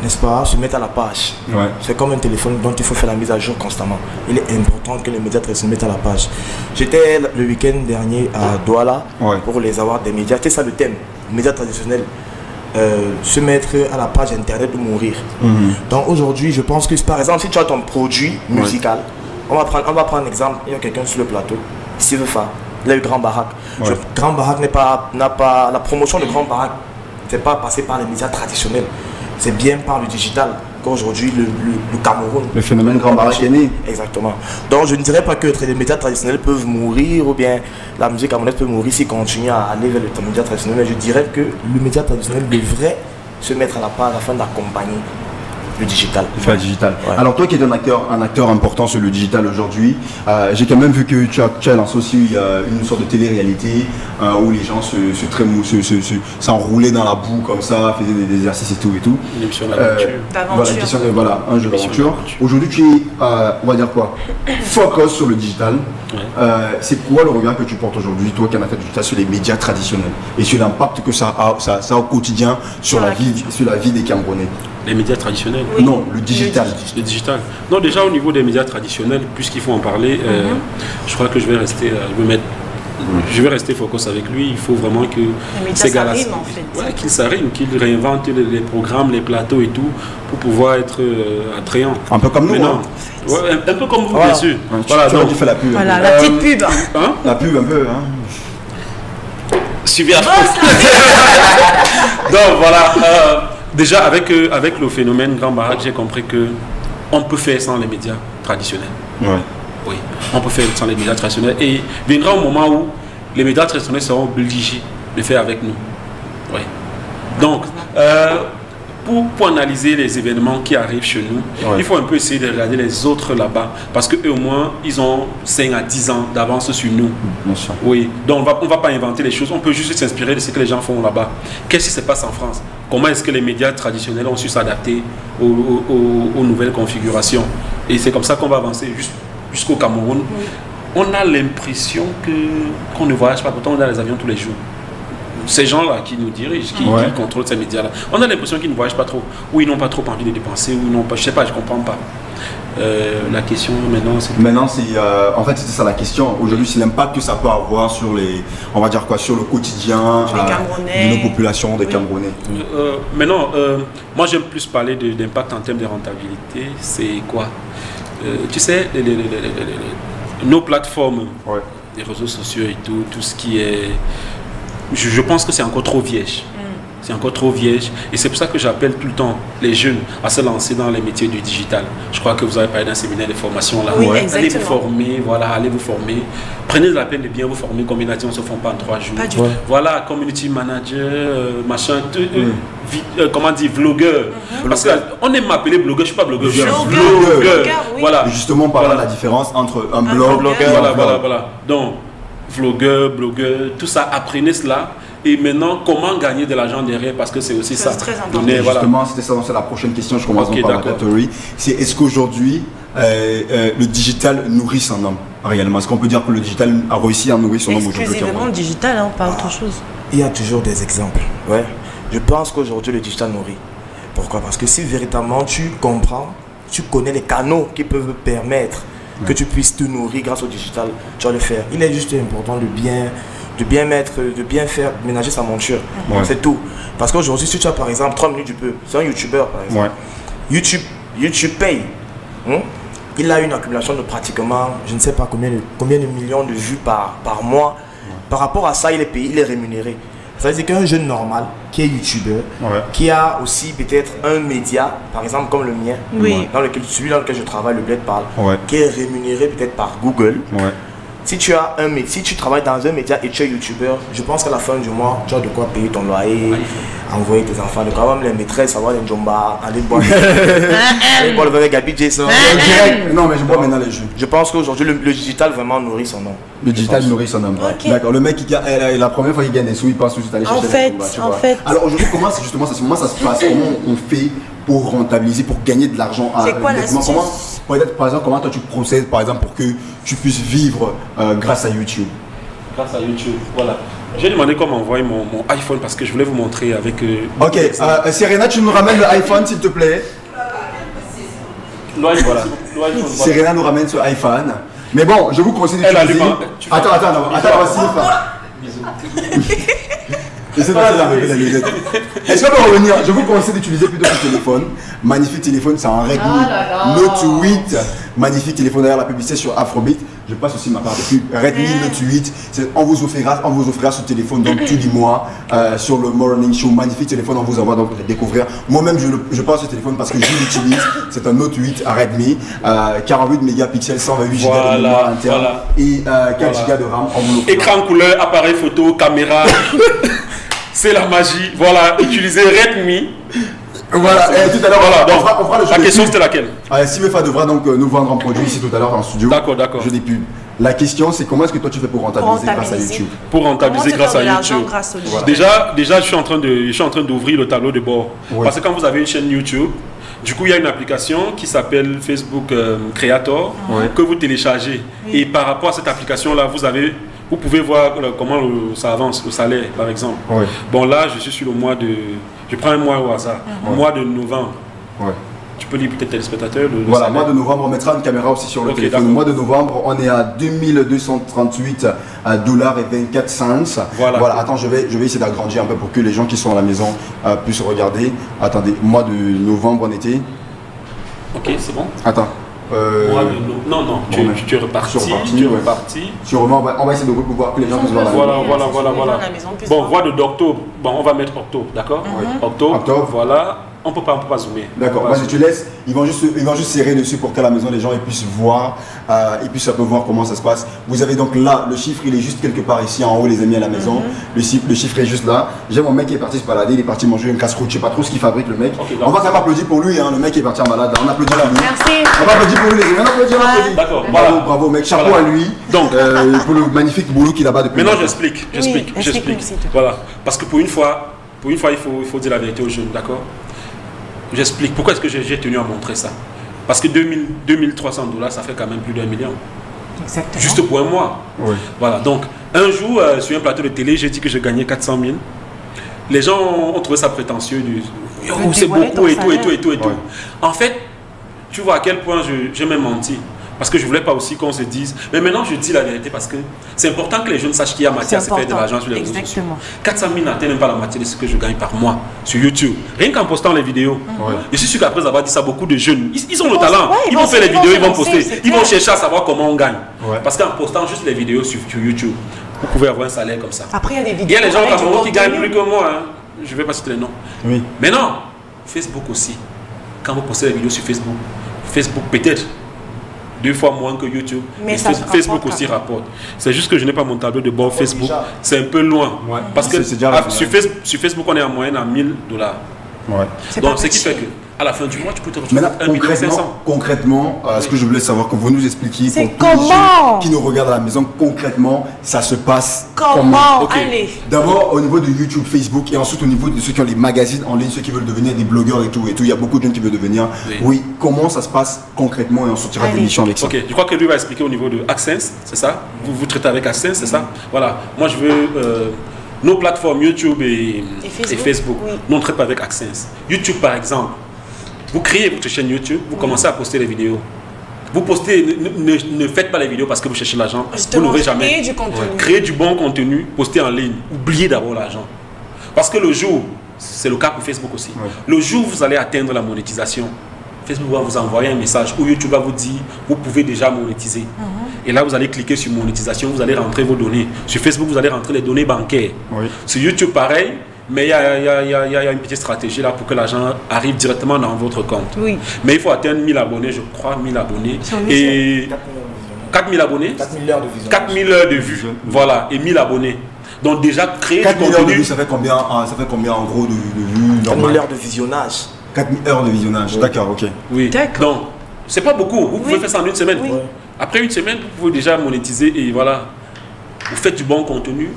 n'est-ce pas, se mettent à la page. C'est comme un téléphone dont il faut faire la mise à jour constamment. Il est important que les médias traditionnels se mettent à la page. J'étais le week-end dernier à Douala pour les avoir des médias. C'était ça le thème, médias traditionnels. se mettre à la page internet ou mourir. Donc aujourd'hui, je pense que par exemple, si tu as ton produit musical, on va prendre un exemple, il y a quelqu'un sur le plateau, Steve Fa, il a eu Grand Barack. Grand Barack n'a pas la promotion de Grand Barack, c'est pas passé par les médias traditionnels, c'est bien par le digital qu'aujourd'hui le Cameroun. Le phénomène Grand Barack est né. Exactement. Donc je ne dirais pas que les médias traditionnels peuvent mourir ou bien la musique camerounaise peut mourir s'ils continuent à aller vers les médias traditionnels, mais je dirais que le média traditionnel devrait se mettre à la part afin d'accompagner le digital. Le digital. Ouais. Alors toi qui es un acteur important sur le digital aujourd'hui, j'ai quand même vu que tu as lancé aussi une sorte de télé-réalité où les gens s'enroulaient dans la boue comme ça, faisaient des exercices et tout. Une émission d'aventure. Voilà, un jeu d'aventure. Aujourd'hui tu es, on va dire quoi, focus sur le digital. C'est quoi le regard que tu portes aujourd'hui, toi qui es un acteur digital, sur les médias traditionnels et sur l'impact que ça a au quotidien sur la vie des Camerounais? Les médias traditionnels? Non, le digital. Le digital. Non, déjà au niveau des médias traditionnels, puisqu'il faut en parler, je crois que je vais rester focus avec lui. Il faut vraiment que ces gars-là, qu'ils s'arriment, qu'ils réinventent les programmes, les plateaux et tout, pour pouvoir être attrayants. Un peu comme nous. Non. Ouais, un peu comme vous, bien sûr. Voilà, tu fais la pub. Voilà, la petite pub. La pub un peu. Suivez à Donc voilà. Déjà, avec le phénomène Grand Barack, j'ai compris qu'on peut faire sans les médias traditionnels. Oui, on peut faire sans les médias traditionnels. Et viendra un moment où les médias traditionnels seront obligés de faire avec nous. Oui. Donc, pour analyser les événements qui arrivent chez nous, il faut un peu essayer de regarder les autres là-bas. Parce qu'eux, au moins, ils ont 5 à 10 ans d'avance sur nous. Oui. Donc, on ne va pas inventer les choses. On peut juste s'inspirer de ce que les gens font là-bas. Qu'est-ce qui se passe en France? Comment est-ce que les médias traditionnels ont su s'adapter aux nouvelles configurations? Et c'est comme ça qu'on va avancer jusqu'au Cameroun. On a l'impression qu'on ne voyage pas. Pourtant, on a les avions tous les jours. Ces gens-là qui nous dirigent, qui contrôlent ces médias-là, on a l'impression qu'ils ne voyagent pas trop, ou ils n'ont pas trop envie de dépenser, ou ils n'ont pas, je sais pas, je comprends pas. La question maintenant, c'est... en fait, c'était ça la question. Aujourd'hui, c'est l'impact que ça peut avoir sur on va dire quoi, sur le quotidien de nos populations, des Camerounais. Maintenant, moi j'aime plus parler d'impact en termes de rentabilité. C'est quoi? Tu sais, nos plateformes, les réseaux sociaux et tout ce qui est... Je pense que c'est encore trop vierge. C'est encore trop vierge. Et c'est pour ça que j'appelle tout le temps les jeunes à se lancer dans les métiers du digital. Je crois que vous avez parlé d'un séminaire de formation là. Allez vous former, allez vous former. Prenez la peine de bien vous former. Comme on a dit, on ne se forme pas en 3 jours. Voilà, community manager, machin, comment dire, vlogueur. Parce qu'on aime m'appeler blogueur, je ne suis pas blogueur, je suis vlogueur. Voilà. Justement, par la différence entre un blogueur et un vlog. Voilà. Donc, vlogueur, blogueur, tout ça, apprenez cela. Et maintenant, comment gagner de l'argent derrière? Parce que c'est aussi ça. C'est très important. Justement, c'était ça, c'est la prochaine question. Je commence par la catégorie. C'est est-ce qu'aujourd'hui, le digital nourrit son homme réellement? Est-ce qu'on peut dire que le digital a réussi à nourrir son homme aujourd'hui? Exclusivement le digital, pas autre chose. Il y a toujours des exemples. Je pense qu'aujourd'hui, le digital nourrit. Pourquoi? Parce que si véritablement tu comprends, tu connais les canaux qui peuvent permettre que tu puisses te nourrir grâce au digital, tu vas le faire. Il est juste important de bien faire ménager sa monture. C'est tout. Parce qu'aujourd'hui, si tu as par exemple 3 minutes du peu, c'est un youtubeur par exemple. YouTube paye. Il a une accumulation de pratiquement, je ne sais pas combien de millions de vues par mois. Par rapport à ça, il est payé, il est rémunéré. Ça veut dire qu'un jeune normal qui est youtubeur, qui a aussi peut-être un média, par exemple comme le mien, celui dans lequel je travaille, le Bled Parle, qui est rémunéré peut-être par Google. Si tu travailles dans un média et tu es youtubeur, je pense qu'à la fin du mois, tu as de quoi payer ton loyer, envoyer tes enfants, de quoi même les maîtresses, avoir des jomba, aller boire le verre Gabi Jason. Non, mais je bois maintenant les jeux. Je pense qu'aujourd'hui, le digital vraiment nourrit son homme. Le digital nourrit son homme. D'accord, le mec qui gagne, la première fois qu'il gagne des sous, il pense tout de suite aller chercher des sous. En fait. Alors aujourd'hui, comment ça se passe? Comment on fait pour rentabiliser, pour gagner de l'argent? C'est quoi l'astuce? Par exemple, comment toi tu procèdes par exemple pour que tu puisses vivre grâce à YouTube? Grâce à YouTube, voilà. J'ai demandé comment envoyer mon iPhone parce que je voulais vous montrer avec... Ok, Serena, tu nous ramènes l'iPhone s'il te plaît. Voilà. Serena nous ramène ce iPhone. Mais bon, je vous conseille d'utiliser... Attends, voici. Est-ce qu'on peut revenir? Je vous conseille d'utiliser plutôt ce téléphone. Magnifique téléphone, c'est un Redmi Note 8. Magnifique téléphone, derrière la publicité sur Afrobeat. Je passe aussi ma part de pub. Redmi Note 8. On vous offrira ce téléphone donc tous les mois sur le Morning Show. Magnifique téléphone, on vous envoie donc le découvrir. Moi-même, je passe ce téléphone parce que je l'utilise. C'est un Note 8 à Redmi. 48 mégapixels, 128 Go de mémoire interne et 4 Go de RAM. Écran couleur, appareil photo, caméra. C'est la magie. Voilà, utilisez Redmi. Voilà, et tout à l'heure, voilà, on fera le jeu. La question c'était laquelle? Simefa devra donc nous vendre un produit ici tout à l'heure en studio. D'accord. Je dis plus. La question c'est comment est-ce que toi tu fais pour rentabiliser grâce à YouTube? Pour rentabiliser grâce à YouTube. Voilà. Déjà, je suis en train d'ouvrir le tableau de bord. Oui. Parce que quand vous avez une chaîne YouTube, du coup il y a une application qui s'appelle Facebook Creator que vous téléchargez. Et par rapport à cette application là, vous pouvez voir comment ça avance, le salaire par exemple. Oui. Bon là, je suis sur le mois de... Je prends un mois au hasard, mois de novembre. Ouais. Tu peux lire peut-être téléspectateurs. Voilà, mois de novembre, on mettra une caméra aussi sur le téléphone. Le mois de novembre, on est à 2238 $ et 24 cents. Voilà, attends, je vais essayer d'agrandir un peu pour que les gens qui sont à la maison puissent regarder. Attendez, mois de novembre, on était. Ok, c'est bon. Attends. Non, tu es reparti. On va essayer de pouvoir que les gens puissent voir. Voilà. Bon, mois d'octobre. Bon, on va mettre octobre, d'accord? Octobre, voilà. On peut pas zoomer. D'accord, moi je te laisse, ils vont juste serrer dessus pour qu'à la maison les gens puissent voir, et puis ça peut voir comment ça se passe. Vous avez donc là, le chiffre il est juste quelque part ici en haut les amis à la maison, le chiffre est juste là. J'ai mon mec qui est parti se balader, il est parti manger une casse-croûte, je sais pas trop ce qu'il fabrique le mec. On va quand même applaudir pour lui, hein, le mec qui est parti en balade, on applaudit à lui. Merci. On va applaudir pour lui les amis, on applaudit. D'accord, bravo mec, chapeau à lui. Donc, pour le magnifique boulot qu'il a bas depuis. Maintenant j'explique. Voilà, parce que pour une fois il faut dire la vérité aux jeunes, d'accord? J'explique pourquoi est-ce que j'ai tenu à montrer ça. Parce que 2300 $, ça fait quand même plus d'1 million. Exactement. Juste pour un mois. Oui. Voilà, donc un jour, sur un plateau de télé, j'ai dit que je gagnais 400 000. Les gens ont trouvé ça prétentieux. C'est beaucoup et tout. En fait, tu vois à quel point j'ai même menti. Parce que je ne voulais pas aussi qu'on se dise. Mais maintenant, je dis la vérité parce que c'est important que les jeunes sachent qu'il y a matière à se faire de l'argent sur les réseaux sociaux. 400 000 n'atteignent même pas la moitié de ce que je gagne par mois sur YouTube. Rien qu'en postant les vidéos. Je suis sûr qu'après avoir dit ça, beaucoup de jeunes, ils ont le talent. Ils vont faire les vidéos, ils vont poster. Ils vont chercher à savoir comment on gagne. Parce qu'en postant juste les vidéos sur YouTube, vous pouvez avoir un salaire comme ça. Après, il y a des vidéos. Il y a les gens qui gagnent plus que moi. Je ne vais pas citer les noms. Oui. Mais non, Facebook aussi. Quand vous postez les vidéos sur Facebook peut-être 2 fois moins que YouTube. Mais Facebook aussi rapporte. C'est juste que je n'ai pas mon tableau de bord Facebook. C'est un peu loin. Parce que sur Facebook, on est en moyenne à 1 000 $. Donc, ce qui fait que à la fin du mois, tu peux te retrouver 1 500 000. Concrètement, ce que je voulais savoir, que vous nous expliquiez, c'est comment qui nous regardent à la maison, concrètement, ça se passe comment? Allez. D'abord au niveau de YouTube, Facebook, et ensuite au niveau de ceux qui ont les magazines en ligne, ceux qui veulent devenir des blogueurs et tout. Il y a beaucoup de gens qui veulent devenir. Oui, comment ça se passe concrètement et on sortira des missions avec ça. Ok, je crois que lui va expliquer au niveau de AdSense, c'est ça? Vous traitez avec AdSense, c'est ça? Voilà. Moi, je veux nos plateformes YouTube et Facebook. Nous, on ne traite pas avec AdSense. YouTube, par exemple. Vous créez votre chaîne YouTube, vous commencez à poster les vidéos. Vous postez, ne faites pas les vidéos parce que vous cherchez l'argent. Vous n'aurez jamais. Créez du contenu. Créez du bon contenu, postez en ligne. Oubliez d'abord l'argent. Parce que le jour, c'est le cas pour Facebook aussi, le jour où vous allez atteindre la monétisation, Facebook va vous envoyer un message où YouTube va vous dire, vous pouvez déjà monétiser. Et là, vous allez cliquer sur monétisation, vous allez rentrer vos données. Sur Facebook, vous allez rentrer les données bancaires. Sur YouTube, pareil. Mais il y a une petite stratégie là pour que l'argent arrive directement dans votre compte. Mais il faut atteindre 1000 abonnés, je crois, 1000 abonnés. Et 4000 abonnés 4000 heures de vues. Voilà, et 1000 abonnés. Donc déjà, créer du contenu. Ça fait combien en gros de vues? 4000 heures de visionnage. 4000 heures de visionnage, d'accord, ok. Oui, donc c'est pas beaucoup. Vous pouvez faire ça en une semaine. Après une semaine, vous pouvez déjà monétiser et voilà. Vous faites du bon contenu.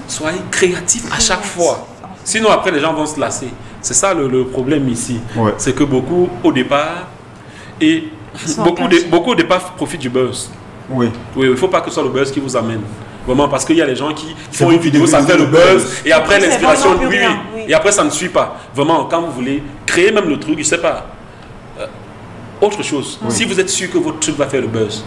Soyez créatif à chaque fois. Sinon, après, les gens vont se lasser. C'est ça le problème ici. C'est que beaucoup, au départ, beaucoup au départ profitent du buzz. Il ne faut pas que ce soit le buzz qui vous amène. Vraiment, parce qu'il y a les gens qui font une vidéo, ça fait le buzz, et après l'inspiration, et après ça ne suit pas. Vraiment, quand vous voulez créer même le truc, je ne sais pas. Autre chose, si vous êtes sûr que votre truc va faire le buzz,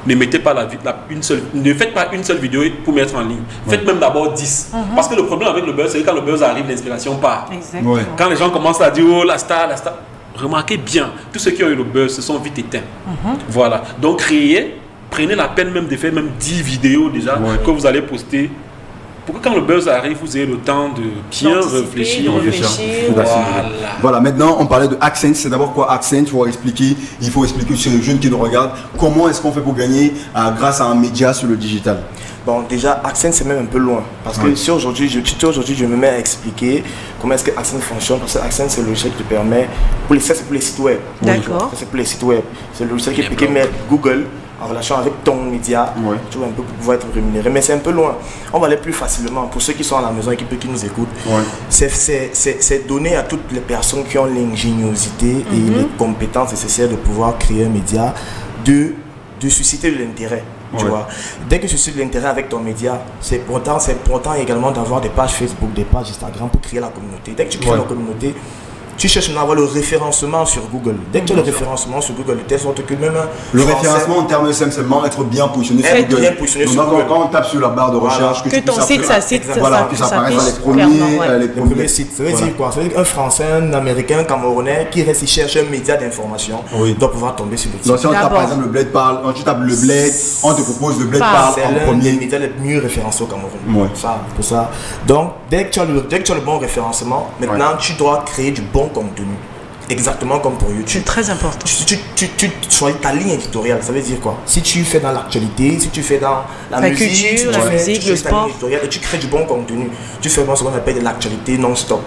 ne mettez pas ne faites pas une seule vidéo pour mettre en ligne. Faites même d'abord 10. Parce que le problème avec le buzz, c'est que quand le buzz arrive, l'inspiration part. Quand les gens commencent à dire oh la star, remarquez bien, tous ceux qui ont eu le buzz se sont vite éteints. Voilà. Donc prenez la peine même de faire même 10 vidéos déjà que vous allez poster. Pour que quand le buzz arrive, vous ayez le temps de bien réfléchir. Voilà, maintenant on parlait de AdSense. C'est d'abord quoi AdSense? Il faut expliquer sur les jeunes qui nous regardent comment est-ce qu'on fait pour gagner grâce à un média sur le digital. Bon, déjà, AdSense c'est même un peu loin. Parce que si aujourd'hui, je me mets à expliquer comment est-ce que AdSense fonctionne. Parce que AdSense c'est le logiciel qui te permet, c'est pour les sites web. D'accord. C'est pour les sites web. C'est le logiciel qui met Google en relation avec ton média, tu vois, un peu pour pouvoir être rémunéré. Mais c'est un peu loin. On va aller plus facilement. Pour ceux qui sont à la maison et qui nous écoutent, c'est donner à toutes les personnes qui ont l'ingéniosité et les compétences nécessaires de pouvoir créer un média, de susciter de l'intérêt. Tu vois, dès que tu suscites de l'intérêt avec ton média, c'est important également d'avoir des pages Facebook, des pages Instagram pour créer la communauté. Dès que tu crées la communauté, tu cherches à avoir le référencement sur Google. Dès que tu as le référencement sur Google, de telle sorte que même le référencement en termes de simplement être bien positionné sur Google. Bien positionné sur Google. Quand on tape sur la barre de recherche, que ton site, ça apparaisse dans les premiers sites. Ça veut dire quoi? Ça veut dire qu'un Français, un Américain, un Camerounais qui reste, il cherche un média d'information, doit pouvoir tomber sur le site. Donc si on tape par exemple le Bled Parle, quand tu tapes le Bled, on te propose le Bled Parle en premier. C'est l'un des médias les mieux référencés au Cameroun. Pour ça. Donc dès que tu as le bon référencement, maintenant tu dois créer du bon contenu. Exactement comme pour YouTube. C'est très important. Tu choisis ta ligne éditoriale. Ça veut dire quoi? Si tu fais dans l'actualité, si tu fais dans la musique, culture, la musique, le sport, et tu crées du bon contenu, tu fais ce qu'on appelle de l'actualité non-stop.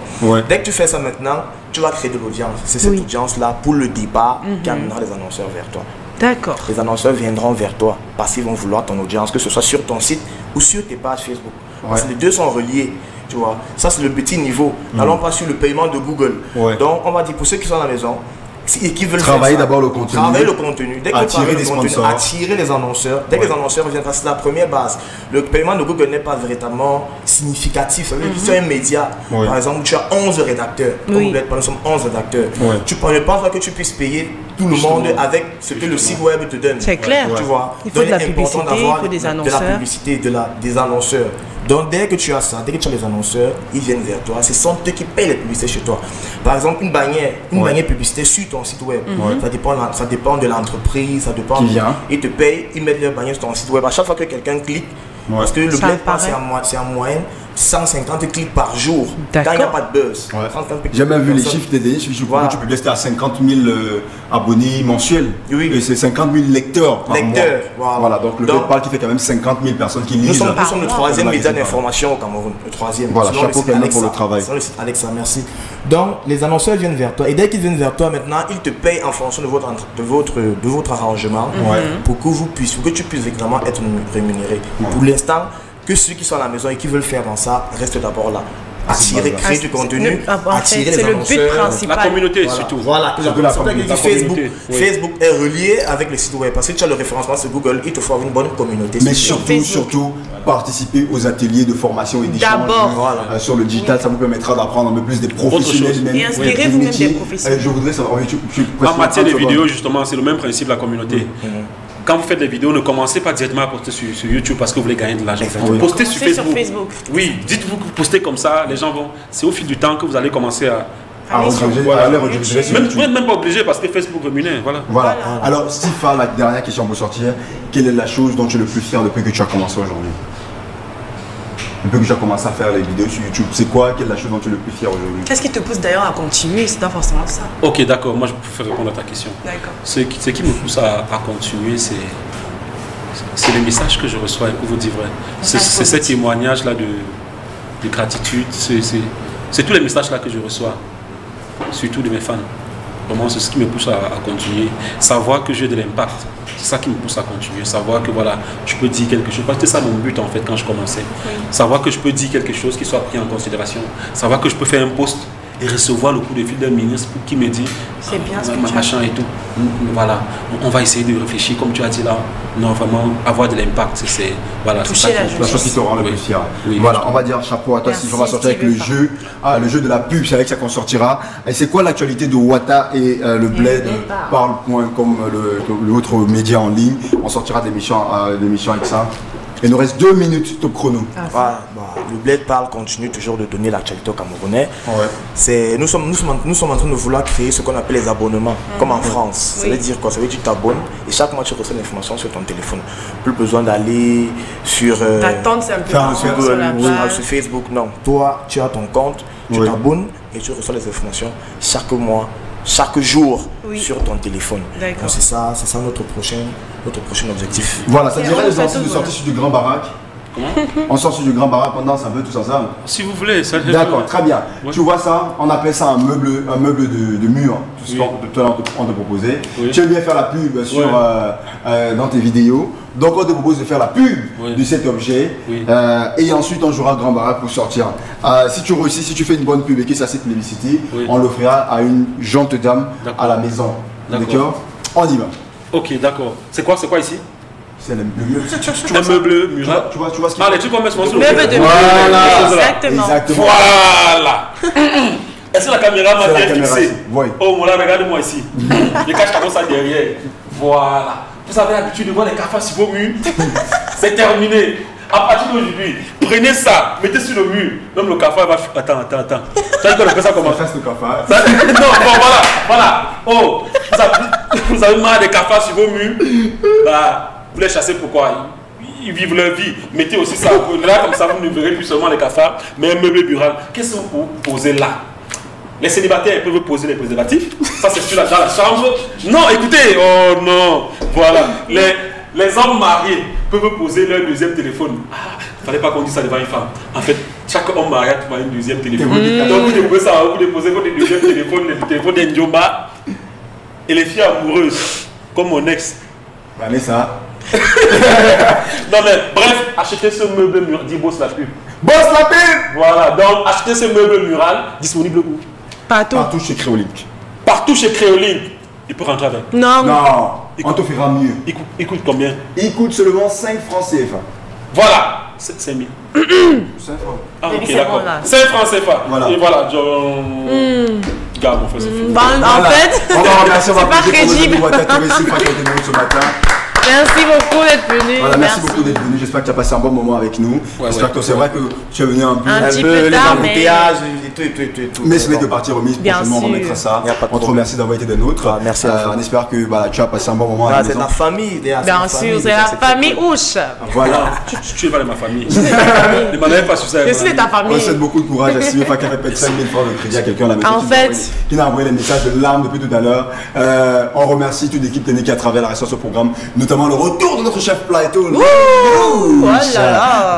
Dès que tu fais ça maintenant, tu vas créer de l'audience. C'est cette audience-là pour le départ qui amènera les annonceurs vers toi. D'accord. Les annonceurs viendront vers toi parce qu'ils vont vouloir ton audience, que ce soit sur ton site ou sur tes pages Facebook. Parce que les deux sont reliés. Tu vois, ça c'est le petit niveau. Allons pas sur le paiement de Google. Donc on va dire pour ceux qui sont à la maison et qui veulent travailler d'abord le contenu. Travailler le contenu. Dès que attirer les sponsors, attirer les annonceurs. Dès que les annonceurs reviennent, c'est la première base. Le paiement de Google n'est pas véritablement significatif. Ça veut dire que c'est un média. Par exemple, tu as 11 rédacteurs. Comme nous sommes 11 rédacteurs. Tu ne penses pas que tu puisses payer tout le monde avec ce que le site web te donne. C'est clair. Tu vois. Il faut de la publicité, il faut des annonceurs. De la publicité, des annonceurs. Donc dès que tu as ça, dès que tu as les annonceurs, ils viennent vers toi. Ce sont eux qui payent les publicités chez toi. Par exemple, une bannière publicité sur ton site web. Ça dépend de l'entreprise, ça dépend. Ils te payent, ils mettent leur bannière sur ton site web. À chaque fois que quelqu'un clique, parce que le Bled Parle c'est en moyenne 150 clics par jour. Quand il n'y a pas de buzz. J'ai même vu les chiffres des derniers. Je crois que tu peux rester à 50 000 abonnés mensuels. Et c'est 50 000 lecteurs par mois. Voilà, donc le Bled Parle qui fait quand même 50 000 personnes qui lisent. Nous sommes le troisième média d'information au Cameroun. Le troisième. Voilà, chapeau pour le travail. Alexa, merci. Donc les annonceurs viennent vers toi. Et dès qu'ils viennent vers toi maintenant, ils te payent en fonction de votre arrangement pour que tu puisses évidemment être rémunéré. Pour l'instant, que ceux qui sont à la maison et qui veulent faire dans ça restent d'abord là. Attirer, créer du contenu, attirer les annonceurs. C'est le but principal. La communauté surtout. Voilà, Facebook est relié avec le site web. Parce que tu as le référencement sur Google, il te faut avoir une bonne communauté. Mais surtout, participer aux ateliers de formation et d'échange sur le digital. Ça vous permettra d'apprendre un peu plus des professionnels. Et inspirer vous-même des professionnels. Je voudrais savoir, en matière de vidéos, justement, c'est le même principe, la communauté. Quand vous faites des vidéos, ne commencez pas directement à poster sur YouTube parce que vous voulez gagner de l'argent. Postez sur Facebook. Oui, dites-vous que vous postez comme ça, les gens vont. C'est au fil du temps que vous allez commencer à même pas obligé parce que Facebook rémunère. Voilà. Alors, Stifa, la dernière question pour sortir. Quelle est la chose dont tu es le plus fier depuis que tu as commencé aujourd'hui? Depuis que tu as commencé à faire les vidéos sur YouTube, c'est quoi? Quelle est la chose dont tu es le plus fier aujourd'hui? Qu'est-ce qui te pousse d'ailleurs à continuer? C'est pas forcément ça. Ok, d'accord. Moi, je préfère répondre à ta question. D'accord. Ce qui me pousse à continuer, c'est les messages que je reçois, pour vous dire vrai. C'est ces témoignages-là de gratitude. C'est tous les messages-là que je reçois, surtout de mes fans. Vraiment, c'est ce qui me pousse à continuer. Savoir que j'ai de l'impact. C'est ça qui me pousse à continuer. Savoir que voilà, je peux dire quelque chose. Parce que c'est ça mon but en fait quand je commençais. Savoir que je peux dire quelque chose qui soit pris en considération. Savoir que je peux faire un post et recevoir le coup de fil d'un ministre qui me dit c'est bien ce que machin et tout. Voilà, on va essayer de réfléchir, comme tu as dit là, non, vraiment avoir de l'impact, c'est voilà, toucher la chose qui te rend le plus fier. Oui, voilà, on va dire chapeau à toi. Si on va sortir avec le jeu de la pub, c'est avec ça qu'on sortira. Et c'est quoi l'actualité de Wata et le Bled Parle.com, comme l'autre média en ligne? On sortira des émissions avec ça. Il nous reste 2 minutes top chrono. Le Bled Parle continue toujours de donner l'actualité aux Camerounais. Nous sommes en train de vouloir créer ce qu'on appelle les abonnements, comme en France. Ça veut dire quoi? Ça veut dire que tu t'abonnes et chaque mois tu reçois l'information sur ton téléphone. Plus besoin d'aller sur sur Facebook. Non, toi tu as ton compte, tu t'abonnes et tu reçois les informations chaque mois, chaque jour sur ton téléphone. Donc c'est ça notre prochain objectif. Voilà, ça dirait les anciens de sortir sur du Grand Baraque. On sort sur du Grand Baraque pendant un peu tous ensemble. Si vous voulez, ça. D'accord, très bien. Tu vois ça, on appelle ça un meuble de mur. Tout ce qu'on te proposait. Tu aimes bien faire la pub dans tes vidéos. Donc on te propose de faire la pub de cet objet. Et ensuite on jouera Grand Baraque pour sortir. Si tu réussis, si tu fais une bonne pub et que ça c'est publicité, on l'offrira à une gentille dame à la maison. D'accord? On y va. Ok, d'accord. C'est quoi ici? C'est le meuble. Un meuble mural. Tu vois ce qu'il les trucs qu'on met sur le meuble de mur. Exactement. Voilà. Est-ce que la caméra m'a bien fixé? Oh, voilà, regarde-moi ici. Je cache comme ça derrière. Voilà. Vous avez l'habitude de voir les cafards sur vos murs. C'est terminé. À partir d'aujourd'hui, prenez ça, mettez sur le mur. Même le cafard va. Attends. Tu as dit qu'on appelle ça comment? Ça, c'est le cafard. Non, bon, voilà. Oh, vous avez marre des cafards sur vos murs. Vous les chassez pourquoi? Ils vivent leur vie. Mettez aussi ça. Là, comme ça, vous ne verrez plus seulement les cafards, mais un meuble mural. Qu'est-ce que vous posez là? Les célibataires peuvent poser les préservatifs. Ça, c'est dans la chambre. Non, écoutez. Oh non. Voilà. Les hommes mariés peuvent poser leur deuxième téléphone. Il ne fallait pas qu'on dise ça devant une femme. En fait, chaque homme marié a une deuxième téléphone. Donc, vous déposez ça, vous déposez votre deuxième téléphone, le téléphone d'Enjomba. Et les filles amoureuses, comme mon ex. Vanessa. Non mais bref, achetez ce meuble mural, dit Boss la pub. Boss la pub. Voilà, donc achetez ce meuble mural, disponible où? Partout chez Créolink. Partout chez Créolink. Il peut rentrer avec? Non, on te fera mieux. Il coûte combien? Il coûte seulement 5 francs CFA. Voilà, 5 000. 5 francs. Ah ok, d'accord. 5 francs CFA. Voilà. Et voilà, Garde, mon frère, c'est fini. En fait, on va remercier, c'est pas crédible. ce matin. Merci beaucoup d'être venu. Voilà, merci beaucoup d'être venu. J'espère que tu as passé un bon moment avec nous. J'espère que c'est vrai que tu es venu un petit peu tard, mais mais c'est de partir remise. Prochainement, on remettra ça. On te remercie d'avoir été des nôtres. Merci. On espère que tu as passé un bon moment. C'est ta famille. Bien sûr, c'est la famille Ouche. Voilà. Tu es pas de ma famille. Ne m'en avais pas sur ça. Je suis de ta famille. On souhaite beaucoup de courage à Sylvie qui répète 5000 fois de crédit à quelqu'un à la maison. En fait, qui n'a envoyé les messages de larmes depuis tout à l'heure. On remercie toute l'équipe technique à travers la restauration de ce programme, notamment le retour de notre chef Plateau.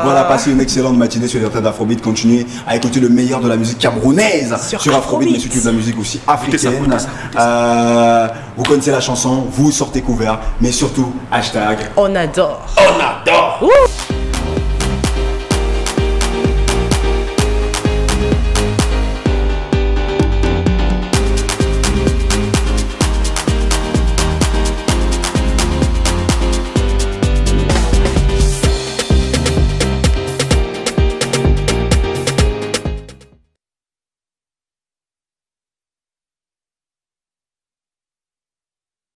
Voilà, passez une excellente matinée sur les antennes d'Afrobeat. Continuez à écouter le meilleur de la musique camerounaise sur Afrobeat, mais surtout de la musique aussi africaine. Vous connaissez la chanson, vous sortez couvert, mais surtout hashtag on adore. On adore.